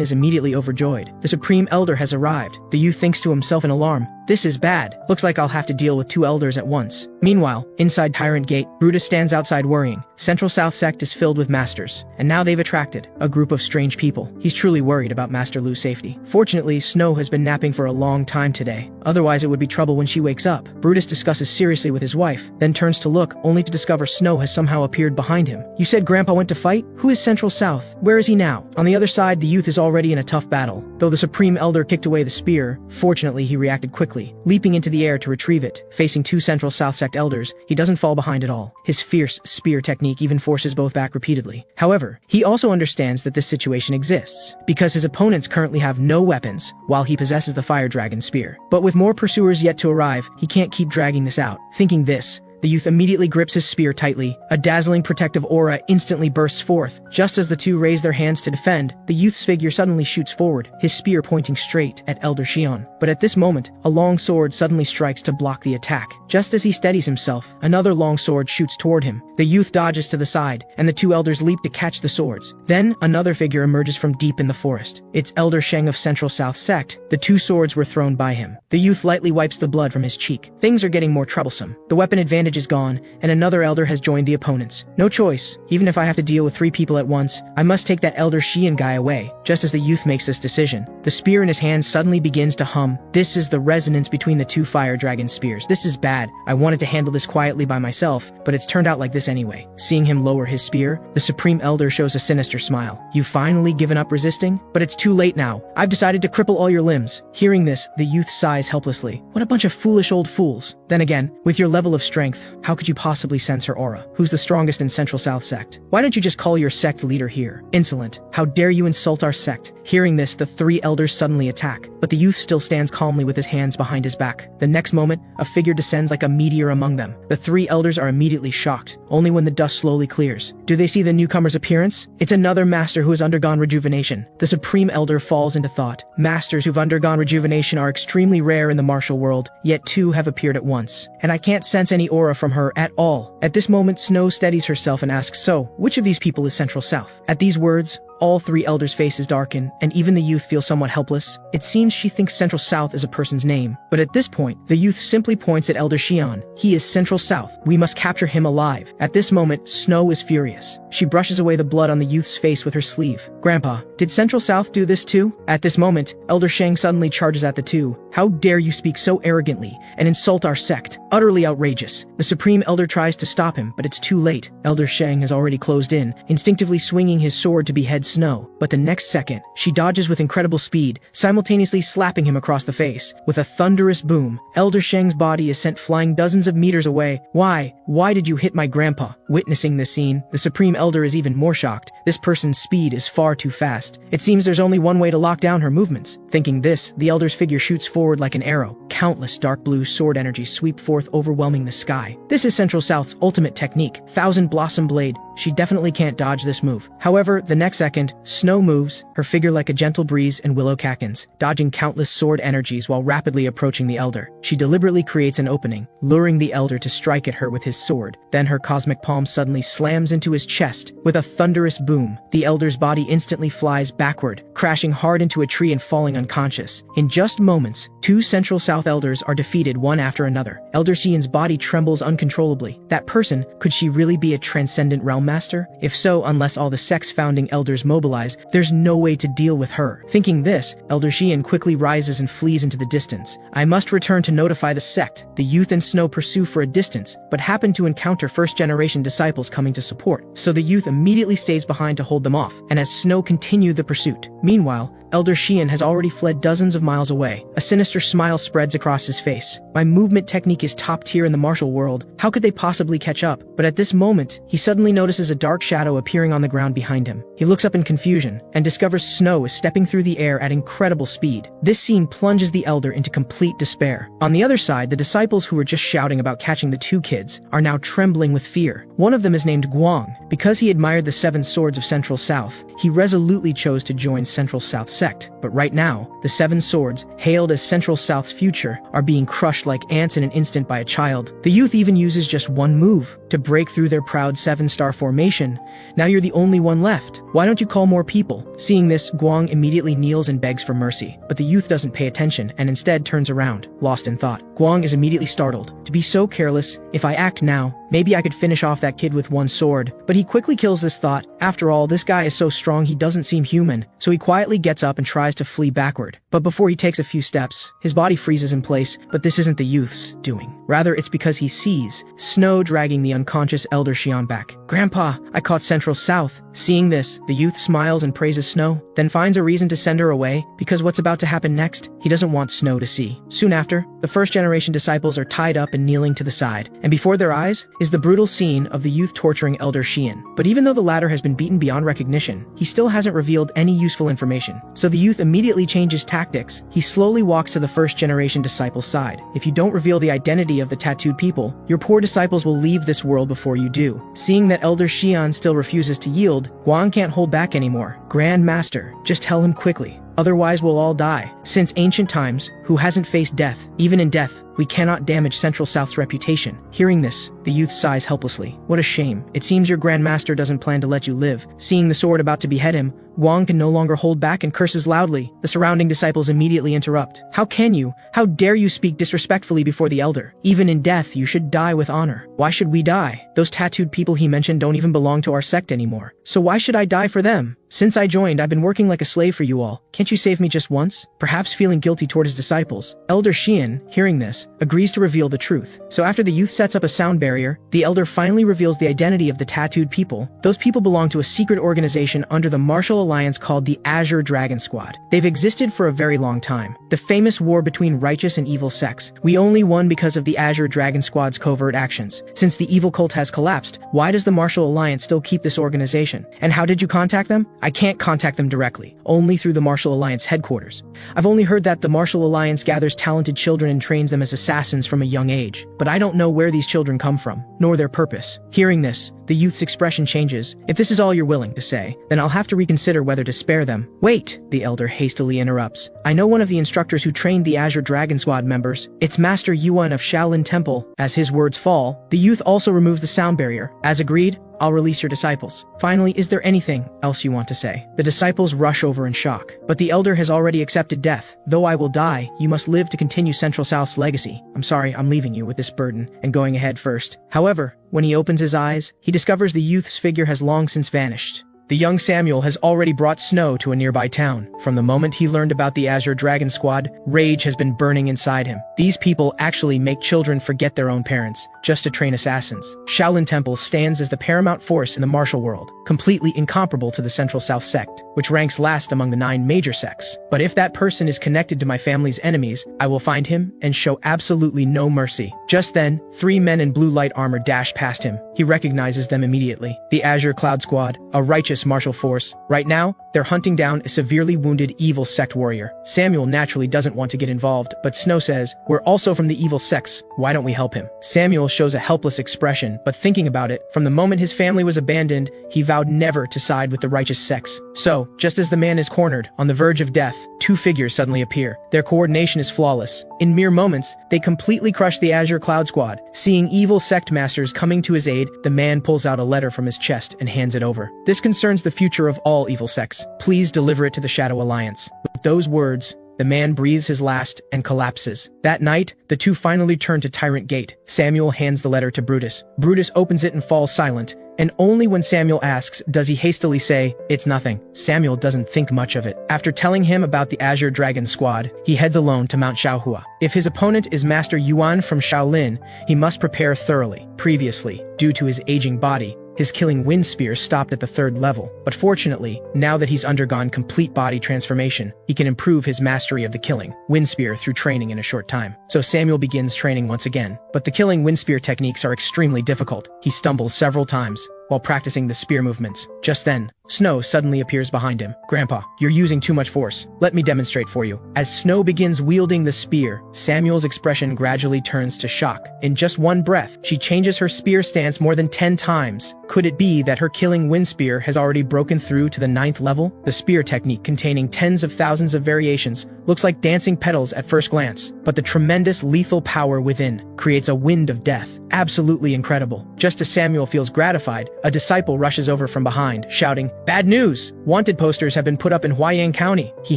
is immediately overjoyed. The Supreme Elder has arrived. The youth thinks to himself in alarm, this is bad. Looks like I'll have to deal with two elders at once. Meanwhile, inside Tyrant Gate, Brutus stands outside worrying. Central South Sect is filled with masters, and now they've attracted a group of strange people. He's truly worried about Master Lu's safety. Fortunately, Snow has been napping for a long time today. Otherwise, it would be trouble when she wakes up. Brutus discusses seriously with his wife, then turns to look, only to discover Snow has somehow appeared behind him. You said Grandpa went to fight? Who is Central South? Where is he now? On the other side, the youth is already in a tough battle. Though the Supreme Elder kicked away the spear, fortunately he reacted quickly, leaping into the air to retrieve it. Facing two Central South Sect elders, he doesn't fall behind at all. His fierce spear technique even forces both back repeatedly. However, he also understands that this situation exists, because his opponents currently have no weapons, while he possesses the fire dragon spear. But with more pursuers yet to arrive, he can't keep dragging this out. Thinking this, the youth immediately grips his spear tightly. A dazzling protective aura instantly bursts forth. Just as the two raise their hands to defend, the youth's figure suddenly shoots forward, his spear pointing straight at Elder Xian. But at this moment, a long sword suddenly strikes to block the attack. Just as he steadies himself, another long sword shoots toward him. The youth dodges to the side, and the two elders leap to catch the swords. Then, another figure emerges from deep in the forest. It's Elder Sheng of Central South Sect. The two swords were thrown by him. The youth lightly wipes the blood from his cheek. Things are getting more troublesome. The weapon advantage is gone, and another elder has joined the opponents. No choice. Even if I have to deal with 3 people at once, I must take that Elder Xian guy away. Just as the youth makes this decision, the spear in his hand suddenly begins to hum. This is the resonance between the two fire dragon spears. This is bad. I wanted to handle this quietly by myself, but it's turned out like this anyway. Seeing him lower his spear, the Supreme Elder shows a sinister smile. You've finally given up resisting? But it's too late now. I've decided to cripple all your limbs. Hearing this, the youth sighs helplessly. What a bunch of foolish old fools. Then again, with your level of strength, how could you possibly sense her aura? Who's the strongest in Central South Sect? Why don't you just call your sect leader here? Insolent. How dare you insult our sect? Hearing this, the 3 elders suddenly attack, but the youth still stands calmly with his hands behind his back. The next moment, a figure descends like a meteor among them. The 3 elders are immediately shocked, only when the dust slowly clears. Do they see the newcomer's appearance? It's another master who has undergone rejuvenation. The Supreme Elder falls into thought. Masters who've undergone rejuvenation are extremely rare in the martial world, yet 2 have appeared at once, and I can't sense any aura from her at all. At this moment, Snow steadies herself and asks, so, which of these people is Central South? At these words, all three elders' faces darken, and even the youth feels somewhat helpless. It seems she thinks Central South is a person's name, but at this point, the youth simply points at Elder Xian. He is Central South. We must capture him alive. At this moment, Snow is furious. She brushes away the blood on the youth's face with her sleeve. Grandpa, did Central South do this too? At this moment, Elder Shang suddenly charges at the two. How dare you speak so arrogantly and insult our sect? Utterly outrageous. The Supreme Elder tries to stop him, but it's too late. Elder Shang has already closed in, instinctively swinging his sword to behead Snow. But the next second, she dodges with incredible speed, simultaneously slapping him across the face. With a thunderous boom, Elder Shang's body is sent flying dozens of meters away. Why did you hit my grandpa? Witnessing this scene, the Supreme Elder is even more shocked. This person's speed is far too fast. It seems there's only one way to lock down her movements. Thinking this, the Elder's figure shoots forward like an arrow. Countless dark blue sword energies sweep forth, overwhelming the sky. This is Central South's ultimate technique, Thousand Blossom Blade. She definitely can't dodge this move. However, the next second, Snow moves, her figure like a gentle breeze and willow catkins, dodging countless sword energies while rapidly approaching the Elder. She deliberately creates an opening, luring the Elder to strike at her with his sword. Then her cosmic palm suddenly slams into his chest. With a thunderous boom, the Elder's body instantly flies backward, crashing hard into a tree and falling unconscious. In just moments, two Central South Elders are defeated one after another. Elder Xian's body trembles uncontrollably. That person, could she really be a transcendent realm master? If so, unless all the sect's founding elders mobilize, there's no way to deal with her. Thinking this, Elder Xian quickly rises and flees into the distance. I must return to notify the sect. The youth and Snow pursue for a distance, but happen to encounter first-generation disciples coming to support. So the youth immediately stays behind to hold them off, and as Snow continue the pursuit. Meanwhile, Elder Xian has already fled dozens of miles away. A sinister smile spreads across his face. My movement technique is top tier in the martial world. How could they possibly catch up? But at this moment, he suddenly notices a dark shadow appearing on the ground behind him. He looks up in confusion and discovers Snow is stepping through the air at incredible speed. This scene plunges the Elder into complete despair. On the other side, the disciples who were just shouting about catching the two kids are now trembling with fear. One of them is named Guang. Because he admired the 7 swords of Central South, he resolutely chose to join Central South sect. But right now, the 7 swords, hailed as Central South's future, are being crushed like ants in an instant by a child. The youth even uses just one move to break through their proud 7-star formation. Now you're the only one left. Why don't you call more people? Seeing this, Guang immediately kneels and begs for mercy. But the youth doesn't pay attention and instead turns around, lost in thought. Guang is immediately startled. To be so careless, if I act now, maybe I could finish off that kid with one sword. But he quickly kills this thought. After all, this guy is so strong he doesn't seem human. So he quietly gets up and tries to flee backward. But before he takes a few steps, his body freezes in place. But this isn't the youth's doing. Rather, it's because he sees Snow dragging the unconscious Elder Xian back. Grandpa, I caught Central South. Seeing this, the youth smiles and praises Snow, then finds a reason to send her away, because what's about to happen next, he doesn't want Snow to see. Soon after, the first-generation disciples are tied up and kneeling to the side, and before their eyes is the brutal scene of the youth torturing Elder Xian. But even though the latter has been beaten beyond recognition, he still hasn't revealed any useful information. So the youth immediately changes tactics. He slowly walks to the first-generation disciple's side. If you don't reveal the identity of the tattooed people, your poor disciples will leave this world before you do. Seeing that Elder Xian still refuses to yield, Guang can't hold back anymore. Grand Master, just tell him quickly. Otherwise we'll all die. Since ancient times, who hasn't faced death? Even in death, we cannot damage Central South's reputation. Hearing this, the youth sighs helplessly. What a shame. It seems your Grand Master doesn't plan to let you live. Seeing the sword about to behead him, Guang can no longer hold back and curses loudly. The surrounding disciples immediately interrupt. How can you? How dare you speak disrespectfully before the Elder? Even in death, you should die with honor. Why should we die? Those tattooed people he mentioned don't even belong to our sect anymore. So why should I die for them? Since I joined, I've been working like a slave for you all. Can't you save me just once? Perhaps feeling guilty toward his disciples, Elder Xian, hearing this, agrees to reveal the truth. So after the youth sets up a sound barrier, the Elder finally reveals the identity of the tattooed people. Those people belong to a secret organization under the martial alliance called the Azure Dragon Squad. They've existed for a very long time. The famous war between righteous and evil sects. We only won because of the Azure Dragon Squad's covert actions. Since the evil cult has collapsed, why does the martial alliance still keep this organization? And how did you contact them? I can't contact them directly, only through the Martial Alliance headquarters. I've only heard that the Martial Alliance gathers talented children and trains them as assassins from a young age, but I don't know where these children come from, nor their purpose. Hearing this, the The youth's expression changes. If this is all you're willing to say, then I'll have to reconsider whether to spare them. Wait, the elder hastily interrupts. I know one of the instructors who trained the Azure Dragon Squad members. It's Master Yuan of Shaolin Temple. As his words fall, the youth also removes the sound barrier. As agreed, I'll release your disciples. Finally, is there anything else you want to say? The disciples rush over in shock. But the elder has already accepted death. Though I will die, you must live to continue Central South's legacy. I'm sorry I'm leaving you with this burden and going ahead first. However, when he opens his eyes, he discovers the youth's figure has long since vanished. The young Samuel has already brought Snow to a nearby town. From the moment he learned about the Azure Dragon Squad, rage has been burning inside him. These people actually make children forget their own parents, just to train assassins. Shaolin Temple stands as the paramount force in the martial world, completely incomparable to the Central South sect, which ranks last among the 9 major sects. But if that person is connected to my family's enemies, I will find him and show absolutely no mercy. Just then, 3 men in blue light armor dash past him. He recognizes them immediately. The Azure Cloud Squad, a righteous martial force. Right now, they're hunting down a severely wounded evil sect warrior. Samuel naturally doesn't want to get involved, but Snow says, we're also from the evil sects, why don't we help him? Samuel shows a helpless expression, but thinking about it, from the moment his family was abandoned, he vowed never to side with the righteous sects. So, just as the man is cornered, on the verge of death, 2 figures suddenly appear. Their coordination is flawless. In mere moments, they completely crush the Azure Cloud Squad. Seeing evil sect masters coming to his aid, the man pulls out a letter from his chest and hands it over. This concerns the future of all evil sects. Please deliver it to the Shadow Alliance. With those words, the man breathes his last and collapses. That night, the 2 finally turn to Tyrant Gate. Samuel hands the letter to Brutus. Brutus opens it and falls silent, and only when Samuel asks does he hastily say, it's nothing. Samuel doesn't think much of it. After telling him about the Azure Dragon Squad, he heads alone to Mount Xiaohua. If his opponent is Master Yuan from Shaolin, he must prepare thoroughly. Previously, due to his aging body, his killing wind spear stopped at the 3rd level, but fortunately, now that he's undergone complete body transformation, he can improve his mastery of the killing wind spear through training in a short time. So Samuel begins training once again, but the killing wind spear techniques are extremely difficult. He stumbles several times while practicing the spear movements. Just then, Snow suddenly appears behind him. Grandpa, you're using too much force. Let me demonstrate for you. As Snow begins wielding the spear, Samuel's expression gradually turns to shock. In just one breath, she changes her spear stance more than 10 times. Could it be that her killing wind spear has already broken through to the 9th level? The spear technique, containing tens of thousands of variations, looks like dancing petals at first glance, but the tremendous lethal power within creates a wind of death. Absolutely incredible. Just as Samuel feels gratified, a disciple rushes over from behind, shouting, "Bad news! Wanted posters have been put up in Huayang County." He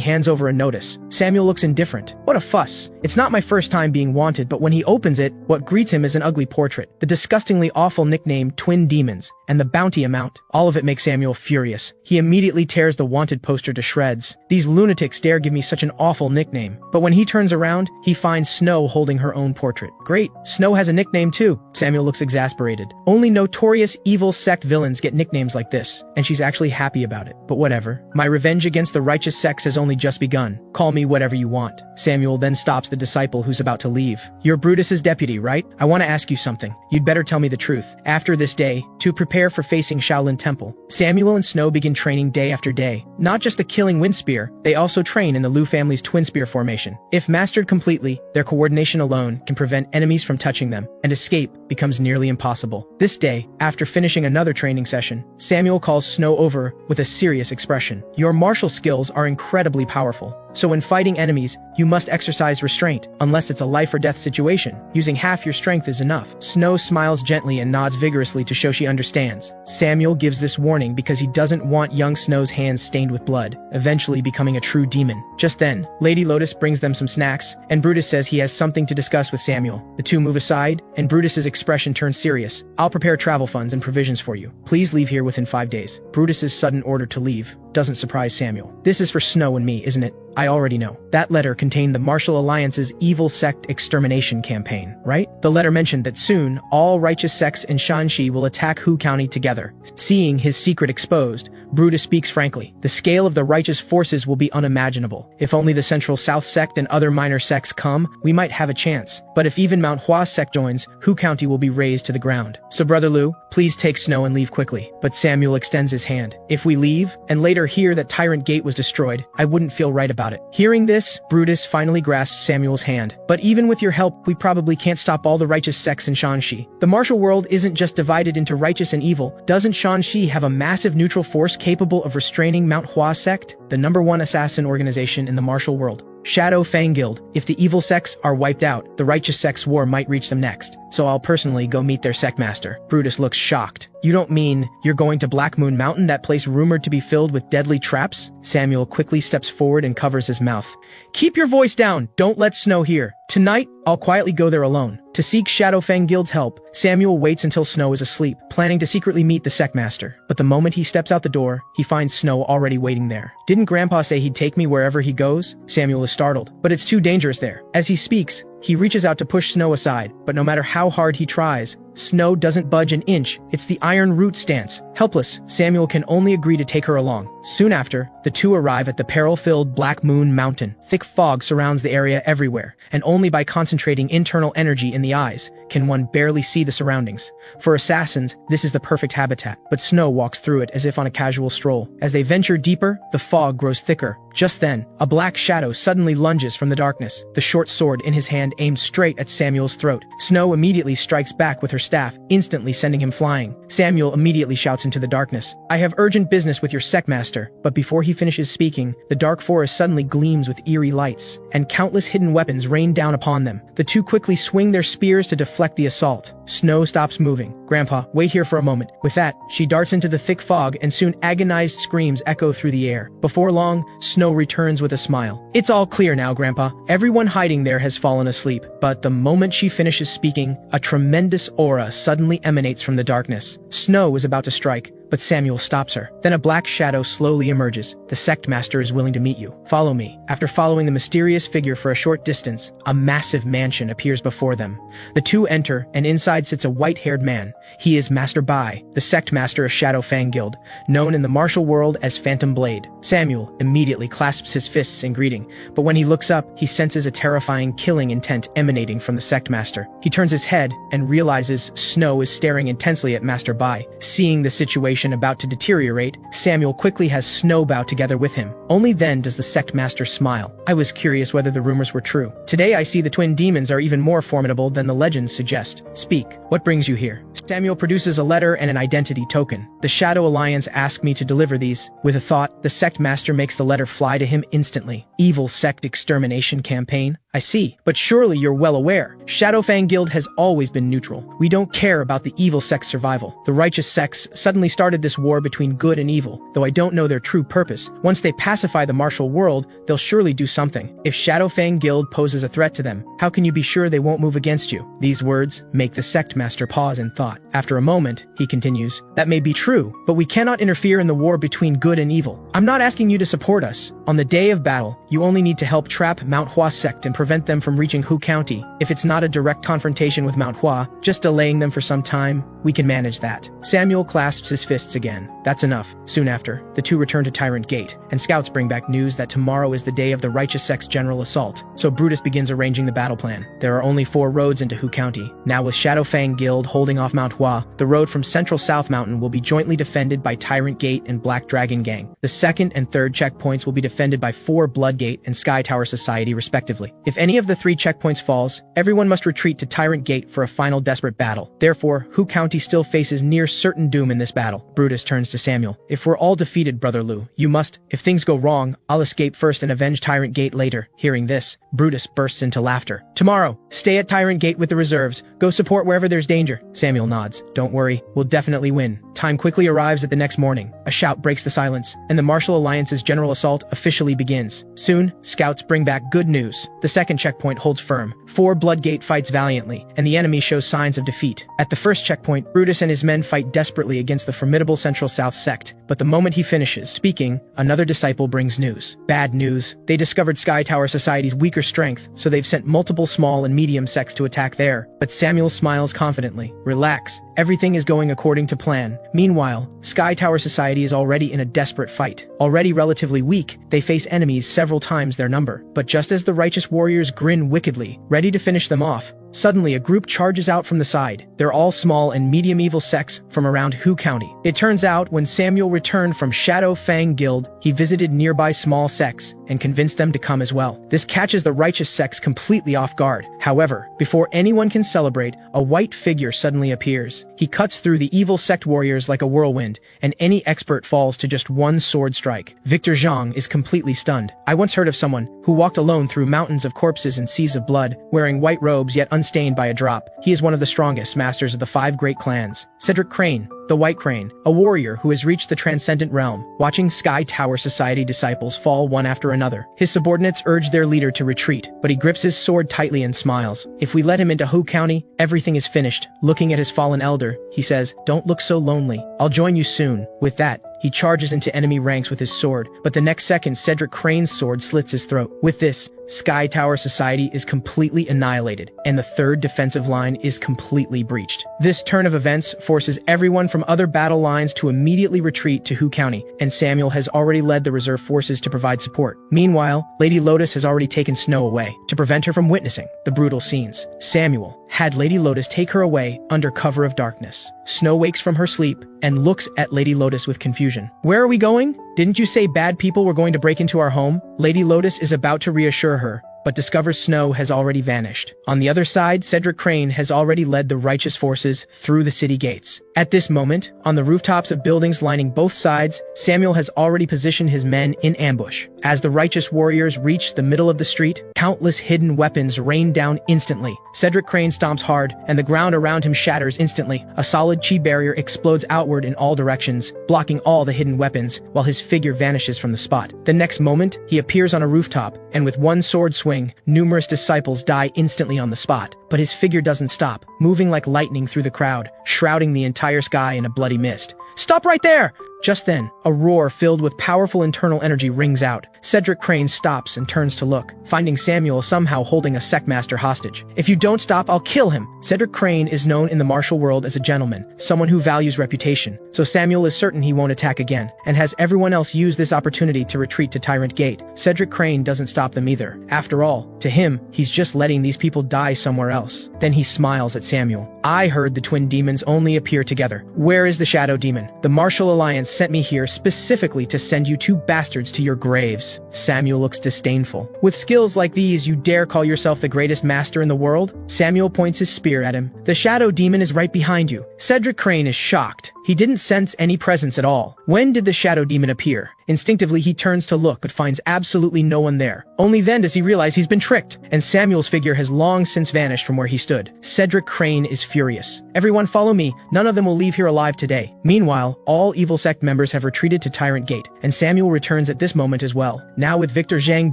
hands over a notice. Samuel looks indifferent. What a fuss. It's not my first time being wanted, but when he opens it, what greets him is an ugly portrait. The disgustingly awful nickname Twin Demons, and the bounty amount. All of it makes Samuel furious. He immediately tears the wanted poster to shreds. These lunatics dare give me such an awful nickname. But when he turns around, he finds Snow holding her own portrait. Great, Snow has a nickname too. Samuel looks exasperated. Only notorious evil sect villains get nicknames like this, and she's actually happy about it. But whatever. My revenge against the righteous sects has only just begun. Call me whatever you want. Samuel then stops the disciple who's about to leave. You're Brutus's deputy, right? I want to ask you something. You'd better tell me the truth. After this day, to prepare for facing Shaolin Temple, Samuel and Snow begin training day after day. Not just the killing wind spear, they also train in the Liu family's twin spear formation. If mastered completely, their coordination alone can prevent enemies from touching them, and escape becomes nearly impossible. This day, after finishing another training session, Samuel calls Snow over with a serious expression. Your martial skills are incredibly powerful. So when fighting enemies, you must exercise restraint, unless it's a life or death situation. Using half your strength is enough. Snow smiles gently and nods vigorously to show she understands. Samuel gives this warning because he doesn't want young Snow's hands stained with blood, eventually becoming a true demon. Just then, Lady Lotus brings them some snacks, and Brutus says he has something to discuss with Samuel. The two move aside, and Brutus's expression turns serious. I'll prepare travel funds and provisions for you. Please leave here within 5 days. Brutus's sudden order to leave doesn't surprise Samuel. This is for Snow and me, isn't it? I already know. That letter contained the Martial Alliance's evil sect extermination campaign, right? The letter mentioned that soon, all righteous sects in Shanxi will attack Hu County together. Seeing his secret exposed, Brutus speaks frankly. The scale of the righteous forces will be unimaginable. If only the Central South sect and other minor sects come, we might have a chance. But if even Mount Hua sect joins, Hu County will be razed to the ground. So Brother Liu, Please take Snow and leave quickly. But Samuel extends his hand. If we leave, and later hear that Tyrant Gate was destroyed, I wouldn't feel right about it. Hearing this, Brutus finally grasps Samuel's hand. But even with your help, we probably can't stop all the righteous sects in Shanxi. The martial world isn't just divided into righteous and evil. Doesn't Shanxi have a massive neutral force capable of restraining ManhwaRecap sect, the #1 assassin organization in the martial world? Shadow Fang Guild. If the evil sects are wiped out, the righteous sect's war might reach them next. So I'll personally go meet their sect master. Brutus looks shocked. You don't mean you're going to Black Moon Mountain, that place rumored to be filled with deadly traps? Samuel quickly steps forward and covers his mouth. Keep your voice down. Don't let Snow hear. Tonight, I'll quietly go there alone. To seek Shadow Fang Guild's help, Samuel waits until Snow is asleep, planning to secretly meet the sect master. But the moment he steps out the door, he finds Snow already waiting there. Didn't Grandpa say he'd take me wherever he goes? Samuel is startled, but it's too dangerous there. As he speaks, he reaches out to push Snow aside, but no matter how hard he tries, Snow doesn't budge an inch. It's the iron root stance. Helpless, Samuel can only agree to take her along. Soon after, the two arrive at the peril-filled Black Moon Mountain. Thick fog surrounds the area everywhere, and only by concentrating internal energy in the eyes can one barely see the surroundings. For assassins, this is the perfect habitat, but Snow walks through it as if on a casual stroll. As they venture deeper, the fog grows thicker. Just then, a black shadow suddenly lunges from the darkness. The short sword in his hand aims straight at Samuel's throat. Snow immediately strikes back with her staff, instantly sending him flying. Samuel immediately shouts into the darkness, "I have urgent business with your sect master." But before he finishes speaking, the dark forest suddenly gleams with eerie lights, and countless hidden weapons rain down upon them. The two quickly swing their spears to deflect the assault. Snow stops moving. "Grandpa, wait here for a moment." With that, she darts into the thick fog, and soon agonized screams echo through the air. Before long, Snow returns with a smile. "It's all clear now, Grandpa. Everyone hiding there has fallen asleep." But the moment she finishes speaking, a tremendous aura suddenly emanates from the darkness. Snow is about to strike, but Samuel stops her. Then a black shadow slowly emerges. "The sect master is willing to meet you. Follow me." After following the mysterious figure for a short distance, a massive mansion appears before them. The two enter, and inside sits a white-haired man. He is Master Bai, the sect master of Shadow Fang Guild, known in the martial world as Phantom Blade. Samuel immediately clasps his fists in greeting, but when he looks up, he senses a terrifying killing intent emanating from the sect master. He turns his head and realizes Snow is staring intensely at Master Bai. Seeing the situation about to deteriorate, Samuel quickly has Snow bow together with him. Only then does the sect master smile. "I was curious whether the rumors were true. Today I see the twin demons are even more formidable than the legends suggest. Speak, what brings you here?" Samuel produces a letter and an identity token. "The Shadow Alliance asked me to deliver these." With a thought, the sect master makes the letter fly to him instantly. "Evil sect extermination campaign? I see, but surely you're well aware. Shadow Fang Guild has always been neutral. We don't care about the evil sect's survival. The righteous sects suddenly started this war between good and evil, though I don't know their true purpose. Once they pacify the martial world, they'll surely do something. If Shadow Fang Guild poses a threat to them, how can you be sure they won't move against you?" These words make the sect master pause in thought. After a moment, he continues, "That may be true, but we cannot interfere in the war between good and evil. I'm not asking you to support us. On the day of battle, you only need to help trap ManhwaRecap sect and prevent them from reaching Hu County. If it's not a direct confrontation with ManhwaRecap, just delaying them for some time, we can manage that." Samuel clasps his fists again. That's enough. Soon after, the two return to Tyrant Gate, and scouts bring back news that tomorrow is the day of the righteous sect's general assault. So Brutus begins arranging the battle plan. There are only 4 roads into Hu County. Now with Shadow Fang Guild holding off ManhwaRecap, the road from Central South Mountain will be jointly defended by Tyrant Gate and Black Dragon Gang. The 2nd and 3rd checkpoints will be defended by 4 Bloodgate and Sky Tower Society respectively. If any of the 3 checkpoints falls, everyone must retreat to Tyrant Gate for a final desperate battle. Therefore, Hu County still faces near certain doom in this battle. Brutus turns to Samuel. "If we're all defeated, Brother Lu, you must. If things go wrong, I'll escape first and avenge Tyrant Gate later." Hearing this, Brutus bursts into laughter. "Tomorrow, stay at Tyrant Gate with the reserves. Go support wherever there's danger." Samuel nods. "Don't worry, we'll definitely win." Time quickly arrives at the next morning. A shout breaks the silence, and the Martial Alliance's general assault officially begins. Soon, scouts bring back good news. The 2nd checkpoint holds firm. 4 Bloodgate fights valiantly, and the enemy shows signs of defeat. At the 1st checkpoint, Brutus and his men fight desperately against the formidable Central South sect. But the moment he finishes speaking, another disciple brings news. Bad news. They discovered Sky Tower Society's weaker strength, so they've sent multiple small and medium sects to attack there. But Samuel smiles confidently. "Relax. Everything is going according to plan." Meanwhile, Sky Tower Society is already in a desperate fight. Already relatively weak, they face enemies several times their number. But just as the righteous warriors grin wickedly, ready to finish them off, Suddenly, a group charges out from the side. They're all small and medium evil sects from around Hu County. It turns out, when Samuel returned from Shadow Fang Guild, he visited nearby small sects and convinced them to come as well. This catches the righteous sects completely off guard. However, before anyone can celebrate, a white figure suddenly appears. He cuts through the evil sect warriors like a whirlwind, and any expert falls to just one sword strike. Victor Zhang is completely stunned. I once heard of someone who walked alone through mountains of corpses and seas of blood, wearing white robes yet unstained by a drop. He is one of the strongest masters of the 5 great clans. Cedric Crane, the White Crane, a warrior who has reached the transcendent realm, watching Sky Tower Society disciples fall one after another. His subordinates urge their leader to retreat, but he grips his sword tightly and smiles. If we let him into Hu County, everything is finished. Looking at his fallen elder, he says, "Don't look so lonely. I'll join you soon." With that, he charges into enemy ranks with his sword, but the next second Cedric Crane's sword slits his throat. With this, Sky Tower Society is completely annihilated, and the 3rd defensive line is completely breached. This turn of events forces everyone from other battle lines to immediately retreat to Hu County, and Samuel has already led the reserve forces to provide support. Meanwhile, Lady Lotus has already taken Snow away to prevent her from witnessing the brutal scenes. Samuel had Lady Lotus take her away under cover of darkness. Snow wakes from her sleep and looks at Lady Lotus with confusion. "Where are we going? Didn't you say bad people were going to break into our home?" Lady Lotus is about to reassure her, but discovers Snow has already vanished. On the other side, Cedric Crane has already led the righteous forces through the city gates. At this moment, on the rooftops of buildings lining both sides, Samuel has already positioned his men in ambush. As the righteous warriors reach the middle of the street, countless hidden weapons rain down instantly. Cedric Crane stomps hard, and the ground around him shatters instantly. A solid chi barrier explodes outward in all directions, blocking all the hidden weapons, while his figure vanishes from the spot. The next moment, he appears on a rooftop, and with one sword swing, numerous disciples die instantly on the spot. But his figure doesn't stop, moving like lightning through the crowd, shrouding the entire sky in a bloody mist. "Stop right there!" Just then, a roar filled with powerful internal energy rings out. Cedric Crane stops and turns to look, finding Samuel somehow holding a sectmaster hostage. "If you don't stop, I'll kill him!" Cedric Crane is known in the martial world as a gentleman, someone who values reputation, so Samuel is certain he won't attack again, and has everyone else use this opportunity to retreat to Tyrant Gate. Cedric Crane doesn't stop them either. After all, to him, he's just letting these people die somewhere else. Then he smiles at Samuel. "I heard the twin demons only appear together. Where is the Shadow Demon? The Martial Alliance sent me here specifically to send you 2 bastards to your graves." Samuel looks disdainful. "With skills like these, you dare call yourself the greatest master in the world?" Samuel points his spear at him. "The Shadow Demon is right behind you." Cedric Crane is shocked. He didn't sense any presence at all. When did the Shadow Demon appear? Instinctively, he turns to look but finds absolutely no one there. Only then does he realize he's been tricked, and Samuel's figure has long since vanished from where he stood. Cedric Crane is furious. "Everyone follow me. None of them will leave here alive today." Meanwhile, all evil sect members have retreated to Tyrant Gate, and Samuel returns at this moment as well. Now with Victor Zhang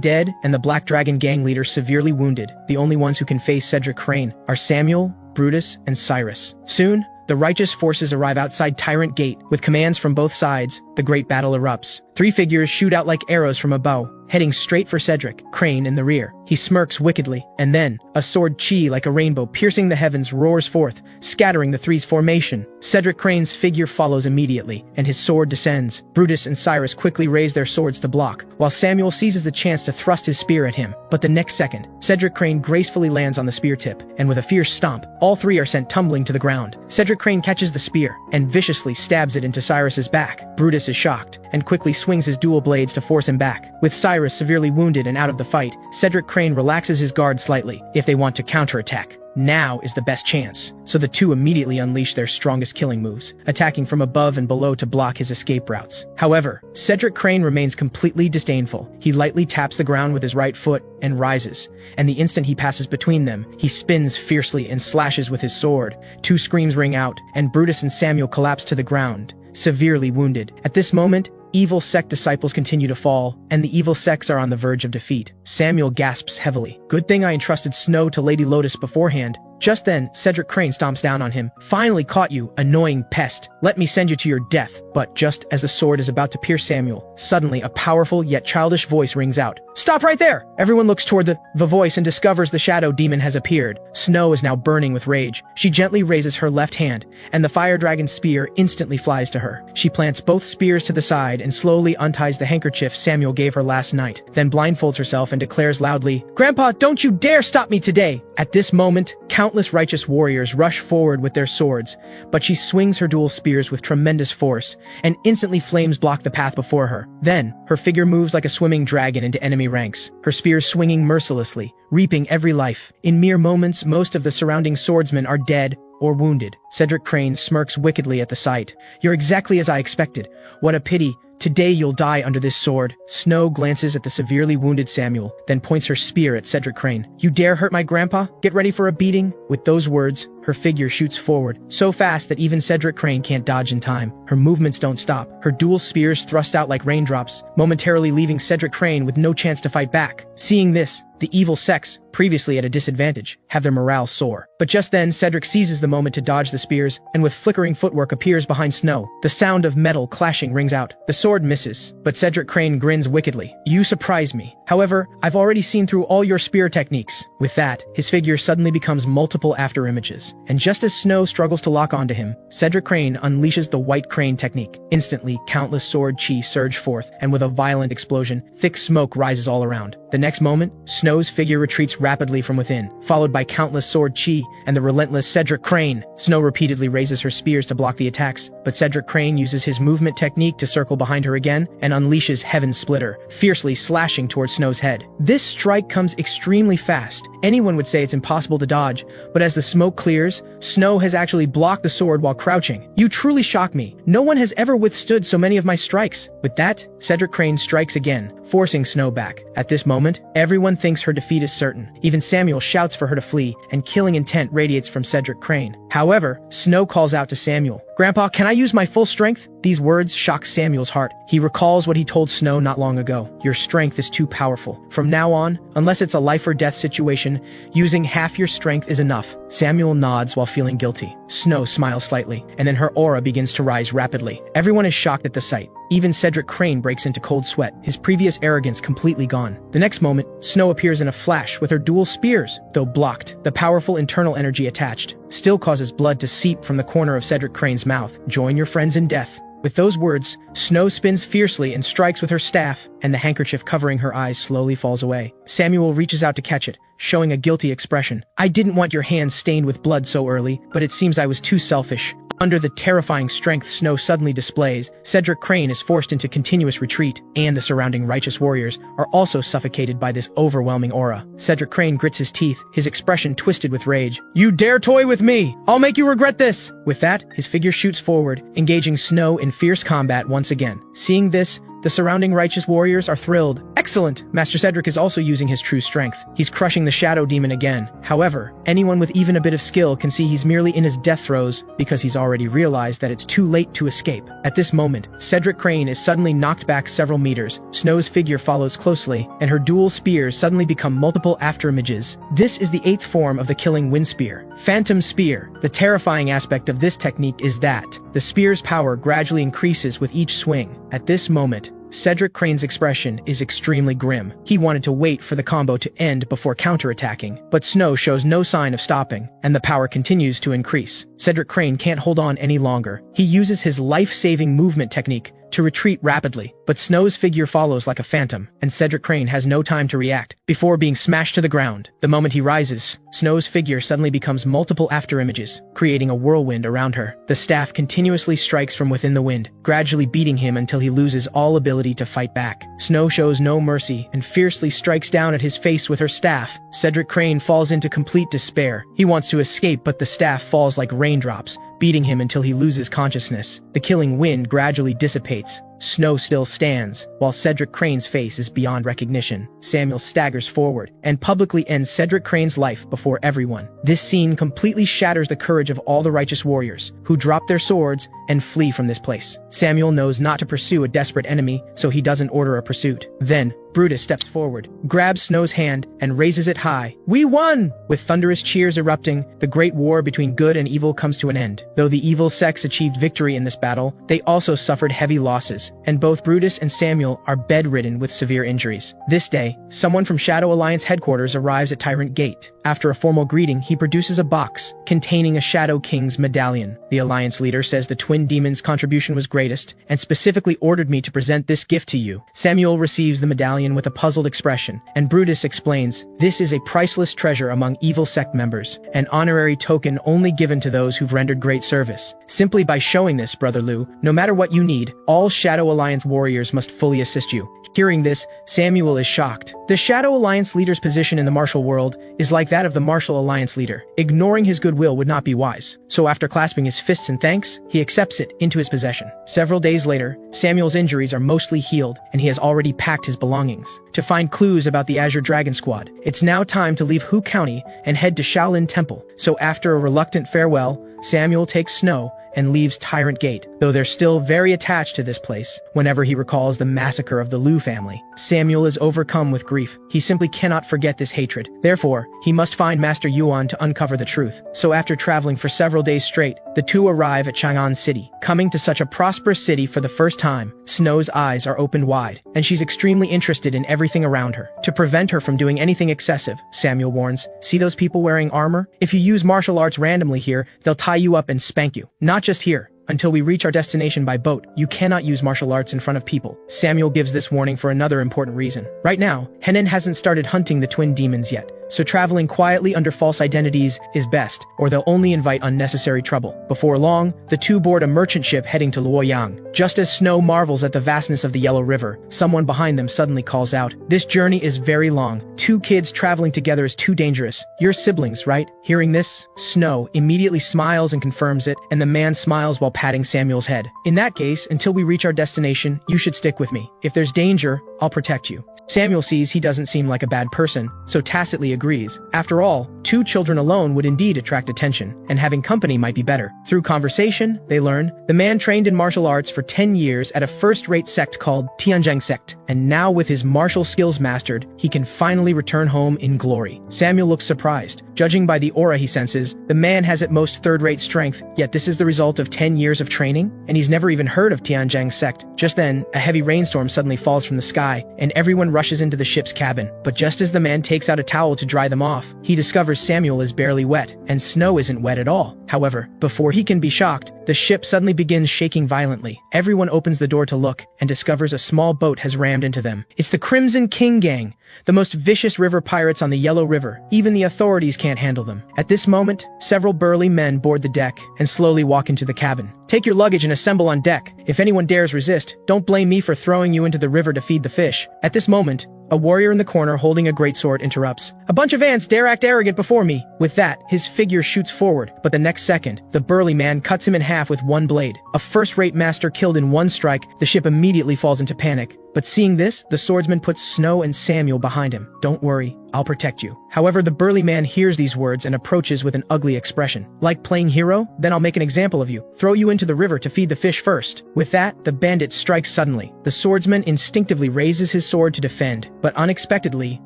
dead and the Black Dragon gang leader severely wounded, the only ones who can face Cedric Crane are Samuel, Brutus, and Cyrus. Soon, the righteous forces arrive outside Tyrant Gate. With commands from both sides, the great battle erupts. 3 figures shoot out like arrows from a bow, heading straight for Cedric Crane in the rear. He smirks wickedly, and then, a sword chi like a rainbow piercing the heavens roars forth, scattering the three's formation. Cedric Crane's figure follows immediately, and his sword descends. Brutus and Cyrus quickly raise their swords to block, while Samuel seizes the chance to thrust his spear at him. But the next second, Cedric Crane gracefully lands on the spear tip, and with a fierce stomp, all 3 are sent tumbling to the ground. Cedric Crane catches the spear, and viciously stabs it into Cyrus's back. Brutus is shocked, and quickly swings his dual blades to force him back. With Cyrus severely wounded and out of the fight, Cedric Crane relaxes his guard slightly. If they want to counterattack, now is the best chance. So the 2 immediately unleash their strongest killing moves, attacking from above and below to block his escape routes. However, Cedric Crane remains completely disdainful. He lightly taps the ground with his right foot and rises, and the instant he passes between them, he spins fiercely and slashes with his sword. 2 screams ring out, and Brutus and Samuel collapse to the ground, severely wounded. At this moment, evil sect disciples continue to fall, and the evil sects are on the verge of defeat. Samuel gasps heavily. "Good thing I entrusted Snow to Lady Lotus beforehand." Just then, Cedric Crane stomps down on him. "Finally caught you, annoying pest. Let me send you to your death." But just as the sword is about to pierce Samuel, suddenly a powerful yet childish voice rings out. "Stop right there!" Everyone looks toward the voice and discovers the Shadow Demon has appeared. Snow is now burning with rage. She gently raises her left hand, and the fire dragon's spear instantly flies to her. She plants both spears to the side and slowly unties the handkerchief Samuel gave her last night, then blindfolds herself and declares loudly, "Grandpa, don't you dare stop me today! At this moment, countless righteous warriors rush forward with their swords, but she swings her dual spears with tremendous force, and instantly flames block the path before her. Then, her figure moves like a swimming dragon into enemy ranks, her spears swinging mercilessly, reaping every life. In mere moments, most of the surrounding swordsmen are dead or wounded. Cedric Crane smirks wickedly at the sight. "You're exactly as I expected. What a pity. Today you'll die under this sword." Snow glances at the severely wounded Samuel, then points her spear at Cedric Crane. "You dare hurt my grandpa? Get ready for a beating." With those words, her figure shoots forward, so fast that even Cedric Crane can't dodge in time. Her movements don't stop. Her dual spears thrust out like raindrops, momentarily leaving Cedric Crane with no chance to fight back. Seeing this, the evil sex, previously at a disadvantage, have their morale soar. But just then, Cedric seizes the moment to dodge the spears, and with flickering footwork appears behind Snow. The sound of metal clashing rings out. The sword misses, but Cedric Crane grins wickedly. "You surprise me. However, I've already seen through all your spear techniques." With that, his figure suddenly becomes multiple afterimages, and just as Snow struggles to lock onto him, Cedric Crane unleashes the White Crane technique. Instantly, countless sword chi surge forth, and with a violent explosion, thick smoke rises all around. The next moment, Snow's figure retreats rapidly from within, followed by countless sword chi and the relentless Cedric Crane. Snow repeatedly raises her spears to block the attacks, but Cedric Crane uses his movement technique to circle behind her again and unleashes Heaven Splitter, fiercely slashing towards Snow's head. This strike comes extremely fast. Anyone would say it's impossible to dodge, but as the smoke clears, Snow has actually blocked the sword while crouching. "You truly shock me. No one has ever withstood so many of my strikes." With that, Cedric Crane strikes again, forcing Snow back. At this moment, everyone thinks her defeat is certain. Even Samuel shouts for her to flee, and killing intent radiates from Cedric Crane. However, Snow calls out to Samuel, "Grandpa, can I use my full strength?" These words shock Samuel's heart. He recalls what he told Snow not long ago. "Your strength is too powerful. From now on, unless it's a life or death situation, using half your strength is enough." Samuel nods while feeling guilty. Snow smiles slightly, and then her aura begins to rise rapidly. Everyone is shocked at the sight. Even Cedric Crane breaks into cold sweat, his previous arrogance completely gone. The next moment, Snow appears in a flash with her dual spears. Though blocked, the powerful internal energy attached still causes blood to seep from the corner of Cedric Crane's mouth. "Join your friends in death." With those words, Snow spins fiercely and strikes with her staff, and the handkerchief covering her eyes slowly falls away. Samuel reaches out to catch it, showing a guilty expression. "I didn't want your hands stained with blood so early, but it seems I was too selfish." Under the terrifying strength Snow suddenly displays, Cedric Crane is forced into continuous retreat, and the surrounding righteous warriors are also suffocated by this overwhelming aura. Cedric Crane grits his teeth, his expression twisted with rage. "You dare toy with me! I'll make you regret this!" With that, his figure shoots forward, engaging Snow in fierce combat once again. Seeing this, the surrounding righteous warriors are thrilled. "Excellent! Master Cedric is also using his true strength. He's crushing the shadow demon again." However, anyone with even a bit of skill can see he's merely in his death throes because he's already realized that it's too late to escape. At this moment, Cedric Crane is suddenly knocked back several meters. Snow's figure follows closely, and her dual spears suddenly become multiple afterimages. This is the 8th form of the killing wind spear, Phantom Spear. The terrifying aspect of this technique is that the spear's power gradually increases with each swing. At this moment, Cedric Crane's expression is extremely grim. He wanted to wait for the combo to end before counterattacking, but Snow shows no sign of stopping, and the power continues to increase. Cedric Crane can't hold on any longer. He uses his life-saving movement technique to retreat rapidly, but Snow's figure follows like a phantom, and Cedric Crane has no time to react before being smashed to the ground. The moment he rises, Snow's figure suddenly becomes multiple afterimages, creating a whirlwind around her. The staff continuously strikes from within the wind, gradually beating him until he loses all ability to fight back. Snow shows no mercy and fiercely strikes down at his face with her staff. Cedric Crane falls into complete despair. He wants to escape, but the staff falls like raindrops, beating him until he loses consciousness. The killing wind gradually dissipates. Snow still stands, while Cedric Crane's face is beyond recognition. Samuel staggers forward and publicly ends Cedric Crane's life before everyone. This scene completely shatters the courage of all the righteous warriors, who drop their swords and flee from this place. Samuel knows not to pursue a desperate enemy, so he doesn't order a pursuit. Then, Brutus steps forward, grabs Snow's hand, and raises it high. "We won!" With thunderous cheers erupting, the great war between good and evil comes to an end. Though the evil sects achieved victory in this battle, they also suffered heavy losses, and both Brutus and Samuel are bedridden with severe injuries. This day, someone from Shadow Alliance headquarters arrives at Tyrant Gate. After a formal greeting, he produces a box containing a Shadow King's medallion. The Alliance leader says the twin demons' contribution was greatest and specifically ordered me to present this gift to you. Samuel receives the medallion with a puzzled expression, and Brutus explains, "This is a priceless treasure among evil sect members, an honorary token only given to those who've rendered great service. Simply by showing this, Brother Liu, no matter what you need, all Shadow Alliance warriors must fully assist you." Hearing this, Samuel is shocked. The Shadow Alliance leader's position in the martial world is like that of the Martial Alliance leader. Ignoring his goodwill would not be wise. So after clasping his fists in thanks, he accepts it into his possession. Several days later, Samuel's injuries are mostly healed, and he has already packed his belongings. To find clues about the Azure Dragon Squad, it's now time to leave Hu County and head to Shaolin Temple. So after a reluctant farewell, Samuel takes Snow and leaves Tyrant Gate, though they're still very attached to this place. Whenever he recalls the massacre of the Liu family, Samuel is overcome with grief. He simply cannot forget this hatred. Therefore, he must find Master Yuan to uncover the truth. So after traveling for several days straight, the two arrive at Chang'an City. Coming to such a prosperous city for the first time, Snow's eyes are opened wide, and she's extremely interested in everything around her. To prevent her from doing anything excessive, Samuel warns, "See those people wearing armor? If you use martial arts randomly here, they'll tie you up and spank you. Not just here. Until we reach our destination by boat, you cannot use martial arts in front of people." Samuel gives this warning for another important reason. Right now, Henan hasn't started hunting the twin demons yet, so traveling quietly under false identities is best, or they'll only invite unnecessary trouble. Before long, the two board a merchant ship heading to Luoyang. Just as Snow marvels at the vastness of the Yellow River, someone behind them suddenly calls out, "This journey is very long. 2 kids traveling together is too dangerous. You're siblings, right?" Hearing this, Snow immediately smiles and confirms it, and the man smiles while patting Samuel's head. "In that case, until we reach our destination, you should stick with me. If there's danger, I'll protect you." Samuel sees he doesn't seem like a bad person, so tacitly agrees. After all, 2 children alone would indeed attract attention, and having company might be better. Through conversation, they learn, the man trained in martial arts for 10 years at a first-rate sect called Tianzheng Sect, and now with his martial skills mastered, he can finally return home in glory. Samuel looks surprised. Judging by the aura he senses, the man has at most third-rate strength, yet this is the result of 10 years of training, and he's never even heard of Tianzheng Sect. Just then, a heavy rainstorm suddenly falls from the sky, and everyone rushes into the ship's cabin. But just as the man takes out a towel to dry them off, he discovers Samuel is barely wet, and Snow isn't wet at all. However, before he can be shocked, the ship suddenly begins shaking violently. Everyone opens the door to look, and discovers a small boat has rammed into them. It's the Crimson King Gang, the most vicious river pirates on the Yellow River. Even the authorities can't handle them. At this moment, several burly men board the deck and slowly walk into the cabin. "Take your luggage and assemble on deck. If anyone dares resist, don't blame me for throwing you into the river to feed the fish." At this moment, a warrior in the corner holding a greatsword interrupts. "A bunch of ants dare act arrogant before me." With that, his figure shoots forward, but the next second, the burly man cuts him in half with one blade. A first-rate master killed in one strike, the ship immediately falls into panic. But seeing this, the swordsman puts Snow and Samuel behind him. "Don't worry, I'll protect you." However, the burly man hears these words and approaches with an ugly expression. "Like playing hero? Then I'll make an example of you. Throw you into the river to feed the fish first." With that, the bandit strikes suddenly. The swordsman instinctively raises his sword to defend, but unexpectedly,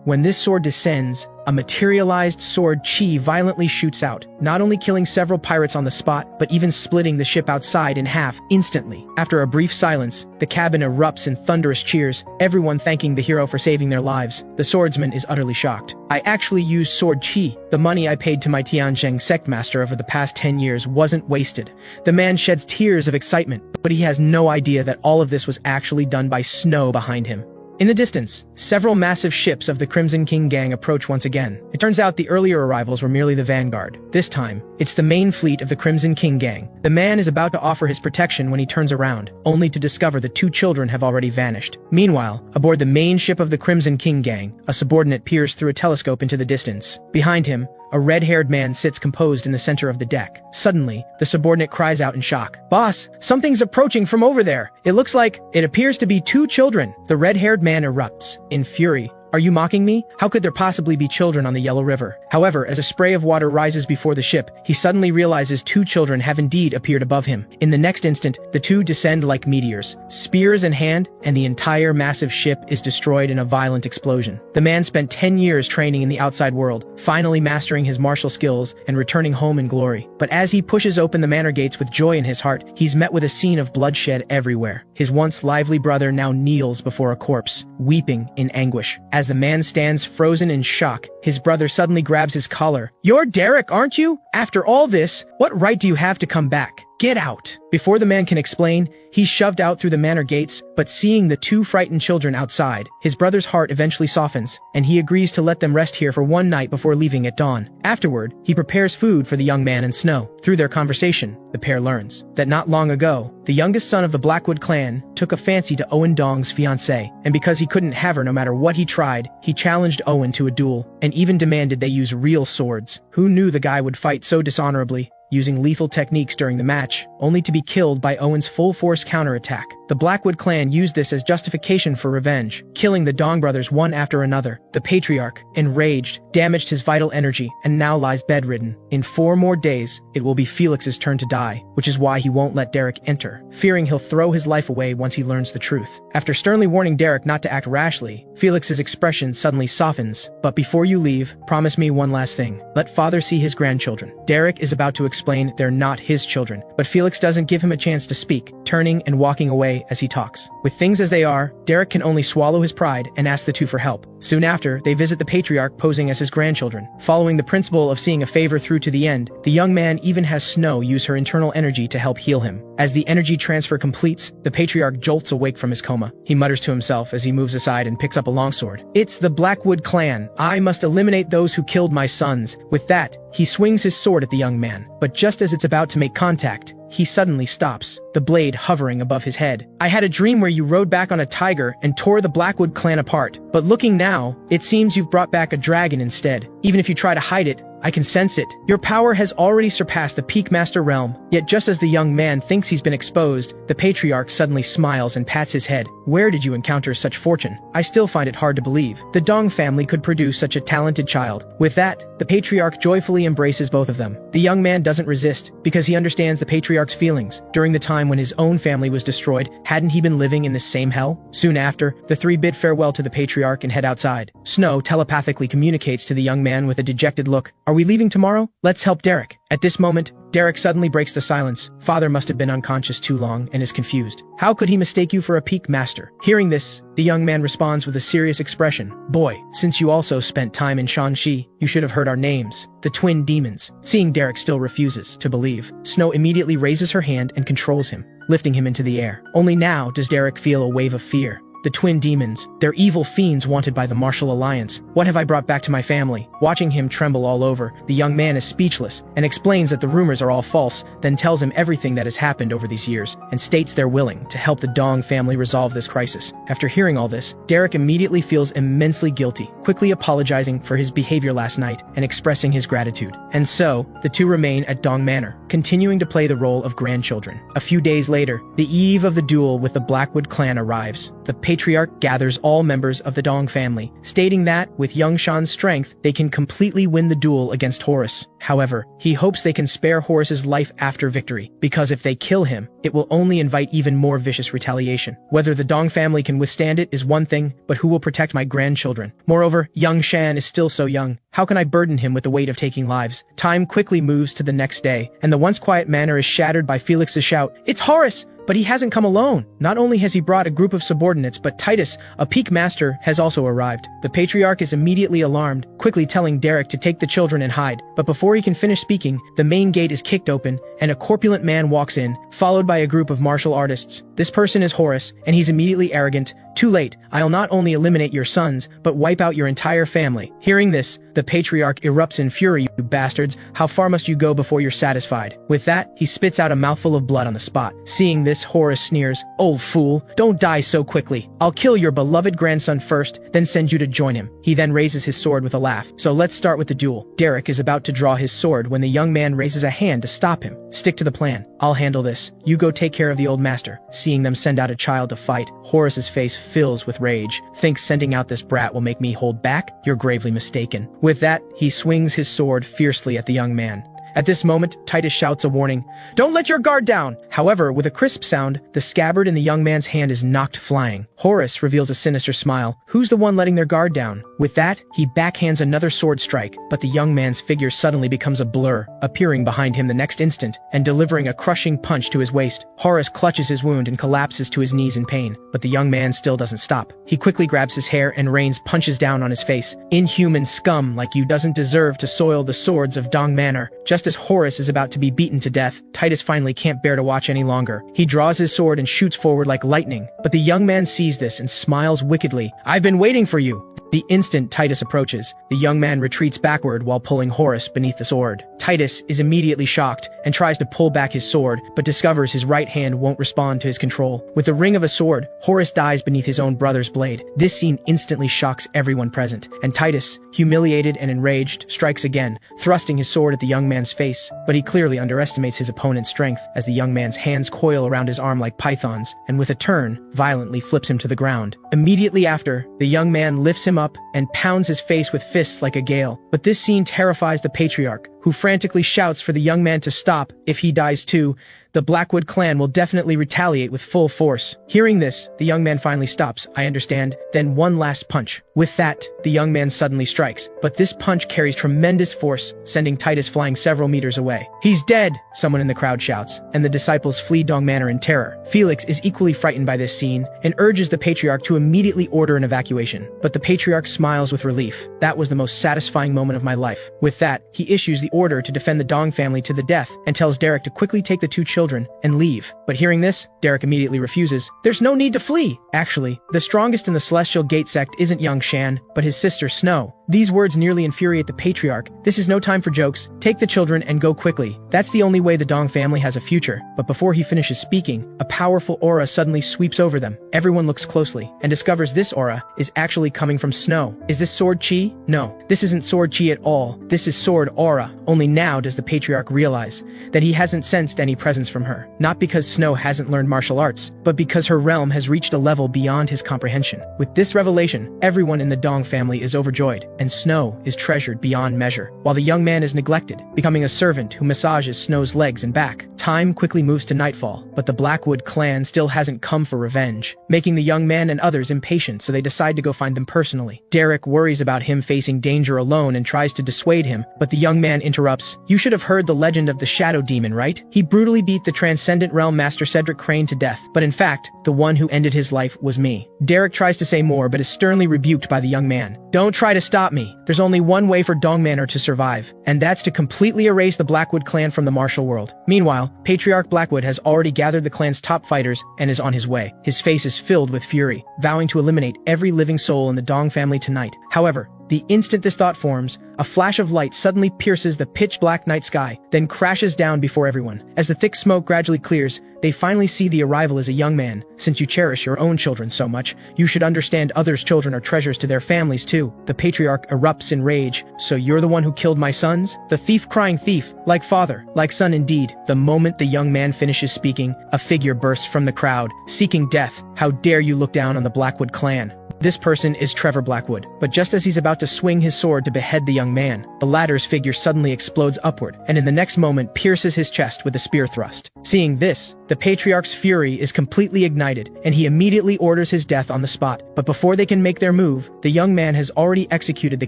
when this sword descends, a materialized sword chi violently shoots out, not only killing several pirates on the spot, but even splitting the ship outside in half instantly. After a brief silence, the cabin erupts in thunderous cheers, everyone thanking the hero for saving their lives. The swordsman is utterly shocked. "I actually used sword chi. The money I paid to my Tianzheng sect master over the past 10 years wasn't wasted." The man sheds tears of excitement, but he has no idea that all of this was actually done by Snow behind him. In the distance, several massive ships of the Crimson King Gang approach once again. It turns out the earlier arrivals were merely the vanguard. This time, it's the main fleet of the Crimson King Gang. The man is about to offer his protection when he turns around, only to discover the 2 children have already vanished. Meanwhile, aboard the main ship of the Crimson King Gang, a subordinate peers through a telescope into the distance. Behind him, a red-haired man sits composed in the center of the deck. Suddenly, the subordinate cries out in shock. "Boss, something's approaching from over there. It appears to be 2 children." The red-haired man erupts in fury. "Are you mocking me? How could there possibly be children on the Yellow River?" However, as a spray of water rises before the ship, he suddenly realizes 2 children have indeed appeared above him. In the next instant, the 2 descend like meteors, spears in hand, and the entire massive ship is destroyed in a violent explosion. The man spent 10 years training in the outside world, finally mastering his martial skills and returning home in glory. But as he pushes open the manor gates with joy in his heart, he's met with a scene of bloodshed everywhere. His once lively brother now kneels before a corpse, weeping in anguish. As As the man stands frozen in shock, his brother suddenly grabs his collar. "You're Derek, aren't you? After all this, what right do you have to come back? Get out!" Before the man can explain, he's shoved out through the manor gates, but seeing the two frightened children outside, his brother's heart eventually softens, and he agrees to let them rest here for one night before leaving at dawn. Afterward, he prepares food for the young man and Snow. Through their conversation, the pair learns that not long ago, the youngest son of the Blackwood clan took a fancy to Owen Dong's fiancée, and because he couldn't have her no matter what he tried, he challenged Owen to a duel, and even demanded they use real swords. Who knew the guy would fight so dishonorably, using lethal techniques during the match, only to be killed by Owen's full-force counterattack. The Blackwood clan used this as justification for revenge, killing the Dong brothers one after another. The patriarch, enraged, damaged his vital energy and now lies bedridden. In 4 more days, it will be Felix's turn to die, which is why he won't let Derek enter, fearing he'll throw his life away once he learns the truth. After sternly warning Derek not to act rashly, Felix's expression suddenly softens. "But before you leave, promise me one last thing. Let father see his grandchildren." Derek is about to explain they're not his children, but Felix doesn't give him a chance to speak, turning and walking away as he talks. With things as they are, Derek can only swallow his pride and ask the two for help. Soon after, they visit the patriarch posing as his grandchildren. Following the principle of seeing a favor through to the end, the young man even has Snow use her internal energy to help heal him. As the energy transfer completes, the patriarch jolts awake from his coma. He mutters to himself as he moves aside and picks up a longsword. "It's the Blackwood clan. I must eliminate those who killed my sons." With that, he swings his sword at the young man, but just as it's about to make contact, he suddenly stops, the blade hovering above his head. "I had a dream where you rode back on a tiger and tore the Blackwood clan apart, but looking now, it seems you've brought back a dragon instead. Even if you try to hide it, I can sense it. Your power has already surpassed the Peak Master realm." Yet just as the young man thinks he's been exposed, the patriarch suddenly smiles and pats his head. "Where did you encounter such fortune? I still find it hard to believe the Dong family could produce such a talented child." With that, the patriarch joyfully embraces both of them. The young man doesn't resist, because he understands the patriarch's feelings. During the time when his own family was destroyed, hadn't he been living in the same hell? Soon after, the three bid farewell to the patriarch and head outside. Snow telepathically communicates to the young man with a dejected look. "Are we leaving tomorrow? Let's help Derek." At this moment, Derek suddenly breaks the silence. Father must have been unconscious too long and is confused. How could he mistake you for a Peak Master? Hearing this, the young man responds with a serious expression. "Boy, since you also spent time in Shanxi, you should have heard our names. The twin demons." Seeing Derek still refuses to believe, Snow immediately raises her hand and controls him, lifting him into the air. Only now does Derek feel a wave of fear. The twin demons, they're evil fiends wanted by the Martial Alliance. What have I brought back to my family? Watching him tremble all over, the young man is speechless and explains that the rumors are all false, then tells him everything that has happened over these years and states they're willing to help the Dong family resolve this crisis. After hearing all this, Derek immediately feels immensely guilty, quickly apologizing for his behavior last night and expressing his gratitude. And so, the two remain at Dong Manor, continuing to play the role of grandchildren. A few days later, the eve of the duel with the Blackwood clan arrives. The patriarch gathers all members of the Dong family, stating that, with young Shan's strength, they can completely win the duel against Horus. However, he hopes they can spare Horus's life after victory, because if they kill him, it will only invite even more vicious retaliation. Whether the Dong family can withstand it is one thing, but who will protect my grandchildren? Moreover, young Shan is still so young. How can I burden him with the weight of taking lives? Time quickly moves to the next day, and the once quiet manor is shattered by Felix's shout, "It's Horus!" But he hasn't come alone. Not only has he brought a group of subordinates, but Titus, a Peak Master, has also arrived. The patriarch is immediately alarmed, quickly telling Derek to take the children and hide. But before he can finish speaking, the main gate is kicked open, and a corpulent man walks in, followed by a group of martial artists. This person is Horus, and he's immediately arrogant. "Too late. I'll not only eliminate your sons, but wipe out your entire family." Hearing this, the patriarch erupts in fury. "You bastards, how far must you go before you're satisfied?" With that, he spits out a mouthful of blood on the spot. Seeing this, Horus sneers, "Old fool, don't die so quickly. I'll kill your beloved grandson first, then send you to join him." He then raises his sword with a laugh. "So let's start with the duel." Derek is about to draw his sword when the young man raises a hand to stop him. "Stick to the plan. I'll handle this. You go take care of the old master." Seeing them send out a child to fight, Horus's face fills with rage. "Thinks sending out this brat will make me hold back? You're gravely mistaken." With that, he swings his sword fiercely at the young man. At this moment, Titus shouts a warning, "Don't let your guard down!" However, with a crisp sound, the scabbard in the young man's hand is knocked flying. Horus reveals a sinister smile. Who's the one letting their guard down? With that, he backhands another sword strike, but the young man's figure suddenly becomes a blur, appearing behind him the next instant, and delivering a crushing punch to his waist. Horus clutches his wound and collapses to his knees in pain, but the young man still doesn't stop. He quickly grabs his hair and rains punches down on his face. "Inhuman scum like you doesn't deserve to soil the swords of Dong Manor." Just as Horus is about to be beaten to death, Titus finally can't bear to watch any longer. He draws his sword and shoots forward like lightning, but the young man sees this and smiles wickedly. "I've been waiting for you." The instant Titus approaches, the young man retreats backward while pulling Horus beneath the sword. Titus is immediately shocked and tries to pull back his sword, but discovers his right hand won't respond to his control. With the ring of a sword, Horus dies beneath his own brother's blade. This scene instantly shocks everyone present, and Titus, humiliated and enraged, strikes again, thrusting his sword at the young man's face. But he clearly underestimates his opponent's strength, as the young man's hands coil around his arm like pythons, and with a turn, violently flips him to the ground. Immediately after, the young man lifts him up and pounds his face with fists like a gale. But this scene terrifies the patriarch, who frantically shouts for the young man to stop. If he dies too, the Blackwood clan will definitely retaliate with full force. Hearing this, the young man finally stops. "I understand." Then one last punch. With that, the young man suddenly strikes, but this punch carries tremendous force, sending Titus flying several meters away. "He's dead!" someone in the crowd shouts, and the disciples flee Dong Manor in terror. Felix is equally frightened by this scene and urges the patriarch to immediately order an evacuation. But the patriarch smiles with relief. "That was the most satisfying moment of my life." With that, he issues the order to defend the Dong family to the death and tells Derek to quickly take the two children and leave. But hearing this, Derek immediately refuses. "There's no need to flee!" Actually, the strongest in the Celestial Gate sect isn't young Shan, but his sister Snow. These words nearly infuriate the patriarch. "This is no time for jokes. Take the children and go quickly. That's the only way the Dong family has a future." But before he finishes speaking, a powerful aura suddenly sweeps over them. Everyone looks closely and discovers this aura is actually coming from Snow. Is this sword chi? No, this isn't sword chi at all. This is sword aura. Only now does the patriarch realize that he hasn't sensed any presence from her. Not because Snow hasn't learned martial arts, but because her realm has reached a level beyond his comprehension. With this revelation, everyone in the Dong family is overjoyed, and Snow is treasured beyond measure, while the young man is neglected, becoming a servant who massages Snow's legs and back. Time quickly moves to nightfall, but the Blackwood clan still hasn't come for revenge, making the young man and others impatient, so they decide to go find them personally. Derek worries about him facing danger alone and tries to dissuade him, but the young man interrupts. "You should have heard the legend of the Shadow Demon, right? He brutally beat the Transcendent Realm Master Cedric Crane to death, but in fact, the one who ended his life was me." Derek tries to say more, but is sternly rebuked by the young man. "Don't try to stop me. There's only one way for Dong Manor to survive, and that's to completely erase the Blackwood clan from the martial world." Meanwhile, Patriarch Blackwood has already gathered the clan's top fighters and is on his way. His face is filled with fury, vowing to eliminate every living soul in the Dong family tonight. However, the instant this thought forms, a flash of light suddenly pierces the pitch-black night sky, then crashes down before everyone. As the thick smoke gradually clears, they finally see the arrival as a young man. "Since you cherish your own children so much, you should understand others' children are treasures to their families too." The patriarch erupts in rage. "So you're the one who killed my sons?" The thief crying thief, like father, like son indeed. The moment the young man finishes speaking, a figure bursts from the crowd, seeking death. "How dare you look down on the Blackwood clan?" This person is Trevor Blackwood, but just as he's about to swing his sword to behead the young man, the latter's figure suddenly explodes upward, and in the next moment pierces his chest with a spear thrust. Seeing this, the patriarch's fury is completely ignited, and he immediately orders his death on the spot. But before they can make their move, the young man has already executed the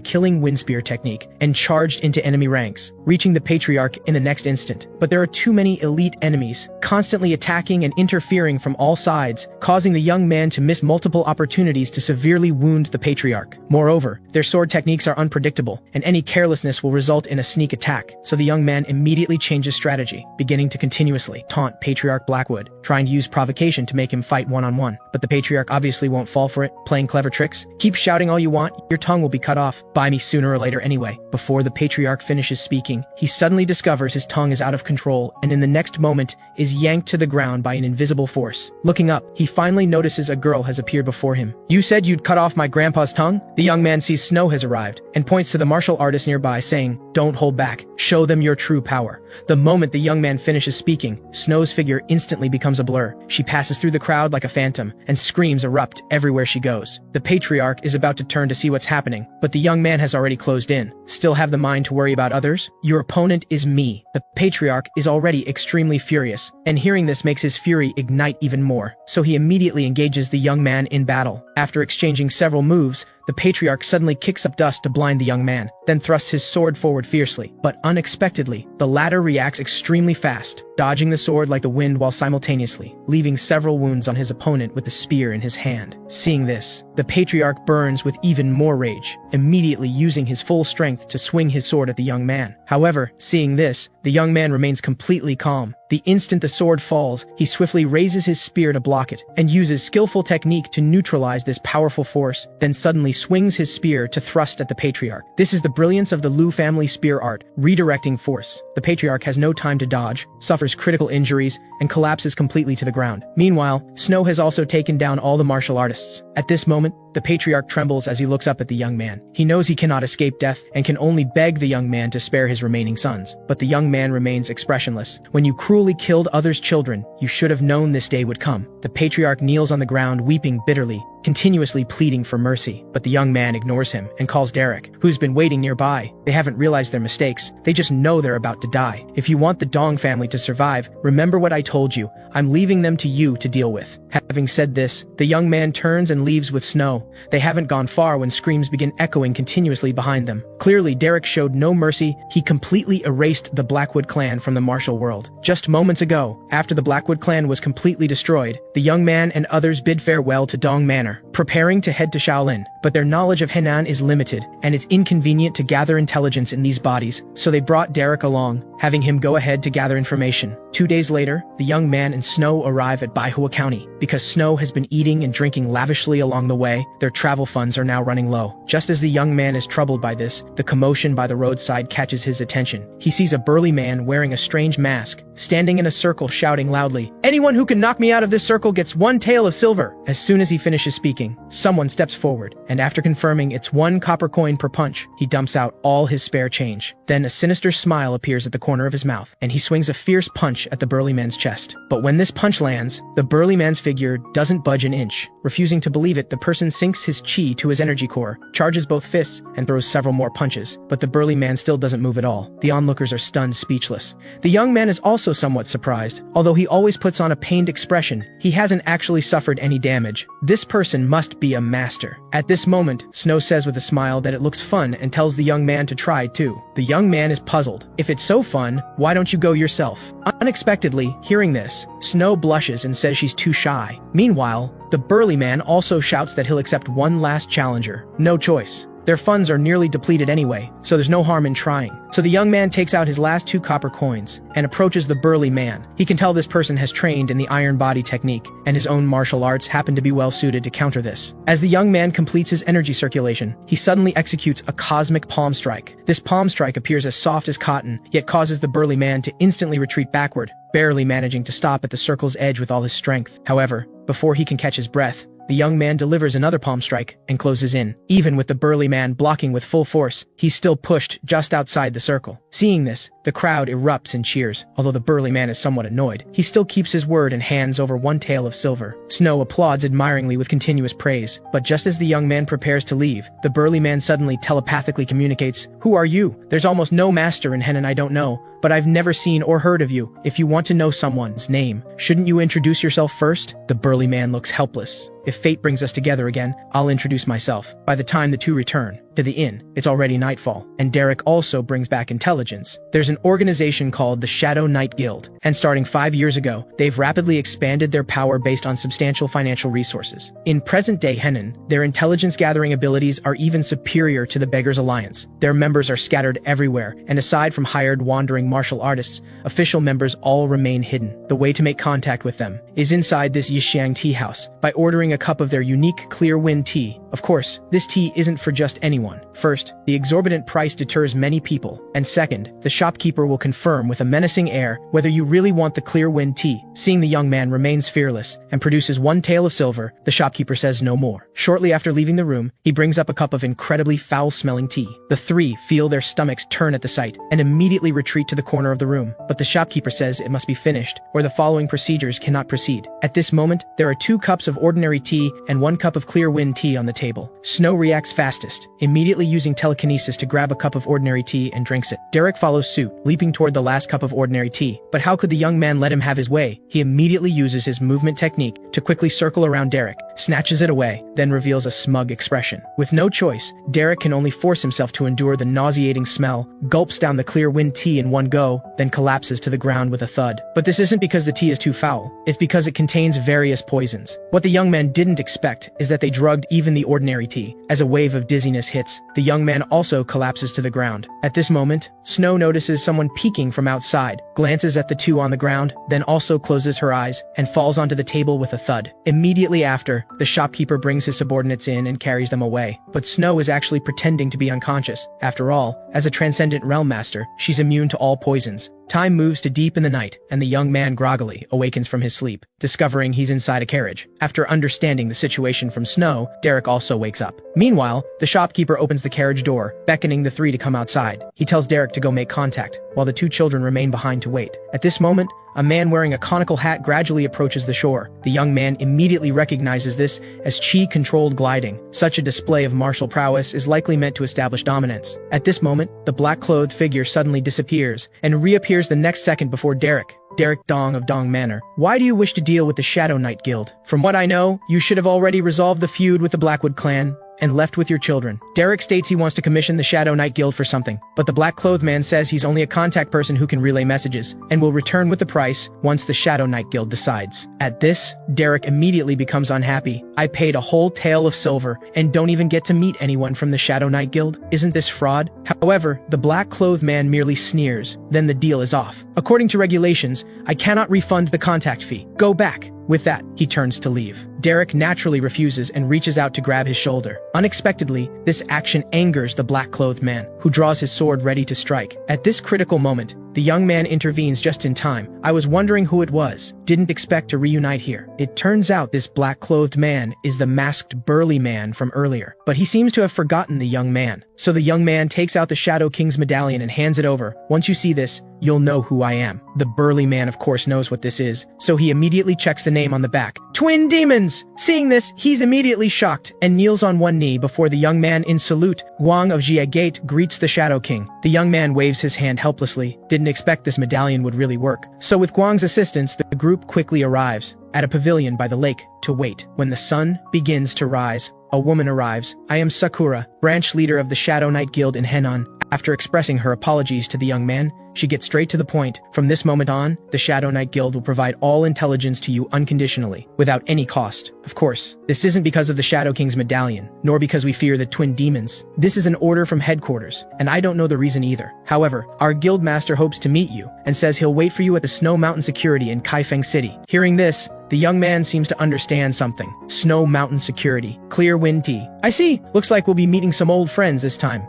killing wind spear technique and charged into enemy ranks, reaching the patriarch in the next instant. But there are too many elite enemies, constantly attacking and interfering from all sides, causing the young man to miss multiple opportunities to severely wound the patriarch. Moreover, their sword techniques are unpredictable, and any carelessness will result in a sneak attack, so the young man immediately changes strategy, beginning to continuously taunt Patriarch Blackwood, trying to use provocation to make him fight one-on-one. But the patriarch obviously won't fall for it, playing clever tricks. "Keep shouting all you want, your tongue will be cut off. Buy me sooner or later anyway." Before the patriarch finishes speaking, he suddenly discovers his tongue is out of control, and in the next moment is yanked to the ground by an invisible force. Looking up, he finally notices a girl has appeared before him. "You said you'd cut off my grandpa's tongue?" The young man sees Snow has arrived, and points to the martial artist nearby, saying, Don't hold back. Show them your true power. The moment the young man finishes speaking, Snow's figure instantly becomes a blur. She passes through the crowd like a phantom, and screams erupt everywhere she goes. The patriarch is about to turn to see what's happening, but the young man has already closed in. Still have the mind to worry about others? Your opponent is me. The patriarch is already extremely furious, and hearing this makes his fury ignite even more. So he immediately engages the young man in battle. After exchanging several moves, the patriarch suddenly kicks up dust to blind the young man, then thrusts his sword forward fiercely. But unexpectedly, the latter reacts extremely fast, dodging the sword like the wind while simultaneously leaving several wounds on his opponent with the spear in his hand. Seeing this, the patriarch burns with even more rage, immediately using his full strength to swing his sword at the young man. However, seeing this, the young man remains completely calm. The instant the sword falls, he swiftly raises his spear to block it, and uses skillful technique to neutralize this powerful force, then suddenly swings his spear to thrust at the patriarch. This is the brilliance of the Lu family spear art, redirecting force. The patriarch has no time to dodge, suffers critical injuries, and collapses completely to the ground. Meanwhile, Snow has also taken down all the martial artists. At this moment, the patriarch trembles as he looks up at the young man. He knows he cannot escape death and can only beg the young man to spare his remaining sons. But the young man remains expressionless. When you cruelly killed others' children, you should have known this day would come. The patriarch kneels on the ground weeping bitterly, continuously pleading for mercy. But the young man ignores him and calls Derek, who's been waiting nearby. They haven't realized their mistakes. They just know they're about to die. If you want the Dong family to survive, remember what I told you. I'm leaving them to you to deal with. Having said this, the young man turns and leaves with Snow. They haven't gone far when screams begin echoing continuously behind them. Clearly, Derek showed no mercy. He completely erased the Blackwood clan from the martial world. Just moments ago, after the Blackwood clan was completely destroyed, the young man and others bid farewell to Dong Manor, preparing to head to Shaolin. But their knowledge of Henan is limited, and it's inconvenient to gather intelligence in these bodies, so they brought Derek along, having him go ahead to gather information. 2 days later, the young man and Snow arrive at Baihua County. Because Snow has been eating and drinking lavishly along the way, their travel funds are now running low. Just as the young man is troubled by this, the commotion by the roadside catches his attention. He sees a burly man wearing a strange mask, standing in a circle shouting loudly, "Anyone who can knock me out of this circle gets 1 tael of silver." As soon as he finishes speaking, someone steps forward, and after confirming it's 1 copper coin per punch, he dumps out all his spare change. Then a sinister smile appears at the corner of his mouth, and he swings a fierce punch at the burly man's chest. But when this punch lands, the burly man's figure doesn't budge an inch. Refusing to believe it, the person sinks his chi to his energy core, charges both fists, and throws several more punches. But the burly man still doesn't move at all. The onlookers are stunned speechless. The young man is also somewhat surprised. Although he always puts on a pained expression, he hasn't actually suffered any damage. This person must be a master. At this moment, Snow says with a smile that it looks fun and tells the young man to try too. The young man is puzzled. If it's so fun, why don't you go yourself? Unexpectedly, hearing this, Snow blushes and says she's too shy. Meanwhile, the burly man also shouts that he'll accept one last challenger. No choice. Their funds are nearly depleted anyway, so there's no harm in trying. So the young man takes out his last 2 copper coins and approaches the burly man. He can tell this person has trained in the iron body technique, and his own martial arts happen to be well suited to counter this. As the young man completes his energy circulation, he suddenly executes a cosmic palm strike. This palm strike appears as soft as cotton, yet causes the burly man to instantly retreat backward, barely managing to stop at the circle's edge with all his strength. However, before he can catch his breath, the young man delivers another palm strike and closes in. Even with the burly man blocking with full force, he's still pushed just outside the circle. Seeing this, the crowd erupts in cheers. Although the burly man is somewhat annoyed, he still keeps his word and hands over 1 tael of silver. Snow applauds admiringly with continuous praise. But just as the young man prepares to leave, the burly man suddenly telepathically communicates, "Who are you? There's almost no master in Henan I don't know, but I've never seen or heard of you. If you want to know someone's name, shouldn't you introduce yourself first?" The burly man looks helpless. "If fate brings us together again, I'll introduce myself." By the time the two return to the inn, it's already nightfall, and Derek also brings back intelligence. There's an organization called the Shadow Knight Guild, and starting 5 years ago, they've rapidly expanded their power based on substantial financial resources. In present-day Henan, their intelligence-gathering abilities are even superior to the Beggars Alliance. Their members are scattered everywhere, and aside from hired wandering martial artists, official members all remain hidden. The way to make contact with them is inside this Yixiang tea house, by ordering a cup of their unique clear wind tea. Of course, this tea isn't for just anyone. everyone. First, the exorbitant price deters many people, and second, the shopkeeper will confirm with a menacing air whether you really want the clear wind tea. Seeing the young man remains fearless and produces one tael of silver, the shopkeeper says no more. Shortly after leaving the room, he brings up a cup of incredibly foul-smelling tea. The three feel their stomachs turn at the sight and immediately retreat to the corner of the room, but the shopkeeper says it must be finished or the following procedures cannot proceed. At this moment, there are 2 cups of ordinary tea and 1 cup of clear wind tea on the table. Snow reacts fastest, immediately using telekinesis to grab a cup of ordinary tea and drinks it. Derek follows suit, leaping toward the last cup of ordinary tea. But how could the young man let him have his way? He immediately uses his movement technique to quickly circle around Derek, snatches it away, then reveals a smug expression. With no choice, Derek can only force himself to endure the nauseating smell, gulps down the clear wind tea in one go, then collapses to the ground with a thud. But this isn't because the tea is too foul, it's because it contains various poisons. What the young man didn't expect is that they drugged even the ordinary tea. As a wave of dizziness hits, the young man also collapses to the ground. At this moment, Snow notices someone peeking from outside, glances at the 2 on the ground, then also closes her eyes and falls onto the table with a thud. Immediately after, the shopkeeper brings his subordinates in and carries them away. But Snow is actually pretending to be unconscious. After all, as a transcendent realm master, she's immune to all poisons. Time moves to deep in the night, and the young man groggily awakens from his sleep, discovering he's inside a carriage. After understanding the situation from Snow, Derek also wakes up. Meanwhile, the shopkeeper opens the carriage door, beckoning the 3 to come outside. He tells Derek to go make contact, while the 2 children remain behind to wait. At this moment, a man wearing a conical hat gradually approaches the shore. The young man immediately recognizes this as chi-controlled gliding. Such a display of martial prowess is likely meant to establish dominance. At this moment, the black-clothed figure suddenly disappears, and reappears the next second before Derek. Derek Dong of Dong Manor. Why do you wish to deal with the Shadow Knight Guild? From what I know, you should have already resolved the feud with the Blackwood clan and left with your children. Derek states he wants to commission the Shadow Knight Guild for something, but the black-clothed man says he's only a contact person who can relay messages, and will return with the price once the Shadow Knight Guild decides. At this, Derek immediately becomes unhappy. I paid a whole tael of silver, and don't even get to meet anyone from the Shadow Knight Guild? Isn't this fraud? However, the black-clothed man merely sneers, then the deal is off. According to regulations, I cannot refund the contact fee. Go back. With that, he turns to leave. Derek naturally refuses and reaches out to grab his shoulder. Unexpectedly, this action angers the black-clothed man, who draws his sword ready to strike. At this critical moment, the young man intervenes just in time. I was wondering who it was. Didn't expect to reunite here. It turns out this black-clothed man is the masked burly man from earlier, but he seems to have forgotten the young man. So the young man takes out the Shadow King's medallion and hands it over. Once you see this, you'll know who I am. The burly man of course knows what this is, so he immediately checks the name on the back. Twin Demons! Seeing this, he's immediately shocked and kneels on one knee before the young man in salute. Guang of Jie Gate greets the Shadow King. The young man waves his hand helplessly, didn't expect this medallion would really work. So with Guang's assistance, the group quickly arrives at a pavilion by the lake to wait. When the sun begins to rise, a woman arrives. I am Sakura, branch leader of the Shadow Knight Guild in Henan. After expressing her apologies to the young man, she gets straight to the point. From this moment on, the Shadow Knight Guild will provide all intelligence to you unconditionally, without any cost. Of course, this isn't because of the Shadow King's medallion, nor because we fear the twin demons. This is an order from headquarters, and I don't know the reason either. However, our guild master hopes to meet you, and says he'll wait for you at the Snow Mountain Security in Kaifeng City. Hearing this, the young man seems to understand something. Snow Mountain Security. Clear wind tea. I see. Looks like we'll be meeting some old friends this time.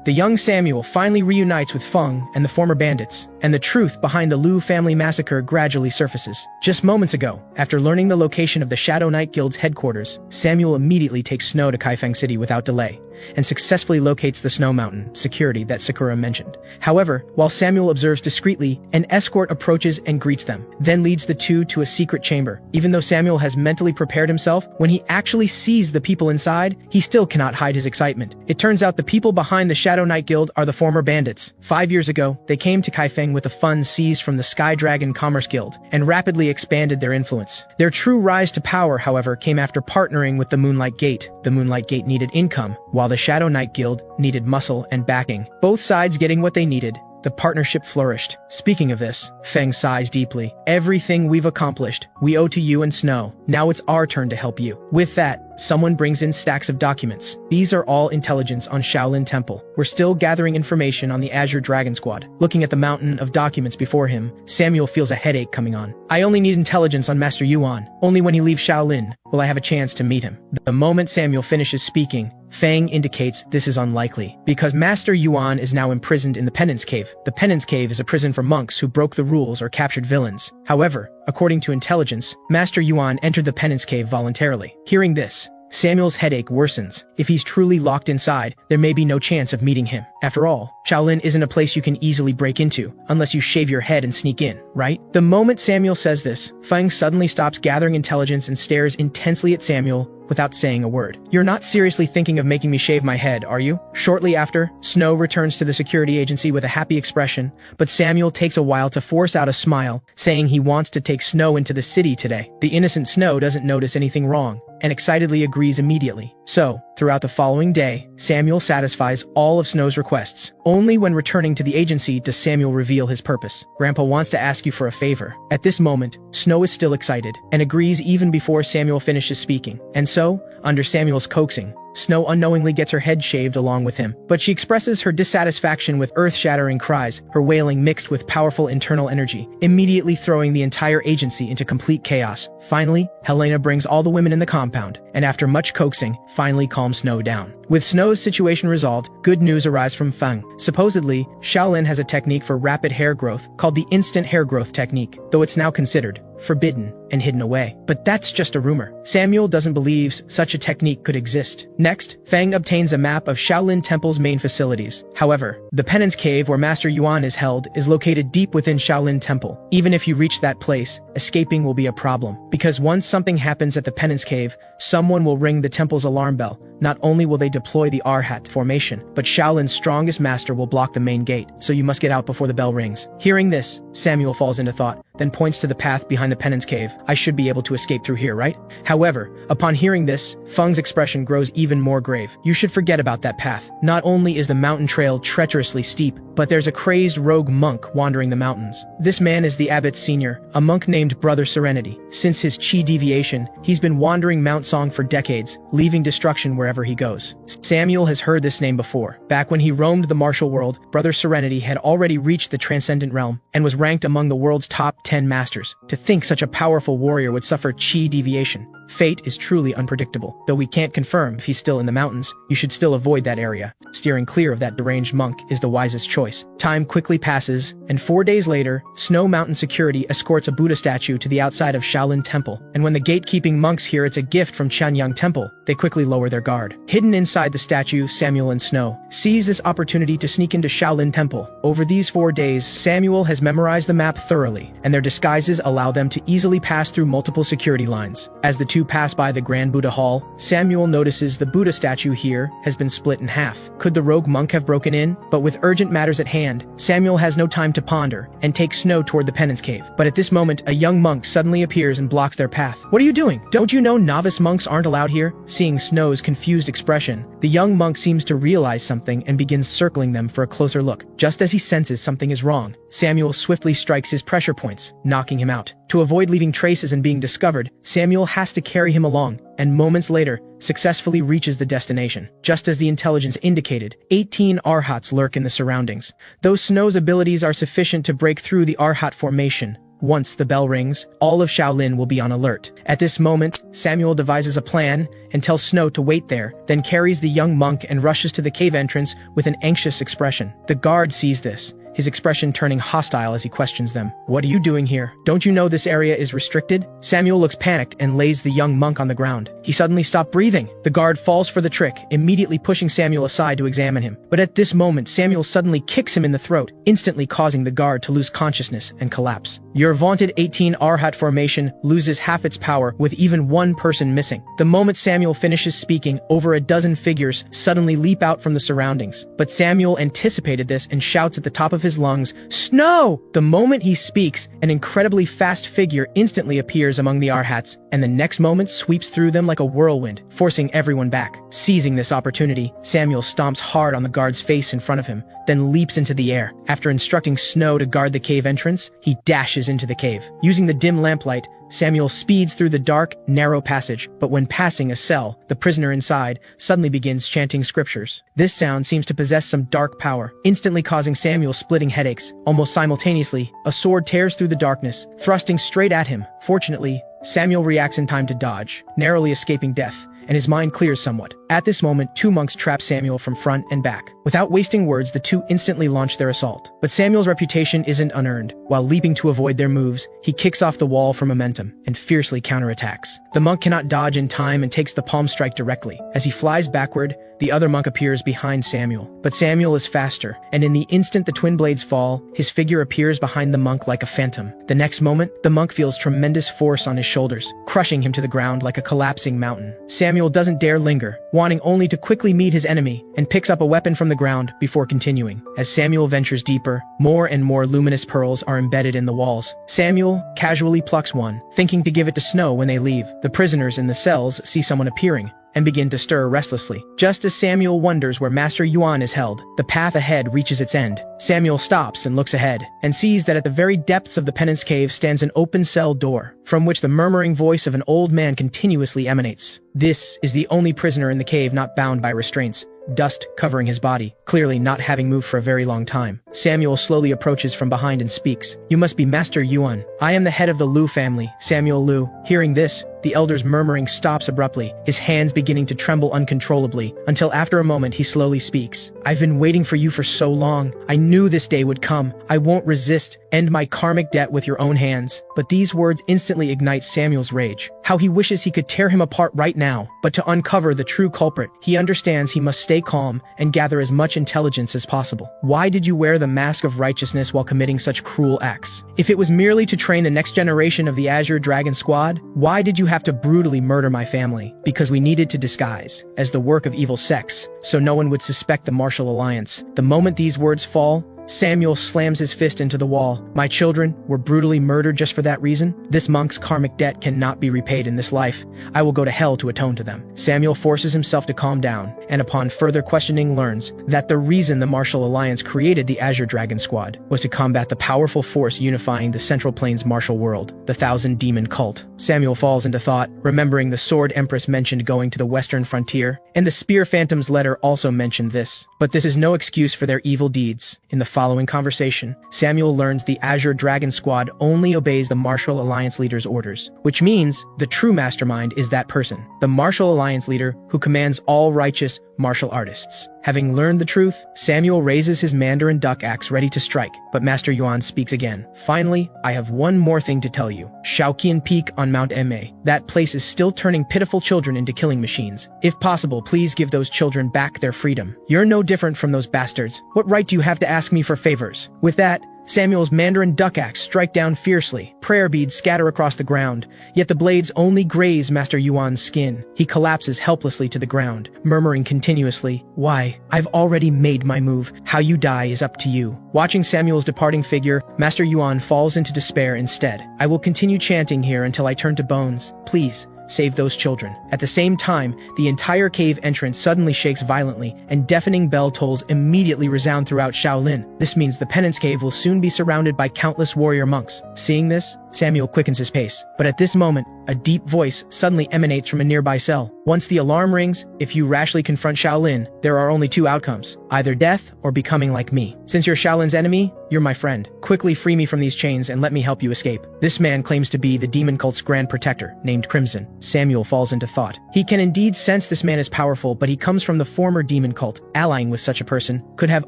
The young Samuel finally reunites with Feng and the former bandits, and the truth behind the Liu family massacre gradually surfaces. Just moments ago, after learning the location of the Shadow Knight Guild's headquarters, Samuel immediately takes Snow to Kaifeng City without delay, and successfully locates the Snow Mountain security that Sakura mentioned. However, while Samuel observes discreetly, an escort approaches and greets them, then leads the two to a secret chamber. Even though Samuel has mentally prepared himself, when he actually sees the people inside, he still cannot hide his excitement. It turns out the people behind the Shadow Knight Guild are the former bandits. 5 years ago, they came to Kaifeng with the funds seized from the Sky Dragon Commerce Guild, and rapidly expanded their influence. Their true rise to power, however, came after partnering with the Moonlight Gate. The Moonlight Gate needed income, while the Shadow Knight Guild needed muscle and backing. Both sides getting what they needed, the partnership flourished. Speaking of this, Feng sighs deeply. Everything we've accomplished, we owe to you and Snow. Now it's our turn to help you. With that, someone brings in stacks of documents. These are all intelligence on Shaolin Temple. We're still gathering information on the Azure Dragon Squad. Looking at the mountain of documents before him, Samuel feels a headache coming on. I only need intelligence on Master Yuan. Only when he leaves Shaolin will I have a chance to meet him. The moment Samuel finishes speaking, Fang indicates this is unlikely, because Master Yuan is now imprisoned in the Penance Cave. The Penance Cave is a prison for monks who broke the rules or captured villains. However, according to intelligence, Master Yuan entered the Penance Cave voluntarily. Hearing this, Samuel's headache worsens. If he's truly locked inside, there may be no chance of meeting him. After all, Shaolin isn't a place you can easily break into, unless you shave your head and sneak in, right? The moment Samuel says this, Feng suddenly stops gathering intelligence and stares intensely at Samuel without saying a word. You're not seriously thinking of making me shave my head, are you? Shortly after, Snow returns to the security agency with a happy expression, but Samuel takes a while to force out a smile, saying he wants to take Snow into the city today. The innocent Snow doesn't notice anything wrong, and excitedly agrees immediately. So, throughout the following day, Samuel satisfies all of Snow's requests. Only when returning to the agency does Samuel reveal his purpose. Grandpa wants to ask you for a favor. At this moment, Snow is still excited, and agrees even before Samuel finishes speaking. And so, under Samuel's coaxing, Snow unknowingly gets her head shaved along with him. But she expresses her dissatisfaction with earth-shattering cries, her wailing mixed with powerful internal energy, immediately throwing the entire agency into complete chaos. Finally, Helena brings all the women in the compound, and after much coaxing, finally calms Snow down. With Snow's situation resolved, good news arrives from Feng. Supposedly, Shaolin has a technique for rapid hair growth called the instant hair growth technique, though it's now considered forbidden and hidden away. But that's just a rumor. Samuel doesn't believe such a technique could exist. Next, Feng obtains a map of Shaolin Temple's main facilities. However, the Penance Cave where Master Yuan is held is located deep within Shaolin Temple. Even if you reach that place, escaping will be a problem, because once something happens at the Penance Cave, someone will ring the temple's alarm bell. Not only will they deploy the Arhat formation, but Shaolin's strongest master will block the main gate, so you must get out before the bell rings. Hearing this, Samuel falls into thought, then points to the path behind the Penance Cave. I should be able to escape through here, right? However, upon hearing this, Feng's expression grows even more grave. You should forget about that path. Not only is the mountain trail treacherously steep, but there's a crazed rogue monk wandering the mountains. This man is the abbot's senior, a monk named Brother Serenity. Since his chi deviation, he's been wandering Mount Song for decades, leaving destruction wherever he goes. Samuel has heard this name before. Back when he roamed the martial world, Brother Serenity had already reached the transcendent realm, and was ranked among the world's top 10 masters. To think such a powerful warrior would suffer chi deviation. Fate is truly unpredictable. Though we can't confirm if he's still in the mountains, you should still avoid that area. Steering clear of that deranged monk is the wisest choice. Time quickly passes, and 4 days later, Snow Mountain security escorts a Buddha statue to the outside of Shaolin Temple, and when the gatekeeping monks hear it's a gift from Chanyang Temple, they quickly lower their guard. Hidden inside the statue, Samuel and Snow seize this opportunity to sneak into Shaolin Temple. Over these 4 days, Samuel has memorized the map thoroughly, and their disguises allow them to easily pass through multiple security lines. As the two pass by the Grand Buddha Hall, Samuel notices the Buddha statue here has been split in half. Could the rogue monk have broken in? But with urgent matters at hand, Samuel has no time to ponder, and takes Snow toward the Penance Cave. But at this moment, a young monk suddenly appears and blocks their path. What are you doing? Don't you know novice monks aren't allowed here? Seeing Snow's confused expression, the young monk seems to realize something and begins circling them for a closer look. Just as he senses something is wrong, Samuel swiftly strikes his pressure points, knocking him out. To avoid leaving traces and being discovered, Samuel has to carry him along, and moments later, successfully reaches the destination. Just as the intelligence indicated, 18 Arhats lurk in the surroundings. Though Snow's abilities are sufficient to break through the Arhat formation, once the bell rings, all of Shaolin will be on alert. At this moment, Samuel devises a plan and tells Snow to wait there, then carries the young monk and rushes to the cave entrance with an anxious expression. The guard sees this, his expression turning hostile as he questions them. What are you doing here? Don't you know this area is restricted? Samuel looks panicked and lays the young monk on the ground. He suddenly stopped breathing. The guard falls for the trick, immediately pushing Samuel aside to examine him. But at this moment, Samuel suddenly kicks him in the throat, instantly causing the guard to lose consciousness and collapse. Your vaunted 18 Arhat formation loses half its power with even one person missing. The moment Samuel finishes speaking, over a dozen figures suddenly leap out from the surroundings. But Samuel anticipated this and shouts at the top of his lungs, "Snow!" The moment he speaks, an incredibly fast figure instantly appears among the Arhats, and the next moment sweeps through them like a whirlwind, forcing everyone back. Seizing this opportunity, Samuel stomps hard on the guard's face in front of him, then leaps into the air. After instructing Snow to guard the cave entrance, he dashes into the cave. Using the dim lamplight, Samuel speeds through the dark, narrow passage, but when passing a cell, the prisoner inside suddenly begins chanting scriptures. This sound seems to possess some dark power, instantly causing Samuel splitting headaches. Almost simultaneously, a sword tears through the darkness, thrusting straight at him. Fortunately, Samuel reacts in time to dodge, narrowly escaping death, and his mind clears somewhat. At this moment, two monks trap Samuel from front and back. Without wasting words, the two instantly launch their assault. But Samuel's reputation isn't unearned. While leaping to avoid their moves, he kicks off the wall for momentum and fiercely counterattacks. The monk cannot dodge in time and takes the palm strike directly. As he flies backward, the other monk appears behind Samuel. But Samuel is faster, and in the instant the twin blades fall, his figure appears behind the monk like a phantom. The next moment, the monk feels tremendous force on his shoulders, crushing him to the ground like a collapsing mountain. Samuel doesn't dare linger, wanting only to quickly meet his enemy, and picks up a weapon from the ground before continuing. As Samuel ventures deeper, more and more luminous pearls are embedded in the walls. Samuel casually plucks one, thinking to give it to Snow when they leave. The prisoners in the cells see someone appearing and begin to stir restlessly. Just as Samuel wonders where Master Yuan is held, the path ahead reaches its end. Samuel stops and looks ahead, and sees that at the very depths of the penance cave stands an open cell door, from which the murmuring voice of an old man continuously emanates. This is the only prisoner in the cave not bound by restraints, dust covering his body, clearly not having moved for a very long time. Samuel slowly approaches from behind and speaks. "You must be Master Yuan. I am the head of the Liu family, Samuel Liu." Hearing this, the elder's murmuring stops abruptly, his hands beginning to tremble uncontrollably, until after a moment he slowly speaks. "I've been waiting for you for so long. I knew this day would come. I won't resist. End my karmic debt with your own hands." But these words instantly ignite Samuel's rage. How he wishes he could tear him apart right now. But to uncover the true culprit, he understands he must stay calm and gather as much intelligence as possible. Why did you wear the mask of righteousness while committing such cruel acts? If it was merely to train the next generation of the Azure Dragon Squad, why did you have to brutally murder my family? Because we needed to disguise as the work of evil sects, so no one would suspect the Martial Alliance. The moment these words fall, Samuel slams his fist into the wall. "My children were brutally murdered just for that reason? This monk's karmic debt cannot be repaid in this life. I will go to hell to atone to them." Samuel forces himself to calm down, and upon further questioning learns that the reason the Martial Alliance created the Azure Dragon Squad was to combat the powerful force unifying the Central Plains martial world, the Thousand Demon Cult. Samuel falls into thought, remembering the Sword Empress mentioned going to the western frontier, and the Spear Phantom's letter also mentioned this. But this is no excuse for their evil deeds. In the following conversation, Samuel learns the Azure Dragon Squad only obeys the Martial Alliance leader's orders, which means the true mastermind is that person, the Martial Alliance leader who commands all righteous martial artists. Having learned the truth, Samuel raises his Mandarin duck axe ready to strike, but Master Yuan speaks again. "Finally, I have one more thing to tell you. Shaoqian Peak on Mount Ma. That place is still turning pitiful children into killing machines. If possible, please give those children back their freedom. You're no different from those bastards. What right do you have to ask me for favors?" With that, Samuel's Mandarin duck axe strike down fiercely. Prayer beads scatter across the ground, yet the blades only graze Master Yuan's skin. He collapses helplessly to the ground, murmuring continuously, "Why? I've already made my move. How you die is up to you." Watching Samuel's departing figure, Master Yuan falls into despair instead. "I will continue chanting here until I turn to bones. Please, save those children." At the same time, the entire cave entrance suddenly shakes violently, and deafening bell tolls immediately resound throughout Shaolin. This means the penance cave will soon be surrounded by countless warrior monks. Seeing this, Samuel quickens his pace. But at this moment, a deep voice suddenly emanates from a nearby cell. Once the alarm rings, if you rashly confront Shaolin, there are only two outcomes, either death or becoming like me. Since you're Shaolin's enemy, you're my friend. Quickly free me from these chains and let me help you escape. This man claims to be the demon cult's grand protector, named Crimson. Samuel falls into thought. He can indeed sense this man is powerful, but he comes from the former demon cult. Allying with such a person could have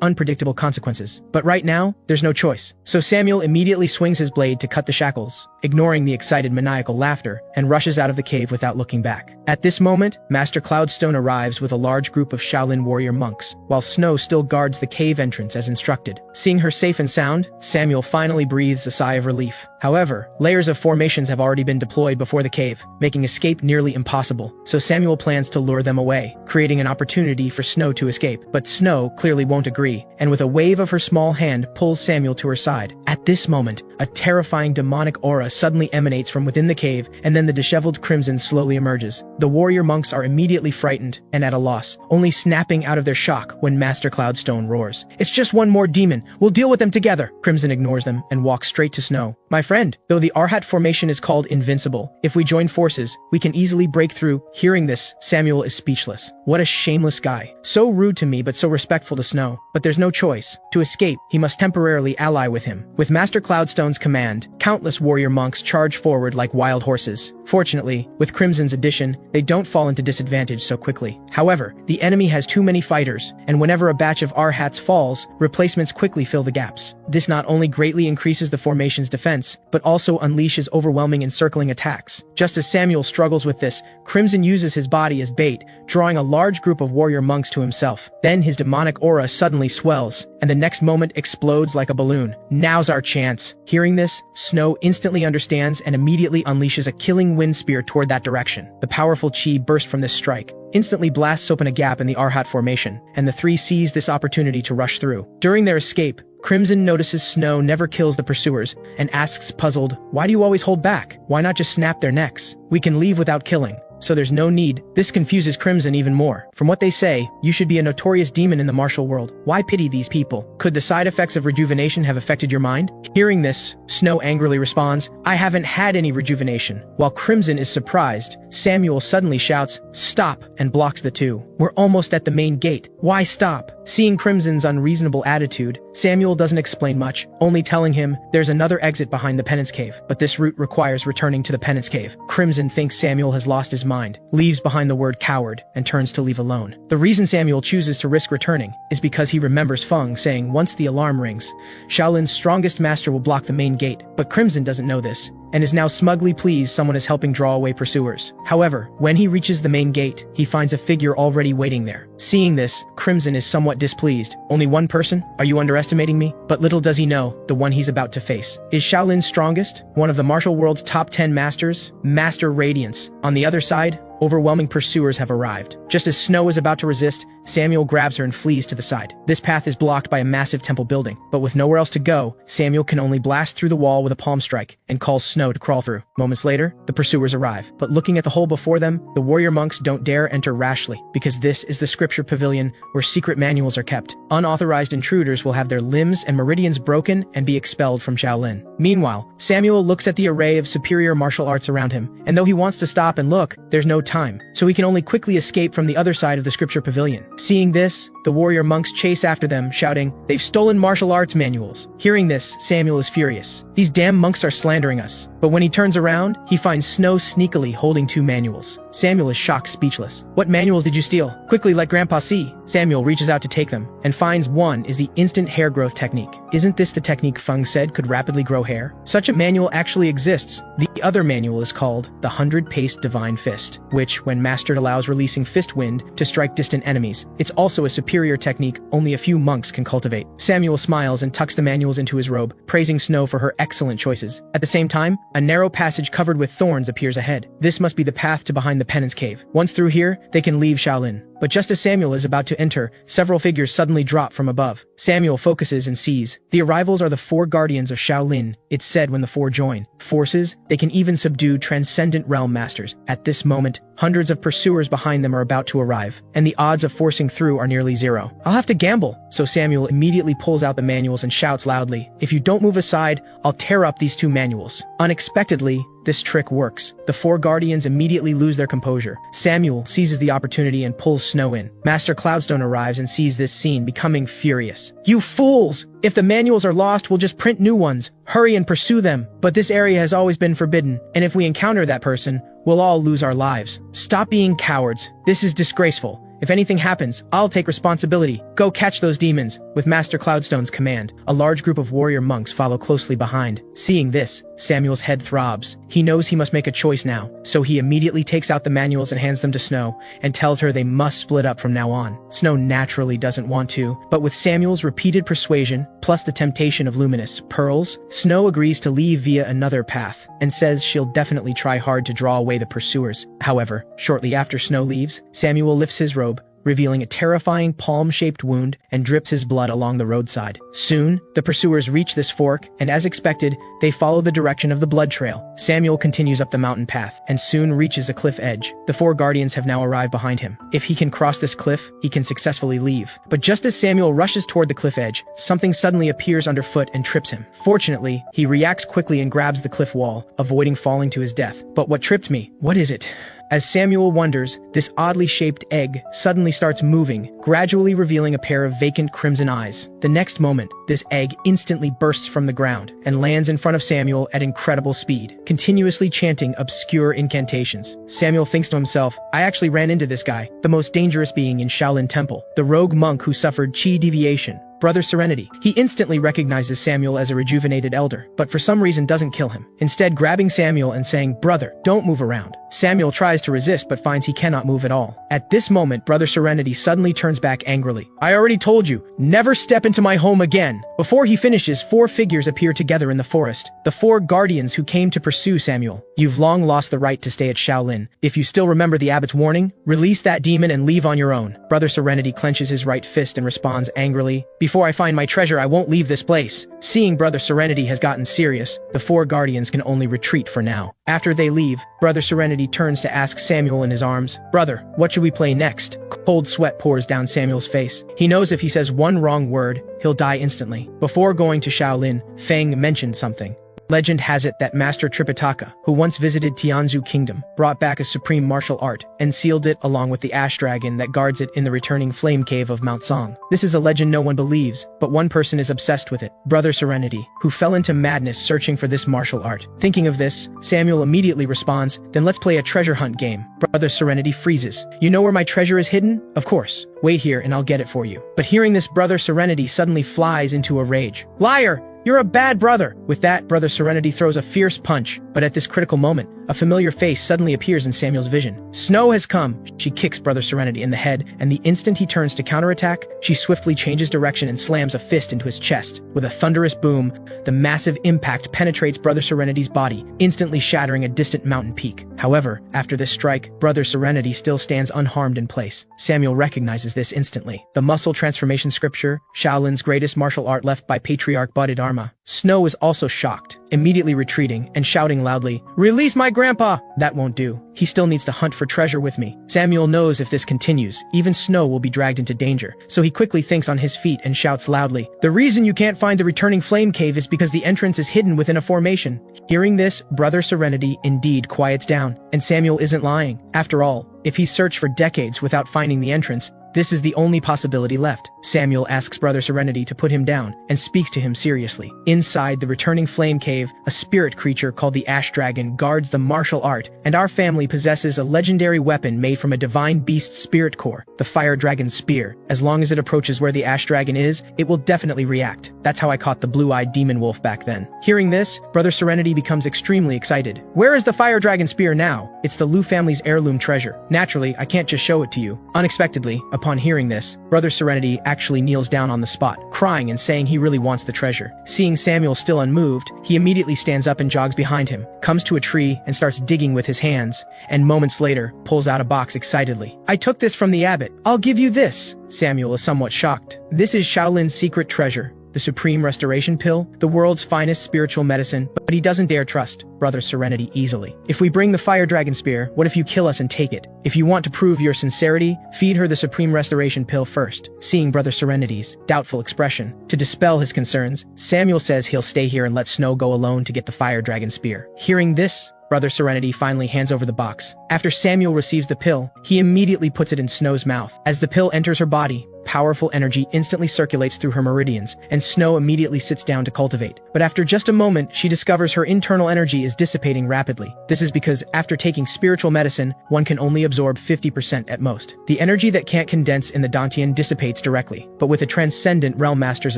unpredictable consequences. But right now, there's no choice. So Samuel immediately swings his blade to cut the shackles, ignoring the excited maniacal laughter, and rushes out of the cave without looking back. At this moment, Master Cloudstone arrives with a large group of Shaolin warrior monks, while Snow still guards the cave entrance as instructed. Seeing her safe and sound, Samuel finally breathes a sigh of relief. However, layers of formations have already been deployed before the cave, making escape nearly impossible, so Samuel plans to lure them away, creating an opportunity for Snow to escape. But Snow clearly won't agree, and with a wave of her small hand pulls Samuel to her side. At this moment, a terrifying demonic aura suddenly emanates from within the cave, and then the disheveled Crimson slowly emerges. The warrior monks are immediately frightened and at a loss, only snapping out of their shock when Master Cloudstone roars, "It's just one more demon. We'll deal with them together." Crimson ignores them and walks straight to Snow. "My friend, though the Arhat formation is called invincible, if we join forces, we can easily break through." Hearing this, Samuel is speechless. What a shameless guy. So rude to me but so respectful to Snow. But there's no choice. To escape, he must temporarily ally with him, With Master Cloudstone's command, countless warrior monks charge forward like wild horses. Fortunately, with Crimson's addition, they don't fall into disadvantage so quickly. However, the enemy has too many fighters, and whenever a batch of Arhats falls, replacements quickly fill the gaps. This not only greatly increases the formation's defense, but also unleashes overwhelming encircling attacks. Just as Samuel struggles with this, Crimson uses his body as bait, drawing a large group of warrior monks to himself. Then his demonic aura suddenly swells, and the next moment explodes like a balloon. Now's our chance. Hearing this, Snow instantly understands and immediately unleashes a killing wind spear toward that direction. The powerful chi burst from this strike, instantly blasts open a gap in the Arhat formation, and the three seize this opportunity to rush through. During their escape, Crimson notices Snow never kills the pursuers and asks, puzzled, "Why do you always hold back? Why not just snap their necks? We can leave without killing, so there's no need." This confuses Crimson even more. From what they say, you should be a notorious demon in the martial world. Why pity these people? Could the side effects of rejuvenation have affected your mind? Hearing this, Snow angrily responds, "I haven't had any rejuvenation." While Crimson is surprised, Samuel suddenly shouts, "Stop," and blocks the two. "We're almost at the main gate. Why stop?" Seeing Crimson's unreasonable attitude, Samuel doesn't explain much, only telling him there's another exit behind the Penance Cave, but this route requires returning to the Penance Cave. Crimson thinks Samuel has lost his mind, leaves behind the word coward, and turns to leave alone. The reason Samuel chooses to risk returning is because he remembers Feng saying once the alarm rings, Shaolin's strongest master will block the main gate, but Crimson doesn't know this, and is now smugly pleased someone is helping draw away pursuers. However, when he reaches the main gate, he finds a figure already waiting there. Seeing this, Crimson is somewhat displeased. "Only one person? Are you underestimating me?" But little does he know, the one he's about to face is Shaolin's strongest, one of the martial world's top 10 masters, Master Radiance. On the other side, overwhelming pursuers have arrived. Just as Snow is about to resist, Samuel grabs her and flees to the side. This path is blocked by a massive temple building, but with nowhere else to go, Samuel can only blast through the wall with a palm strike and calls Snow to crawl through. Moments later, the pursuers arrive, but looking at the hole before them, the warrior monks don't dare enter rashly, because this is the scripture pavilion where secret manuals are kept. Unauthorized intruders will have their limbs and meridians broken and be expelled from Shaolin. Meanwhile, Samuel looks at the array of superior martial arts around him, and though he wants to stop and look, there's no time, so he can only quickly escape from the other side of the scripture pavilion. Seeing this, the warrior monks chase after them, shouting, "They've stolen martial arts manuals." Hearing this, Samuel is furious. These damn monks are slandering us. But when he turns around, he finds Snow sneakily holding 2 manuals. Samuel is shocked speechless. "What manuals did you steal? Quickly, let Grandpa see." Samuel reaches out to take them, and finds one is the instant hair growth technique. Isn't this the technique Feng said could rapidly grow hair? Such a manual actually exists. The other manual is called the 100-Pace Divine Fist, which, when mastered, allows releasing fist wind to strike distant enemies. It's also a superior technique only a few monks can cultivate. Samuel smiles and tucks the manuals into his robe, praising Snow for her excellent choices. At the same time, a narrow passage covered with thorns appears ahead. This must be the path to behind the Penance Cave. Once through here, they can leave Shaolin. But just as Samuel is about to enter, several figures suddenly drop from above. Samuel focuses and sees. The arrivals are the 4 guardians of Shaolin, it's said when the 4 join forces, they can even subdue transcendent realm masters. At this moment, hundreds of pursuers behind them are about to arrive, and the odds of forcing through are nearly 0. "I'll have to gamble." So Samuel immediately pulls out the manuals and shouts loudly, "If you don't move aside, I'll tear up these 2 manuals." Unexpectedly, this trick works. The 4 guardians immediately lose their composure. Samuel seizes the opportunity and pulls Snow in. Master Cloudstone arrives and sees this scene, becoming furious. "You fools! If the manuals are lost, we'll just print new ones. Hurry and pursue them. But this area has always been forbidden, and if we encounter that person, we'll all lose our lives. Stop being cowards. This is disgraceful. If anything happens, I'll take responsibility. Go catch those demons." With Master Cloudstone's command, a large group of warrior monks follow closely behind. Seeing this, Samuel's head throbs. He knows he must make a choice now, so he immediately takes out the manuals and hands them to Snow, and tells her they must split up from now on. Snow naturally doesn't want to, but with Samuel's repeated persuasion, plus the temptation of luminous pearls, Snow agrees to leave via another path, and says she'll definitely try hard to draw away the pursuers. However, shortly after Snow leaves, Samuel lifts his robe, revealing a terrifying palm-shaped wound, and drips his blood along the roadside. Soon, the pursuers reach this fork, and as expected, they follow the direction of the blood trail. Samuel continues up the mountain path, and soon reaches a cliff edge. The 4 guardians have now arrived behind him. If he can cross this cliff, he can successfully leave. But just as Samuel rushes toward the cliff edge, something suddenly appears underfoot and trips him. Fortunately, he reacts quickly and grabs the cliff wall, avoiding falling to his death. "But what tripped me? What is it?" As Samuel wonders, this oddly shaped egg suddenly starts moving, gradually revealing a pair of vacant crimson eyes. The next moment, this egg instantly bursts from the ground and lands in front of Samuel at incredible speed, continuously chanting obscure incantations. Samuel thinks to himself, I actually ran into this guy, the most dangerous being in Shaolin Temple, the rogue monk who suffered chi deviation. Brother Serenity. He instantly recognizes Samuel as a rejuvenated elder, but for some reason doesn't kill him. Instead, grabbing Samuel and saying, Brother, don't move around. Samuel tries to resist but finds he cannot move at all. At this moment, Brother Serenity suddenly turns back angrily. I already told you, never step into my home again. Before he finishes, 4 figures appear together in the forest. The 4 guardians who came to pursue Samuel. You've long lost the right to stay at Shaolin. If you still remember the abbot's warning, release that demon and leave on your own. Brother Serenity clenches his right fist and responds angrily, Before I find my treasure, I won't leave this place. Seeing Brother Serenity has gotten serious, the 4 guardians can only retreat for now. After they leave, Brother Serenity turns to ask Samuel in his arms, Brother, what should we play next? Cold sweat pours down Samuel's face. He knows if he says one wrong word, he'll die instantly. Before going to Shaolin, Feng mentioned something. Legend has it that Master Tripitaka, who once visited Tianzhu Kingdom, brought back a supreme martial art and sealed it along with the ash dragon that guards it in the returning flame cave of Mount Song. This is a legend no one believes, but one person is obsessed with it, Brother Serenity, who fell into madness searching for this martial art. Thinking of this, Samuel immediately responds, Then let's play a treasure hunt game. Brother Serenity freezes. You know where my treasure is hidden? Of course. Wait here and I'll get it for you. But hearing this, Brother Serenity suddenly flies into a rage. Liar! You're a bad brother! With that, Brother Serenity throws a fierce punch, but at this critical moment, a familiar face suddenly appears in Samuel's vision. Snow has come. She kicks Brother Serenity in the head, and the instant he turns to counterattack, she swiftly changes direction and slams a fist into his chest. With a thunderous boom, the massive impact penetrates Brother Serenity's body, instantly shattering a distant mountain peak. However, after this strike, Brother Serenity still stands unharmed in place. Samuel recognizes this instantly. The muscle transformation scripture, Shaolin's greatest martial art left by Patriarch Bodhidharma. Snow is also shocked, immediately retreating and shouting loudly, Release my grandpa! That won't do. He still needs to hunt for treasure with me. Samuel knows if this continues, even Snow will be dragged into danger, so he quickly thinks on his feet and shouts loudly, The reason you can't find the returning flame cave is because the entrance is hidden within a formation. Hearing this, Brother Serenity indeed quiets down, and Samuel isn't lying. After all, if he searched for decades without finding the entrance, this is the only possibility left. Samuel asks Brother Serenity to put him down and speaks to him seriously. Inside the returning flame cave, a spirit creature called the Ash Dragon guards the martial art, and our family possesses a legendary weapon made from a divine beast's spirit core, the Fire Dragon Spear. As long as it approaches where the Ash Dragon is, it will definitely react. That's how I caught the blue-eyed demon wolf back then. Hearing this, Brother Serenity becomes extremely excited. Where is the Fire Dragon Spear now? It's the Lu family's heirloom treasure. Naturally, I can't just show it to you. Unexpectedly, upon hearing this, Brother Serenity actually kneels down on the spot, crying and saying he really wants the treasure. Seeing Samuel still unmoved, he immediately stands up and jogs behind him, comes to a tree and starts digging with his hands, and moments later, pulls out a box excitedly. I took this from the abbot. I'll give you this. Samuel is somewhat shocked. This is Shaolin's secret treasure, the Supreme Restoration Pill, the world's finest spiritual medicine, but he doesn't dare trust Brother Serenity easily. If we bring the Fire Dragon Spear, what if you kill us and take it? If you want to prove your sincerity, feed her the Supreme Restoration Pill first. Seeing Brother Serenity's doubtful expression, to dispel his concerns, Samuel says he'll stay here and let Snow go alone to get the Fire Dragon Spear. Hearing this, Brother Serenity finally hands over the box. After Samuel receives the pill, he immediately puts it in Snow's mouth. As the pill enters her body, powerful energy instantly circulates through her meridians, and Snow immediately sits down to cultivate. But after just a moment, she discovers her internal energy is dissipating rapidly. This is because after taking spiritual medicine, one can only absorb 50% at most. The energy that can't condense in the Dantian dissipates directly, but with a transcendent Realm Master's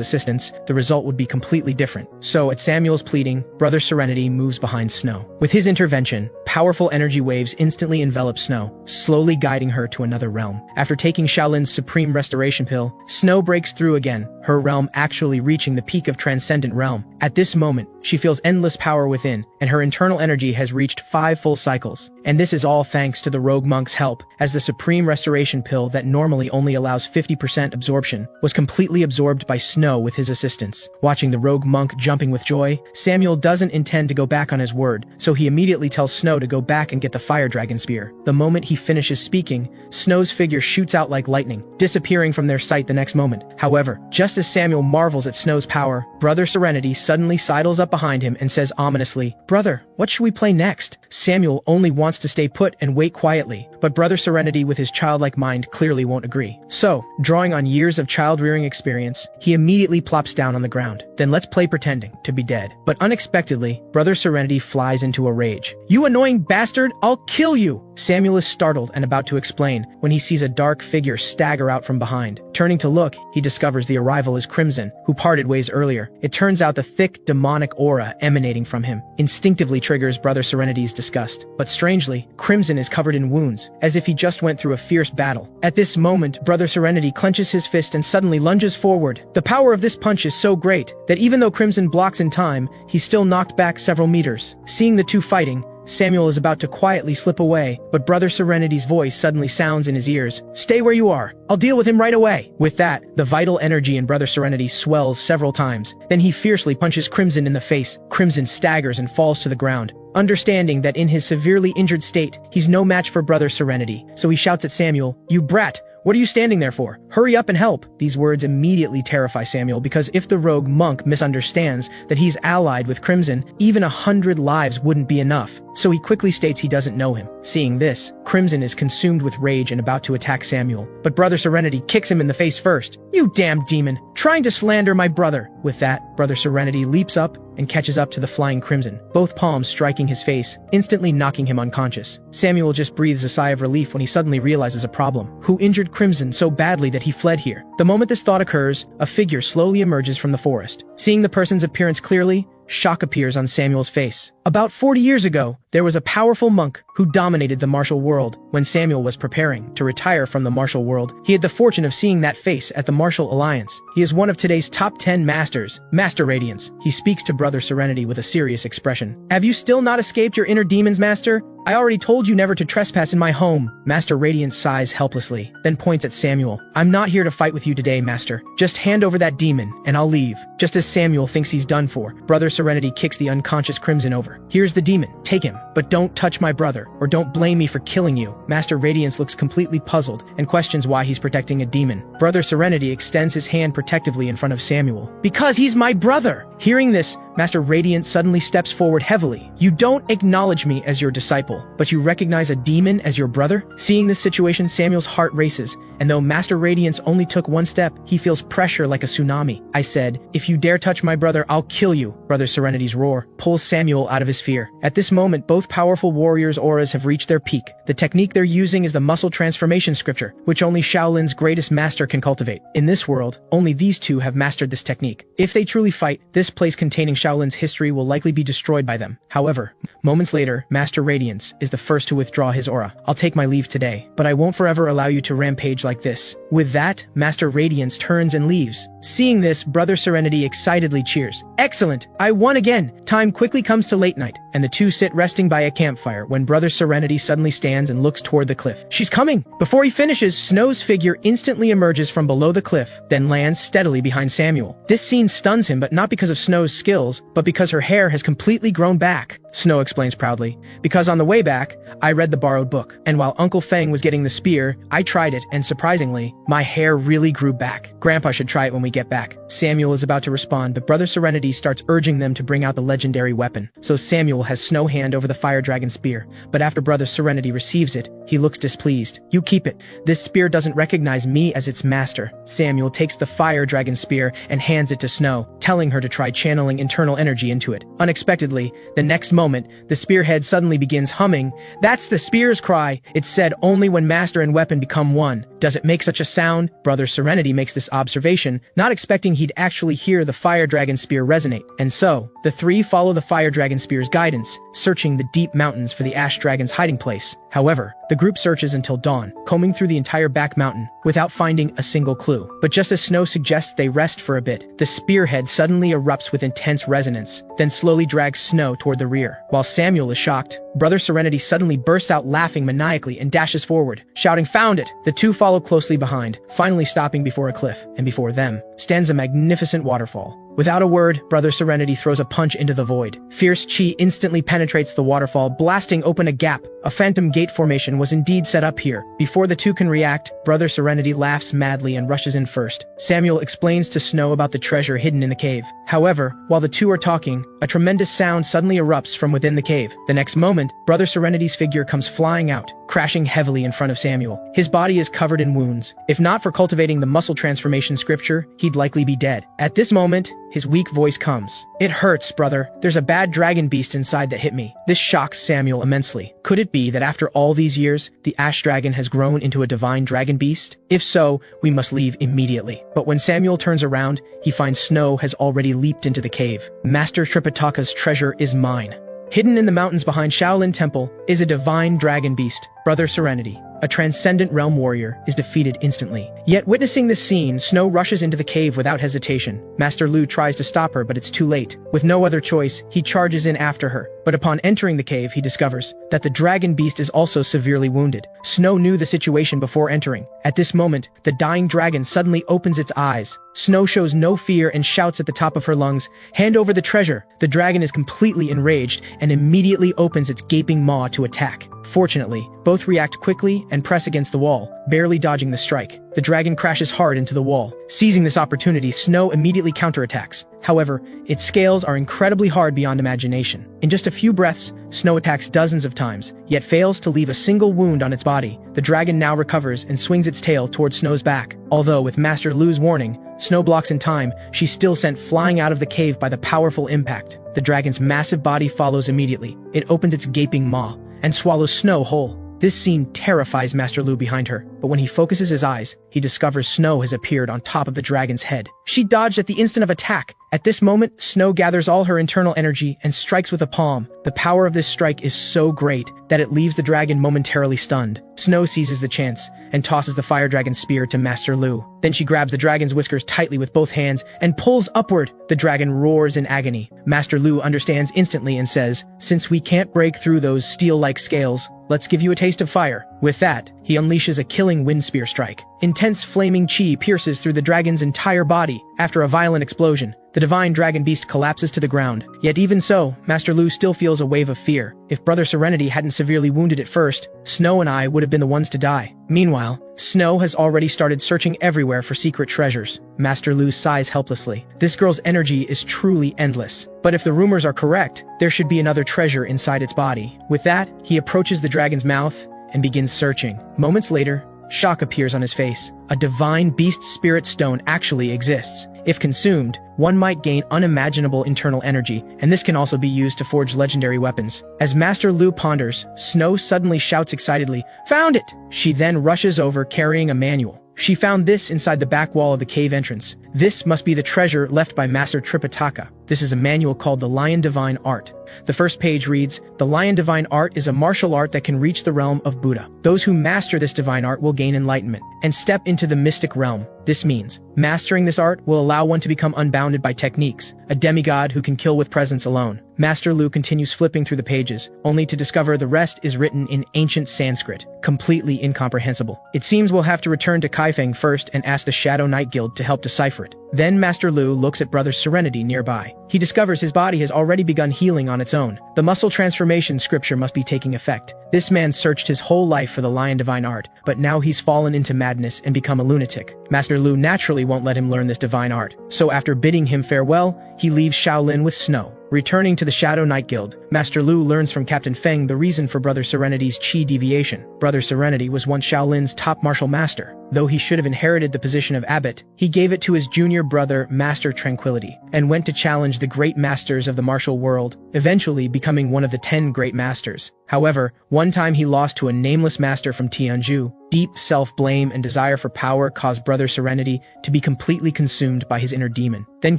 assistance, the result would be completely different. So, at Samuel's pleading, Brother Serenity moves behind Snow. With his intervention, powerful energy waves instantly envelop Snow, slowly guiding her to another realm. After taking Shaolin's Supreme Restoration Pill, Snow breaks through again, her realm actually reaching the peak of Transcendent Realm. At this moment, she feels endless power within, and her internal energy has reached 5 full cycles. And this is all thanks to the rogue monk's help, as the Supreme Restoration Pill that normally only allows 50% absorption was completely absorbed by Snow with his assistance. Watching the rogue monk jumping with joy, Samuel doesn't intend to go back on his word, so he immediately tells Snow to go back and get the Fire Dragon Spear. The moment he finishes speaking, Snow's figure shoots out like lightning, disappearing from their sight the next moment. However, just as Samuel marvels at Snow's power, Brother Serenity suddenly sidles up behind him and says ominously, "Brother, What should we play next? Samuel only wants to stay put and wait quietly, but Brother Serenity with his childlike mind clearly won't agree. So, drawing on years of child-rearing experience, he immediately plops down on the ground. Then let's play pretending to be dead. But unexpectedly, Brother Serenity flies into a rage. "You annoying bastard, I'll kill you!" Samuel is startled and about to explain when he sees a dark figure stagger out from behind. Turning to look, he discovers the arrival is Crimson, who parted ways earlier. It turns out the thick, demonic aura emanating from him instinctively triggers Brother Serenity's disgust. But strangely, Crimson is covered in wounds, as if he just went through a fierce battle. At this moment, Brother Serenity clenches his fist and suddenly lunges forward. The power of this punch is so great that even though Crimson blocks in time, he's still knocked back several meters. Seeing the two fighting, Samuel is about to quietly slip away, but Brother Serenity's voice suddenly sounds in his ears. "Stay where you are. I'll deal with him right away." With that, the vital energy in Brother Serenity swells several times. Then he fiercely punches Crimson in the face. Crimson staggers and falls to the ground. Understanding that in his severely injured state, he's no match for Brother Serenity, so he shouts at Samuel, "You brat! What are you standing there for? Hurry up and help!" These words immediately terrify Samuel, because if the rogue monk misunderstands that he's allied with Crimson, even 100 lives wouldn't be enough. So he quickly states he doesn't know him. Seeing this, Crimson is consumed with rage and about to attack Samuel. But Brother Serenity kicks him in the face first. "You damn demon! Trying to slander my brother!" With that, Brother Serenity leaps up and catches up to the flying Crimson, both palms striking his face, instantly knocking him unconscious. Samuel just breathes a sigh of relief when he suddenly realizes a problem. Who injured Crimson so badly that he fled here? The moment this thought occurs, a figure slowly emerges from the forest. Seeing the person's appearance clearly, shock appears on Samuel's face. About 40 years ago, there was a powerful monk who dominated the martial world. When Samuel was preparing to retire from the martial world, he had the fortune of seeing that face at the Martial Alliance. He is one of today's top 10 masters, Master Radiance. He speaks to Brother Serenity with a serious expression. "Have you still not escaped your inner demons, Master? I already told you never to trespass in my home." Master Radiance sighs helplessly, then points at Samuel. "I'm not here to fight with you today, Master. Just hand over that demon, and I'll leave." Just as Samuel thinks he's done for, Brother Serenity kicks the unconscious Crimson over. "Here's the demon. Take him, but don't touch my brother, or don't blame me for killing you." Master Radiance looks completely puzzled and questions why he's protecting a demon. Brother Serenity extends his hand protectively in front of Samuel. "Because he's my brother!" Hearing this, Master Radiance suddenly steps forward heavily. "You don't acknowledge me as your disciple, but you recognize a demon as your brother?" Seeing this situation, Samuel's heart races, and though Master Radiance only took one step, he feels pressure like a tsunami. "I said, if you dare touch my brother, I'll kill you." Brother Serenity's roar pulls Samuel out of his fear. At this moment, both powerful warriors' auras have reached their peak. The technique they're using is the muscle transformation scripture, which only Shaolin's greatest master can cultivate. In this world, only these two have mastered this technique. If they truly fight, this place containing Shaolin's history will likely be destroyed by them. However, moments later, Master Radiance is the first to withdraw his aura. "I'll take my leave today, but I won't forever allow you to rampage like this." With that, Master Radiance turns and leaves. Seeing this, Brother Serenity excitedly cheers. "Excellent! I won again!" Time quickly comes to late night, and the two sit resting by a campfire when Brother Serenity suddenly stands and looks toward the cliff. "She's coming!" Before he finishes, Snow's figure instantly emerges from below the cliff, then lands steadily behind Samuel. This scene stuns him, but not because of Snow's skills, but because her hair has completely grown back. Snow explains proudly, "Because on the way back, I read the borrowed book, and while Uncle Feng was getting the spear, I tried it, and surprisingly, my hair really grew back. Grandpa should try it when we get back." Samuel is about to respond, but Brother Serenity starts urging them to bring out the legendary weapon. So Samuel has Snow hand over the fire dragon spear, but after Brother Serenity receives it, he looks displeased. "You keep it. This spear doesn't recognize me as its master." Samuel takes the fire dragon spear and hands it to Snow, telling her to try channeling internal energy into it. Unexpectedly, the next moment, the spearhead suddenly begins humming. That's the spear's cry. It's said only when master and weapon become one. Does it make such a sound? Brother Serenity makes this observation, not expecting he'd actually hear the fire dragon spear resonate. And so, the three follow the fire dragon spear's guidance, searching the deep mountains for the ash dragon's hiding place. However, the group searches until dawn, combing through the entire back mountain, without finding a single clue. But just as Snow suggests they rest for a bit, the spearhead suddenly erupts with intense resonance, then slowly drags Snow toward the rear. While Samuel is shocked, Brother Serenity suddenly bursts out laughing maniacally and dashes forward, shouting, "Found it!" The two follow closely behind, finally stopping before a cliff, and before them stands a magnificent waterfall. Without a word, Brother Serenity throws a punch into the void. Fierce chi instantly penetrates the waterfall, blasting open a gap. A phantom gate formation was indeed set up here. Before the two can react, Brother Serenity laughs madly and rushes in first. Samuel explains to Snow about the treasure hidden in the cave. However, while the two are talking, a tremendous sound suddenly erupts from within the cave. The next moment, Brother Serenity's figure comes flying out, crashing heavily in front of Samuel. His body is covered in wounds. If not for cultivating the muscle transformation scripture, he'd likely be dead. At this moment, his weak voice comes. "It hurts, brother. There's a bad dragon beast inside that hit me." This shocks Samuel immensely. Could it be that after all these years, the ash dragon has grown into a divine dragon beast? If so, we must leave immediately. But when Samuel turns around, he finds Snow has already leaped into the cave. Master Tripitaka's treasure is mine. Hidden in the mountains behind Shaolin Temple is a divine dragon beast. Brother Serenity, a transcendent realm warrior, is defeated instantly. Yet witnessing this scene, Snow rushes into the cave without hesitation. Master Lu tries to stop her, but it's too late. With no other choice, he charges in after her. But upon entering the cave, he discovers that the dragon beast is also severely wounded. Snow knew the situation before entering. At this moment, the dying dragon suddenly opens its eyes. Snow shows no fear and shouts at the top of her lungs, "Hand over the treasure!" The dragon is completely enraged and immediately opens its gaping maw to attack. Fortunately, both react quickly and press against the wall, barely dodging the strike. The dragon crashes hard into the wall. Seizing this opportunity, Snow immediately counterattacks. However, its scales are incredibly hard beyond imagination. In just a few breaths, Snow attacks dozens of times, yet fails to leave a single wound on its body. The dragon now recovers and swings its tail towards Snow's back. Although, with Master Lu's warning, Snow blocks in time, she's still sent flying out of the cave by the powerful impact. The dragon's massive body follows immediately. It opens its gaping maw and swallows Snow whole. This scene terrifies Master Lu behind her, but when he focuses his eyes, he discovers Snow has appeared on top of the dragon's head. She dodged at the instant of attack. At this moment, Snow gathers all her internal energy and strikes with a palm. The power of this strike is so great that it leaves the dragon momentarily stunned. Snow seizes the chance and tosses the fire dragon's spear to Master Lu. Then she grabs the dragon's whiskers tightly with both hands and pulls upward. The dragon roars in agony. Master Lu understands instantly and says, "Since we can't break through those steel-like scales, let's give you a taste of fire." With that, he unleashes a killing wind spear strike. Intense flaming chi pierces through the dragon's entire body. After a violent explosion, the divine dragon beast collapses to the ground. Yet even so, Master Lu still feels a wave of fear. If Brother Serenity hadn't severely wounded it first, Snow and I would have been the ones to die. Meanwhile, Snow has already started searching everywhere for secret treasures. Master Lu sighs helplessly. This girl's energy is truly endless. But if the rumors are correct, there should be another treasure inside its body. With that, he approaches the dragon's mouth and begins searching. Moments later, shock appears on his face. A divine beast spirit stone actually exists. If consumed, one might gain unimaginable internal energy, and this can also be used to forge legendary weapons. As Master Lu ponders, Snow suddenly shouts excitedly, "Found it!" She then rushes over carrying a manual. She found this inside the back wall of the cave entrance. This must be the treasure left by Master Tripitaka. This is a manual called the Lion Divine Art. The first page reads, "The Lion Divine Art is a martial art that can reach the realm of Buddha. Those who master this divine art will gain enlightenment and step into the mystic realm. This means mastering this art will allow one to become unbounded by techniques, a demigod who can kill with presence alone." Master Lu continues flipping through the pages, only to discover the rest is written in ancient Sanskrit, completely incomprehensible. It seems we'll have to return to Kaifeng first and ask the Shadow Knight Guild to help decipher it. Then Master Lu looks at Brother Serenity nearby. He discovers his body has already begun healing on its own. The muscle transformation scripture must be taking effect. This man searched his whole life for the Lion Divine Art, but now he's fallen into madness and become a lunatic. Master Lu naturally won't let him learn this divine art, so after bidding him farewell, he leaves Shaolin with Snow. Returning to the Shadow Knight Guild, Master Lu learns from Captain Feng the reason for Brother Serenity's chi deviation. Brother Serenity was once Shaolin's top martial master. Though he should have inherited the position of abbot, he gave it to his junior brother, Master Tranquility, and went to challenge the great masters of the martial world, eventually becoming one of the 10 great masters. However, one time he lost to a nameless master from Tianzhu. Deep self-blame and desire for power caused Brother Serenity to be completely consumed by his inner demon. Then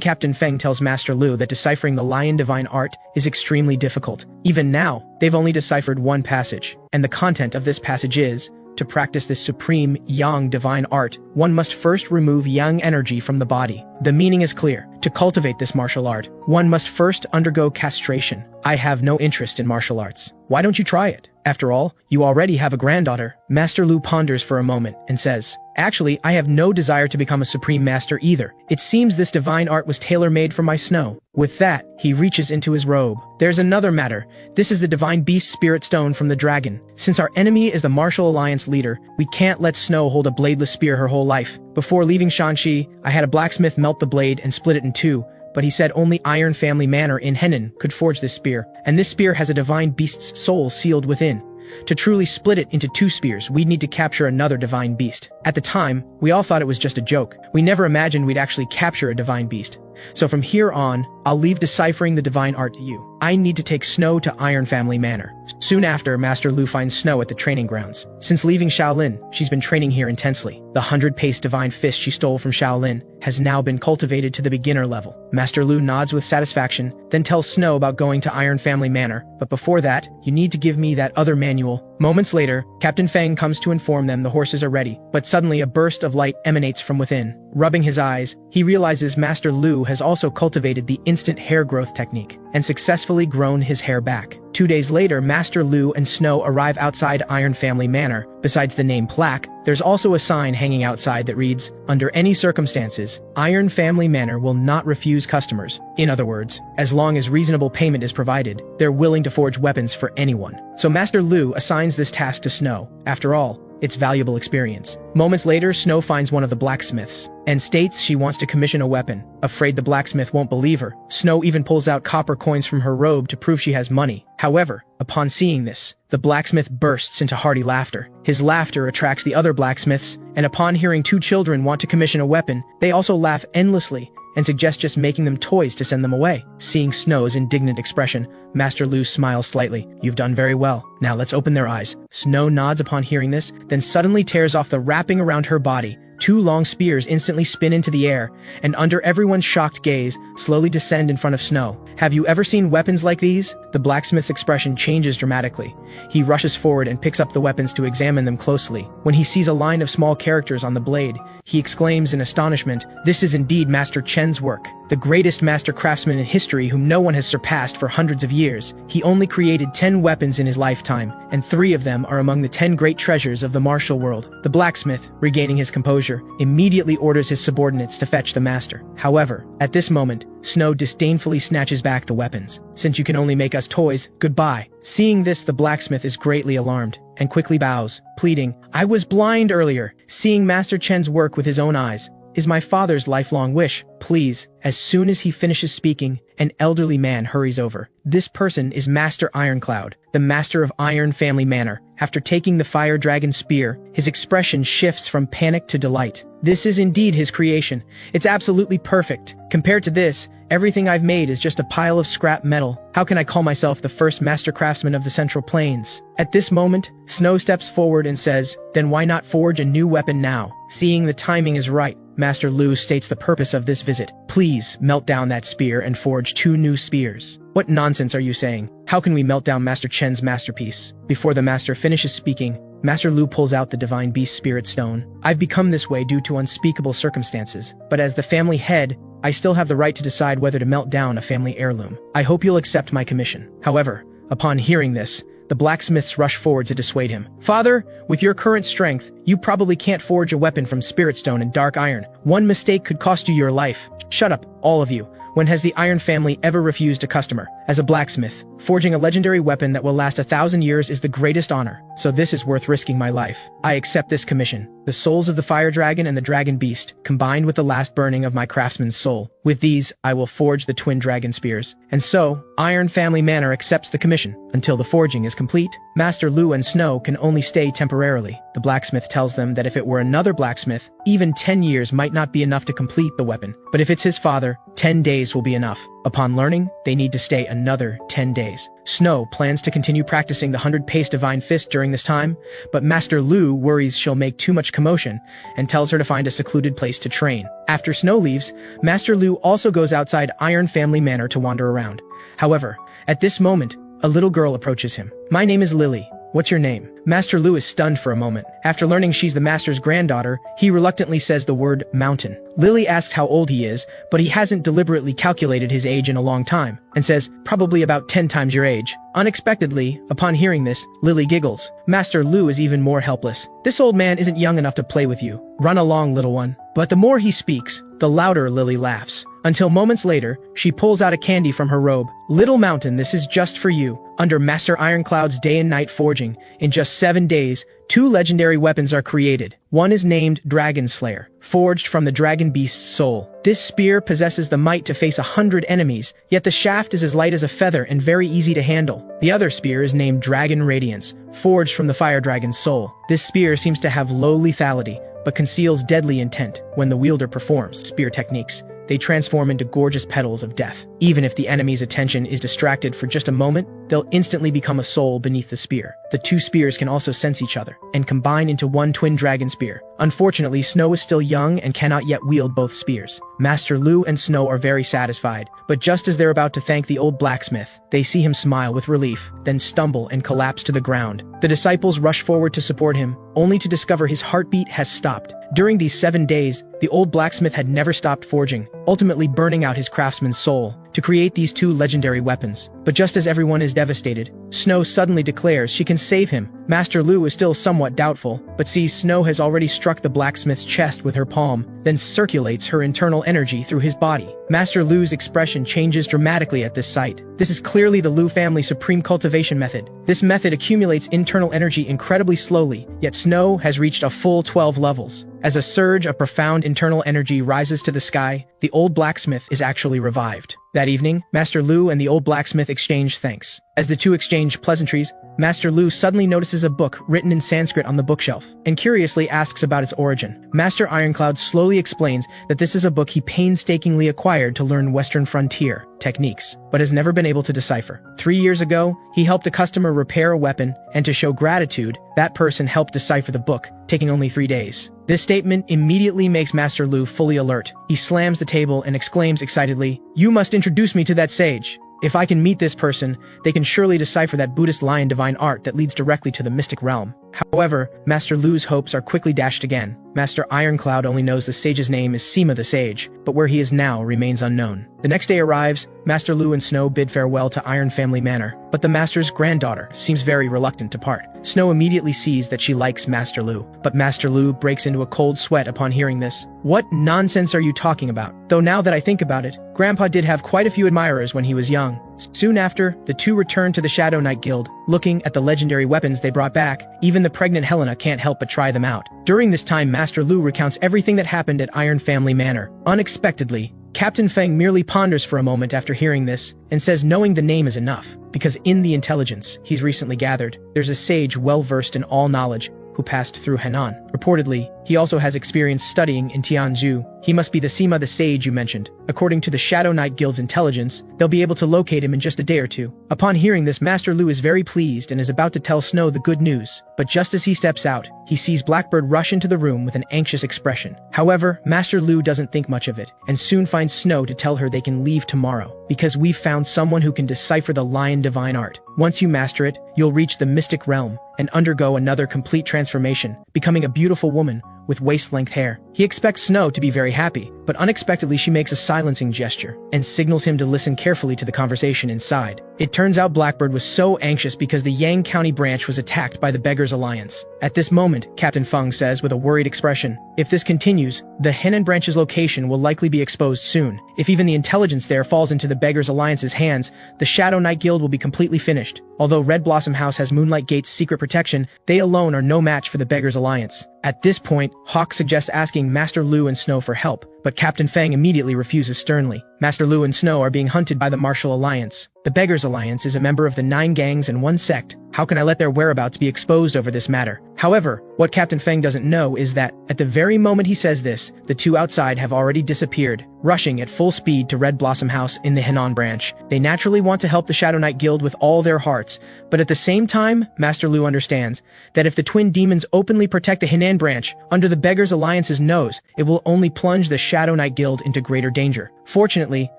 Captain Feng tells Master Lu that deciphering the Lion Divine Art is extremely difficult. Even now, they've only deciphered one passage, and the content of this passage is, to practice this supreme Yang divine art, one must first remove Yang energy from the body. The meaning is clear. To cultivate this martial art, one must first undergo castration. I have no interest in martial arts. Why don't you try it? After all, you already have a granddaughter. Master Lu ponders for a moment and says, actually, I have no desire to become a supreme master either. It seems this divine art was tailor-made for my Snow. With that, he reaches into his robe. There's another matter. This is the divine beast spirit stone from the dragon. Since our enemy is the Martial Alliance leader, we can't let Snow hold a bladeless spear her whole life. Before leaving Shanxi, I had a blacksmith melt the blade and split it in two, but he said only Iron Family Manor in Henan could forge this spear, and this spear has a divine beast's soul sealed within. To truly split it into two spears, we'd need to capture another divine beast. At the time, we all thought it was just a joke. We never imagined we'd actually capture a divine beast. So from here on, I'll leave deciphering the divine art to you. I need to take Snow to Iron Family Manor. Soon after, Master Lu finds Snow at the training grounds. Since leaving Shaolin, she's been training here intensely. The 100-pace divine fist she stole from Shaolin has now been cultivated to the beginner level. Master Lu nods with satisfaction, then tells Snow about going to Iron Family Manor. But before that, you need to give me that other manual. Moments later, Captain Feng comes to inform them the horses are ready, but suddenly a burst of light emanates from within. Rubbing his eyes, he realizes Master Lu has also cultivated the instant hair growth technique and successfully grown his hair back. 2 days later, Master Lu and Snow arrive outside Iron Family Manor. Besides the name plaque, there's also a sign hanging outside that reads, "Under any circumstances, Iron Family Manor will not refuse customers." In other words, as long as reasonable payment is provided, they're willing to forge weapons for anyone. So Master Lu assigns this task to Snow. After all, it's valuable experience. Moments later, Snow finds one of the blacksmiths and states she wants to commission a weapon. Afraid the blacksmith won't believe her, Snow even pulls out copper coins from her robe to prove she has money. However, upon seeing this, the blacksmith bursts into hearty laughter. His laughter attracts the other blacksmiths, and upon hearing two children want to commission a weapon, they also laugh endlessly and suggest just making them toys to send them away. Seeing Snow's indignant expression, Master Lu smiles slightly. "You've done very well. Now let's open their eyes." Snow nods upon hearing this, then suddenly tears off the wrapping around her body. Two long spears instantly spin into the air, and under everyone's shocked gaze, slowly descend in front of Snow. "Have you ever seen weapons like these?" The blacksmith's expression changes dramatically. He rushes forward and picks up the weapons to examine them closely. When he sees a line of small characters on the blade, he exclaims in astonishment, "This is indeed Master Chen's work, the greatest master craftsman in history whom no one has surpassed for hundreds of years. He only created 10 weapons in his lifetime, and 3 of them are among the 10 great treasures of the martial world." The blacksmith, regaining his composure, immediately orders his subordinates to fetch the master. However, at this moment, Snow disdainfully snatches back the weapons. "Since you can only make us toys, goodbye." Seeing this, the blacksmith is greatly alarmed and quickly bows, pleading, "I was blind earlier. Seeing Master Chen's work with his own eyes is my father's lifelong wish. Please." As soon as he finishes speaking, an elderly man hurries over. This person is Master Ironcloud, the master of Iron Family Manor. After taking the fire dragon spear, his expression shifts from panic to delight. This is indeed his creation. It's absolutely perfect. Compared to this, everything I've made is just a pile of scrap metal. How can I call myself the first master craftsman of the Central Plains? At this moment, Snow steps forward and says, "Then why not forge a new weapon now?" Seeing the timing is right, Master Lu states the purpose of this visit. "Please melt down that spear and forge 2 new spears." "What nonsense are you saying? How can we melt down Master Chen's masterpiece?" Before the master finishes speaking, Master Lu pulls out the divine beast spirit stone. "I've become this way due to unspeakable circumstances, but as the family head, I still have the right to decide whether to melt down a family heirloom. I hope you'll accept my commission." However, upon hearing this, the blacksmiths rush forward to dissuade him. "Father, with your current strength, you probably can't forge a weapon from spirit stone and dark iron. One mistake could cost you your life." "Shut up, all of you. When has the Iron family ever refused a customer? As a blacksmith, forging a legendary weapon that will last 1,000 years is the greatest honor, so this is worth risking my life. I accept this commission. The souls of the fire dragon and the dragon beast, combined with the last burning of my craftsman's soul. With these, I will forge the twin dragon spears." And so, Iron Family Manor accepts the commission. Until the forging is complete, Master Lu and Snow can only stay temporarily. The blacksmith tells them that if it were another blacksmith, even 10 years might not be enough to complete the weapon. But if it's his father, 10 days will be enough. Upon learning, they need to stay another 10 days. Snow plans to continue practicing the 100-pace divine fist during this time, but Master Lu worries she'll make too much commotion and tells her to find a secluded place to train. After Snow leaves, Master Lu also goes outside Iron Family Manor to wander around. However, at this moment, a little girl approaches him. "My name is Lily. "What's your name?" Master Lu is stunned for a moment. After learning she's the master's granddaughter, he reluctantly says the word mountain. Lily asks how old he is, but he hasn't deliberately calculated his age in a long time, and says, "Probably about 10 times your age." Unexpectedly, upon hearing this, Lily giggles. Master Lu is even more helpless. "This old man isn't young enough to play with you. Run along, little one." But the more he speaks, the louder Lily laughs. Until moments later, she pulls out a candy from her robe. "Little mountain, this is just for you." Under Master Ironcloud's day and night forging, in just 7 days, 2 legendary weapons are created. One is named Dragon Slayer, forged from the dragon beast's soul. This spear possesses the might to face 100 enemies, yet the shaft is as light as a feather and very easy to handle. The other spear is named Dragon Radiance, forged from the fire dragon's soul. This spear seems to have low lethality, but conceals deadly intent. When the wielder performs spear techniques, they transform into gorgeous petals of death. Even if the enemy's attention is distracted for just a moment, they'll instantly become a soul beneath the spear. The 2 spears can also sense each other, and combine into one twin dragon spear. Unfortunately, Snow is still young and cannot yet wield both spears. Master Lu and Snow are very satisfied, but just as they're about to thank the old blacksmith, they see him smile with relief, then stumble and collapse to the ground. The disciples rush forward to support him, only to discover his heartbeat has stopped. During these 7 days, the old blacksmith had never stopped forging, ultimately burning out his craftsman's soul to create these 2 legendary weapons. But just as everyone is devastated, Snow suddenly declares she can save him. Master Lu is still somewhat doubtful, but sees Snow has already struck the blacksmith's chest with her palm, then circulates her internal energy through his body. Master Lu's expression changes dramatically at this sight. This is clearly the Lu family supreme cultivation method. This method accumulates internal energy incredibly slowly, yet Snow has reached a full 12 levels. As a surge of profound internal energy rises to the sky, the old blacksmith is actually revived. That evening, Master Lu and the old blacksmith exchange thanks. As the 2 exchange pleasantries, Master Lu suddenly notices a book written in Sanskrit on the bookshelf, and curiously asks about its origin. Master Ironcloud slowly explains that this is a book he painstakingly acquired to learn Western frontier techniques, but has never been able to decipher. 3 years ago, he helped a customer repair a weapon, and to show gratitude, that person helped decipher the book, taking only 3 days. This statement immediately makes Master Lu fully alert. He slams the table and exclaims excitedly, "You must introduce me to that sage. If I can meet this person, they can surely decipher that Buddhist lion divine art that leads directly to the mystic realm." However, Master Lu's hopes are quickly dashed again. Master Ironcloud only knows the sage's name is Sima the Sage, but where he is now remains unknown. The next day arrives, Master Lu and Snow bid farewell to Iron Family Manor, but the master's granddaughter seems very reluctant to part. Snow immediately sees that she likes Master Lu, but Master Lu breaks into a cold sweat upon hearing this. "What nonsense are you talking about? Though now that I think about it, Grandpa did have quite a few admirers when he was young." Soon after, the 2 return to the Shadow Knight Guild. Looking at the legendary weapons they brought back, even the pregnant Helena can't help but try them out. During this time, Master Lu recounts everything that happened at Iron Family Manor. Unexpectedly, Captain Feng merely ponders for a moment after hearing this, and says knowing the name is enough, because in the intelligence he's recently gathered, there's a sage well-versed in all knowledge who passed through Henan. Reportedly, he also has experience studying in Tianzhu. He must be the Sima the Sage you mentioned. According to the Shadow Knight Guild's intelligence, they'll be able to locate him in just a day or 2. Upon hearing this, Master Lu is very pleased and is about to tell Snow the good news. But just as he steps out, he sees Blackbird rush into the room with an anxious expression. However, Master Lu doesn't think much of it, and soon finds Snow to tell her they can leave tomorrow, because we've found someone who can decipher the lion divine art. Once you master it, you'll reach the mystic realm, and undergo another complete transformation, becoming a beautiful woman with waist-length hair. He expects Snow to be very happy, but unexpectedly she makes a silencing gesture, and signals him to listen carefully to the conversation inside. It turns out Blackbird was so anxious because the Yang County branch was attacked by the Beggars Alliance. At this moment, Captain Feng says with a worried expression, "If this continues, the Henan branch's location will likely be exposed soon. If even the intelligence there falls into the Beggars Alliance's hands, the Shadow Knight Guild will be completely finished. Although Red Blossom House has Moonlight Gate's secret protection, they alone are no match for the Beggars Alliance." At this point, Hawk suggests asking Master Lu and Snow for help, but Captain Feng immediately refuses sternly. Master Lu and Snow are being hunted by the Martial Alliance. The Beggars Alliance is a member of the 9 gangs and 1 sect. How can I let their whereabouts be exposed over this matter? However, what Captain Feng doesn't know is that, at the very moment he says this, the 2 outside have already disappeared, rushing at full speed to Red Blossom House in the Henan branch. They naturally want to help the Shadow Knight Guild with all their hearts, but at the same time, Master Lu understands that if the twin demons openly protect the Henan branch under the Beggars Alliance's nose, it will only plunge the Shadow Knight Guild into greater danger. Fortunately,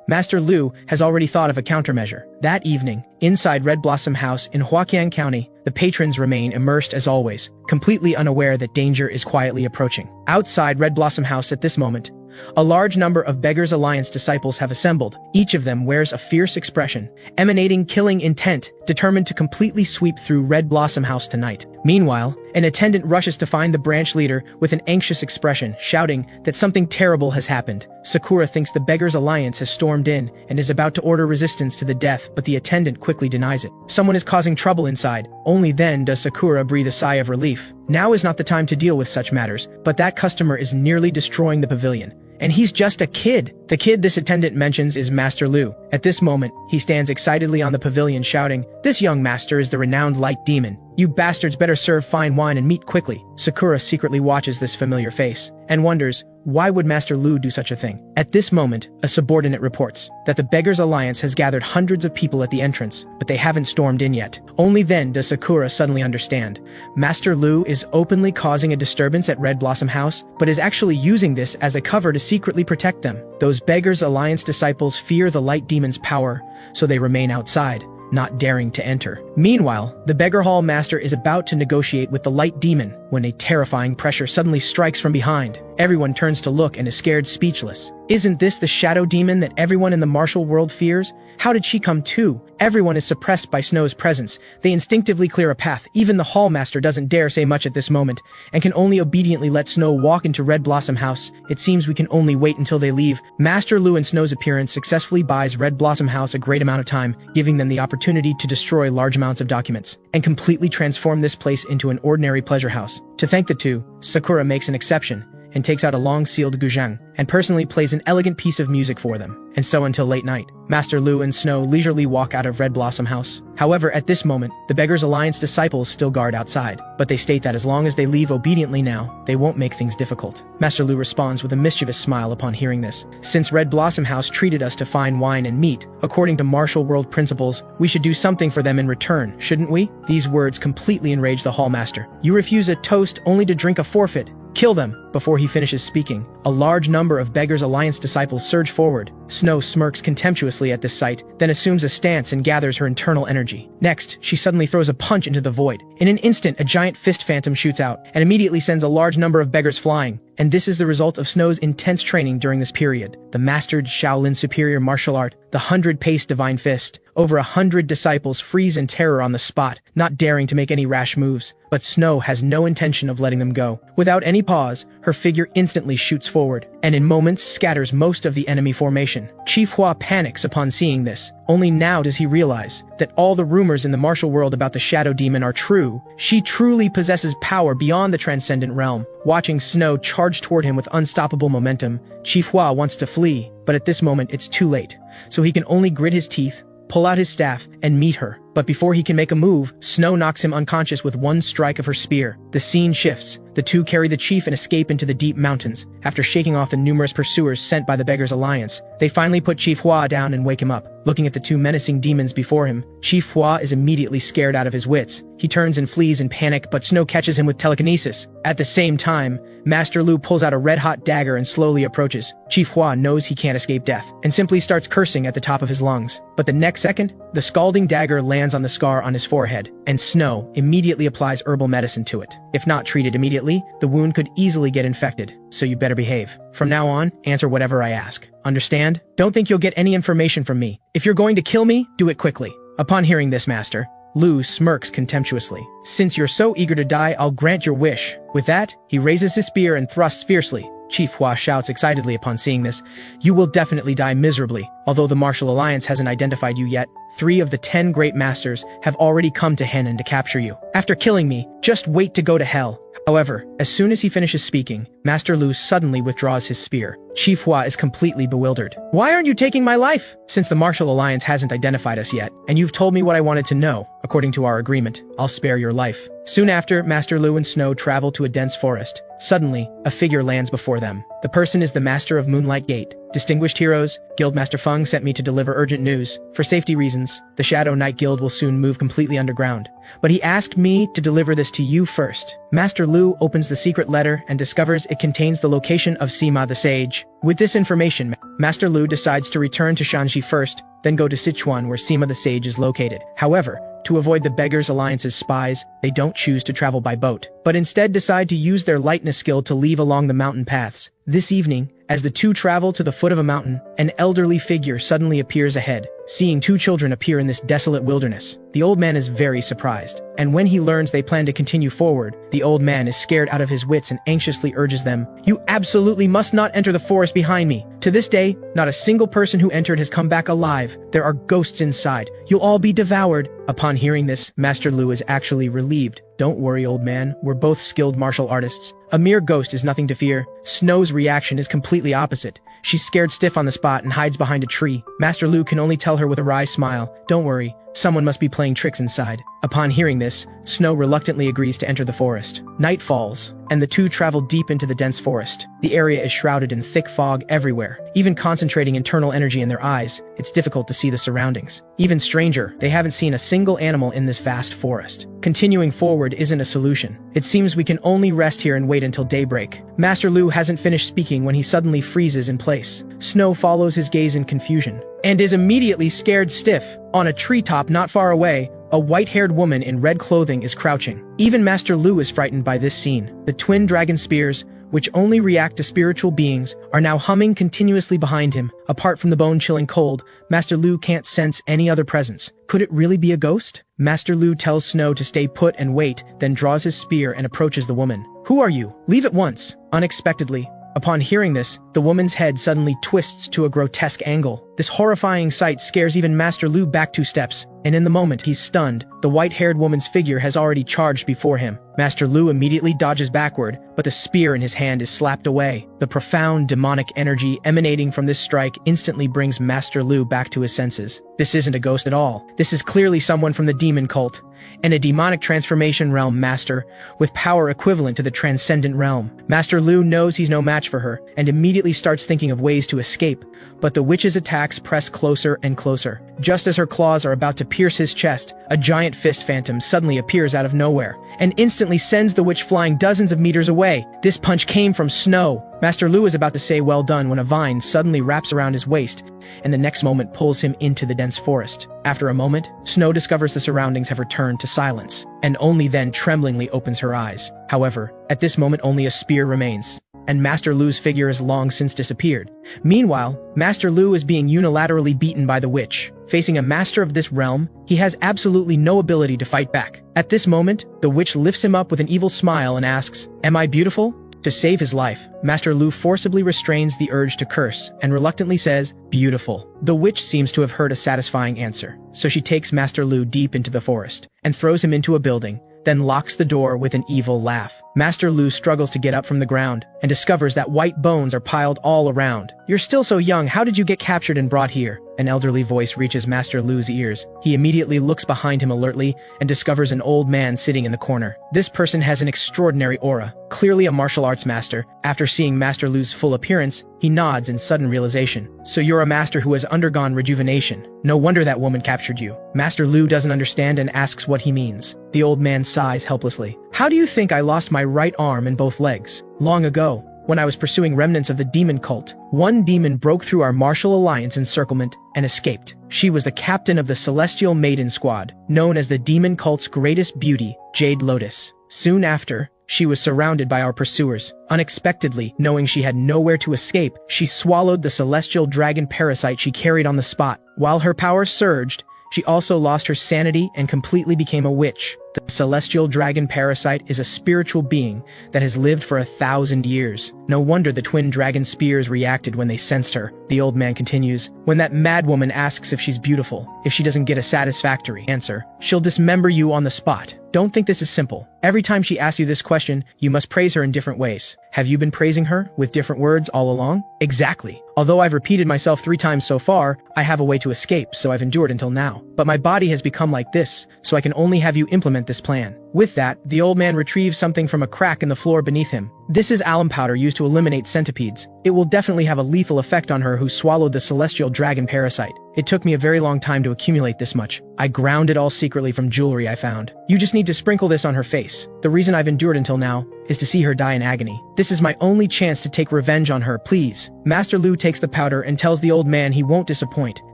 Master Lu has already thought of a countermeasure. That evening, inside Red Blossom House in Huaqiang County, the patrons remain immersed as always, completely unaware that danger is quietly approaching. Outside Red Blossom House at this moment, a large number of Beggars Alliance disciples have assembled. Each of them wears a fierce expression, emanating killing intent, determined to completely sweep through Red Blossom House tonight. Meanwhile, an attendant rushes to find the branch leader with an anxious expression, shouting that something terrible has happened. Sakura thinks the Beggars Alliance has stormed in and is about to order resistance to the death, but the attendant quickly denies it. Someone is causing trouble inside. Only then does Sakura breathe a sigh of relief. Now is not the time to deal with such matters, but that customer is nearly destroying the pavilion. And he's just a kid. The kid this attendant mentions is Master Lu. At this moment, he stands excitedly on the pavilion shouting, "This young master is the renowned light demon. You bastards better serve fine wine and meat quickly." Sakura secretly watches this familiar face and wonders, why would Master Lu do such a thing? At this moment, a subordinate reports that the Beggars Alliance has gathered hundreds of people at the entrance, but they haven't stormed in yet. Only then does Sakura suddenly understand. Master Lu is openly causing a disturbance at Red Blossom House, but is actually using this as a cover to secretly protect them. Those Beggars Alliance disciples fear the light demon's power, so they remain outside, not daring to enter. Meanwhile, the Beggar Hall Master is about to negotiate with the light demon when a terrifying pressure suddenly strikes from behind. Everyone turns to look and is scared speechless. Isn't this the shadow demon that everyone in the martial world fears? How did she come too? Everyone is suppressed by Snow's presence. They instinctively clear a path. Even the hall master doesn't dare say much at this moment, and can only obediently let Snow walk into Red Blossom House. It seems we can only wait until they leave. Master Lu and Snow's appearance successfully buys Red Blossom House a great amount of time, giving them the opportunity to destroy large amounts of documents, and completely transform this place into an ordinary pleasure house. To thank the two, Sakura makes an exception, and takes out a long-sealed guzheng, and personally plays an elegant piece of music for them. And so until late night, Master Lu and Snow leisurely walk out of Red Blossom House. However, at this moment, the Beggars Alliance disciples still guard outside, but they state that as long as they leave obediently now, they won't make things difficult. Master Lu responds with a mischievous smile upon hearing this. Since Red Blossom House treated us to fine wine and meat, according to martial world principles, we should do something for them in return, shouldn't we? These words completely enrage the hall master. You refuse a toast only to drink a forfeit. Kill them! Before he finishes speaking, a large number of Beggars Alliance disciples surge forward. Snow smirks contemptuously at this sight, then assumes a stance and gathers her internal energy. Next, she suddenly throws a punch into the void. In an instant, a giant fist phantom shoots out, and immediately sends a large number of beggars flying. And this is the result of Snow's intense training during this period. The mastered Shaolin superior martial art, the 100-pace divine fist. Over 100 disciples freeze in terror on the spot, not daring to make any rash moves. But Snow has no intention of letting them go. Without any pause, her figure instantly shoots forward, and in moments scatters most of the enemy formation. Chief Hua panics upon seeing this. Only now does he realize that all the rumors in the martial world about the Shadow Demon are true. She truly possesses power beyond the transcendent realm. Watching Snow charge toward him with unstoppable momentum, Chief Hua wants to flee, but at this moment it's too late. So he can only grit his teeth, pull out his staff, and meet her. But before he can make a move, Snow knocks him unconscious with one strike of her spear. The scene shifts. The two carry the chief and escape into the deep mountains. After shaking off the numerous pursuers sent by the Beggars Alliance, they finally put Chief Hua down and wake him up. Looking at the two menacing demons before him, Chief Hua is immediately scared out of his wits. He turns and flees in panic, but Snow catches him with telekinesis. At the same time, Master Lu pulls out a red-hot dagger and slowly approaches. Chief Hua knows he can't escape death, and simply starts cursing at the top of his lungs. But the next second, the scalding dagger lands on the scar on his forehead, and Snow immediately applies herbal medicine to it. If not treated immediately, the wound could easily get infected, so you better behave. From now on, answer whatever I ask. Understand? Don't think you'll get any information from me. If you're going to kill me, do it quickly. Upon hearing this, Master Lu smirks contemptuously. Since you're so eager to die, I'll grant your wish. With that, he raises his spear and thrusts fiercely. Chief Hua shouts excitedly upon seeing this. You will definitely die miserably. Although the Martial Alliance hasn't identified you yet, 3 of the 10 great masters have already come to Henan to capture you. After killing me, just wait to go to hell. However, as soon as he finishes speaking, Master Lu suddenly withdraws his spear. Chief Hua is completely bewildered. Why aren't you taking my life? Since the Martial Alliance hasn't identified us yet, and you've told me what I wanted to know, according to our agreement, I'll spare your life. Soon after, Master Lu and Snow travel to a dense forest. Suddenly, a figure lands before them. The person is the Master of Moonlight Gate. Distinguished heroes, Guildmaster Feng sent me to deliver urgent news. For safety reasons, the Shadow Knight Guild will soon move completely underground. But he asked me to deliver this to you first. Master Lu opens the secret letter and discovers it contains the location of Sima the Sage. With this information, Master Lu decides to return to Shanxi first, then go to Sichuan where Sima the Sage is located. However, to avoid the Beggars Alliance's spies, they don't choose to travel by boat, but instead decide to use their lightness skill to leave along the mountain paths. This evening, as the two travel to the foot of a mountain, an elderly figure suddenly appears ahead. Seeing two children appear in this desolate wilderness, the old man is very surprised. And when he learns they plan to continue forward, the old man is scared out of his wits and anxiously urges them, "You absolutely must not enter the forest behind me." To this day, not a single person who entered has come back alive. There are ghosts inside. You'll all be devoured. Upon hearing this, Master Lu is actually relieved. Don't worry, old man. We're both skilled martial artists. A mere ghost is nothing to fear. Snow's reaction is completely opposite. She's scared stiff on the spot and hides behind a tree. Master Lu can only tell her with a wry smile, "Don't worry. Someone must be playing tricks inside." Upon hearing this, Snow reluctantly agrees to enter the forest. Night falls, and the two travel deep into the dense forest. The area is shrouded in thick fog everywhere. Even concentrating internal energy in their eyes, it's difficult to see the surroundings. Even stranger, they haven't seen a single animal in this vast forest. Continuing forward isn't a solution. It seems we can only rest here and wait until daybreak. Master Lu hasn't finished speaking when he suddenly freezes in place. Snow follows his gaze in confusion, and is immediately scared stiff. On a treetop not far away, a white-haired woman in red clothing is crouching. Even Master Lu is frightened by this scene. The twin dragon spears, which only react to spiritual beings, are now humming continuously behind him. Apart from the bone-chilling cold, Master Lu can't sense any other presence. Could it really be a ghost? Master Lu tells Snow to stay put and wait, then draws his spear and approaches the woman. "Who are you? Leave at once." Unexpectedly, upon hearing this, the woman's head suddenly twists to a grotesque angle. This horrifying sight scares even Master Lu back 2 steps, and in the moment he's stunned, the white-haired woman's figure has already charged before him. Master Lu immediately dodges backward, but the spear in his hand is slapped away. The profound demonic energy emanating from this strike instantly brings Master Lu back to his senses. This isn't a ghost at all. This is clearly someone from the demon cult, and a demonic transformation realm master, with power equivalent to the transcendent realm. Master Lu knows he's no match for her, and immediately starts thinking of ways to escape, but the witch's attacks press closer and closer. Just as her claws are about to pierce his chest, a giant fist phantom suddenly appears out of nowhere, and instantly sends the witch flying dozens of meters away. This punch came from Snow. Master Lu is about to say well done when a vine suddenly wraps around his waist, and the next moment pulls him into the dense forest. After a moment, Snow discovers the surroundings have returned to silence, and only then tremblingly opens her eyes. However, at this moment only a spear remains, and Master Lu's figure has long since disappeared. Meanwhile, Master Lu is being unilaterally beaten by the witch. Facing a master of this realm, he has absolutely no ability to fight back. At this moment, the witch lifts him up with an evil smile and asks, "Am I beautiful?" To save his life, Master Lu forcibly restrains the urge to curse and reluctantly says, "Beautiful." The witch seems to have heard a satisfying answer, so she takes Master Lu deep into the forest and throws him into a building, then locks the door with an evil laugh. Master Lu struggles to get up from the ground and discovers that white bones are piled all around. "You're still so young, how did you get captured and brought here?" An elderly voice reaches Master Lu's ears. He immediately looks behind him alertly and discovers an old man sitting in the corner. This person has an extraordinary aura, clearly a martial arts master. After seeing Master Lu's full appearance, he nods in sudden realization. "So you're a master who has undergone rejuvenation. No wonder that woman captured you." Master Lu doesn't understand and asks what he means. The old man sighs helplessly. "How do you think I lost my right arm and both legs? Long ago, when I was pursuing remnants of the demon cult, one demon broke through our martial alliance encirclement and escaped. She was the captain of the Celestial Maiden Squad, known as the demon cult's greatest beauty, Jade Lotus. Soon after, she was surrounded by our pursuers. Unexpectedly, knowing she had nowhere to escape, she swallowed the celestial dragon parasite she carried on the spot. While her power surged, she also lost her sanity and completely became a witch. The celestial dragon parasite is a spiritual being that has lived for 1,000 years. No wonder the twin dragon spears reacted when they sensed her. The old man continues, "When that madwoman asks if she's beautiful, if she doesn't get a satisfactory answer, she'll dismember you on the spot. Don't think this is simple. Every time she asks you this question, you must praise her in different ways. Have you been praising her with different words all along? Exactly. Although I've repeated myself 3 times so far, I have a way to escape, so I've endured until now. But my body has become like this, so I can only have you implement this plan. With that, the old man retrieves something from a crack in the floor beneath him. This is alum powder used to eliminate centipedes. It will definitely have a lethal effect on her who swallowed the celestial dragon parasite. It took me a very long time to accumulate this much. I ground it all secretly from jewelry I found. You just need to sprinkle this on her face. The reason I've endured until now is to see her die in agony. This is my only chance to take revenge on her, please. Master Lu takes the powder and tells the old man he won't disappoint,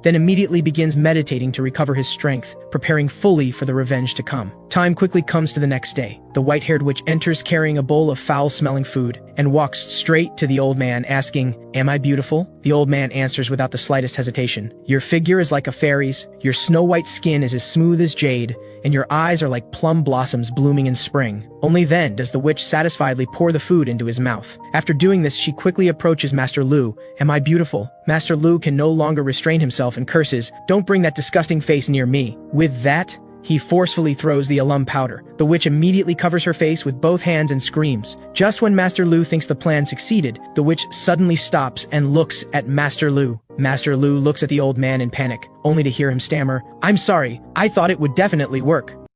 then immediately begins meditating to recover his strength, preparing fully for the revenge to come. Time quickly comes to the next day. The white-haired witch enters carrying a bowl of foul-smelling food and walks straight to the old man asking, "Am I beautiful?" The old man answers without the slightest hesitation. "Your figure is like a fairy's, your snow-white skin is as smooth as jade, and your eyes are like plum blossoms blooming in spring." Only then does the witch satisfiedly pour the food into his mouth. After doing this, she quickly approaches Master Lu. "Am I beautiful?" Master Lu can no longer restrain himself and curses, "Don't bring that disgusting face near me." With that, he forcefully throws the alum powder. The witch immediately covers her face with both hands and screams. Just when Master Lu thinks the plan succeeded, the witch suddenly stops and looks at Master Lu. Master Lu looks at the old man in panic, only to hear him stammer, "I'm sorry, I thought it would definitely work."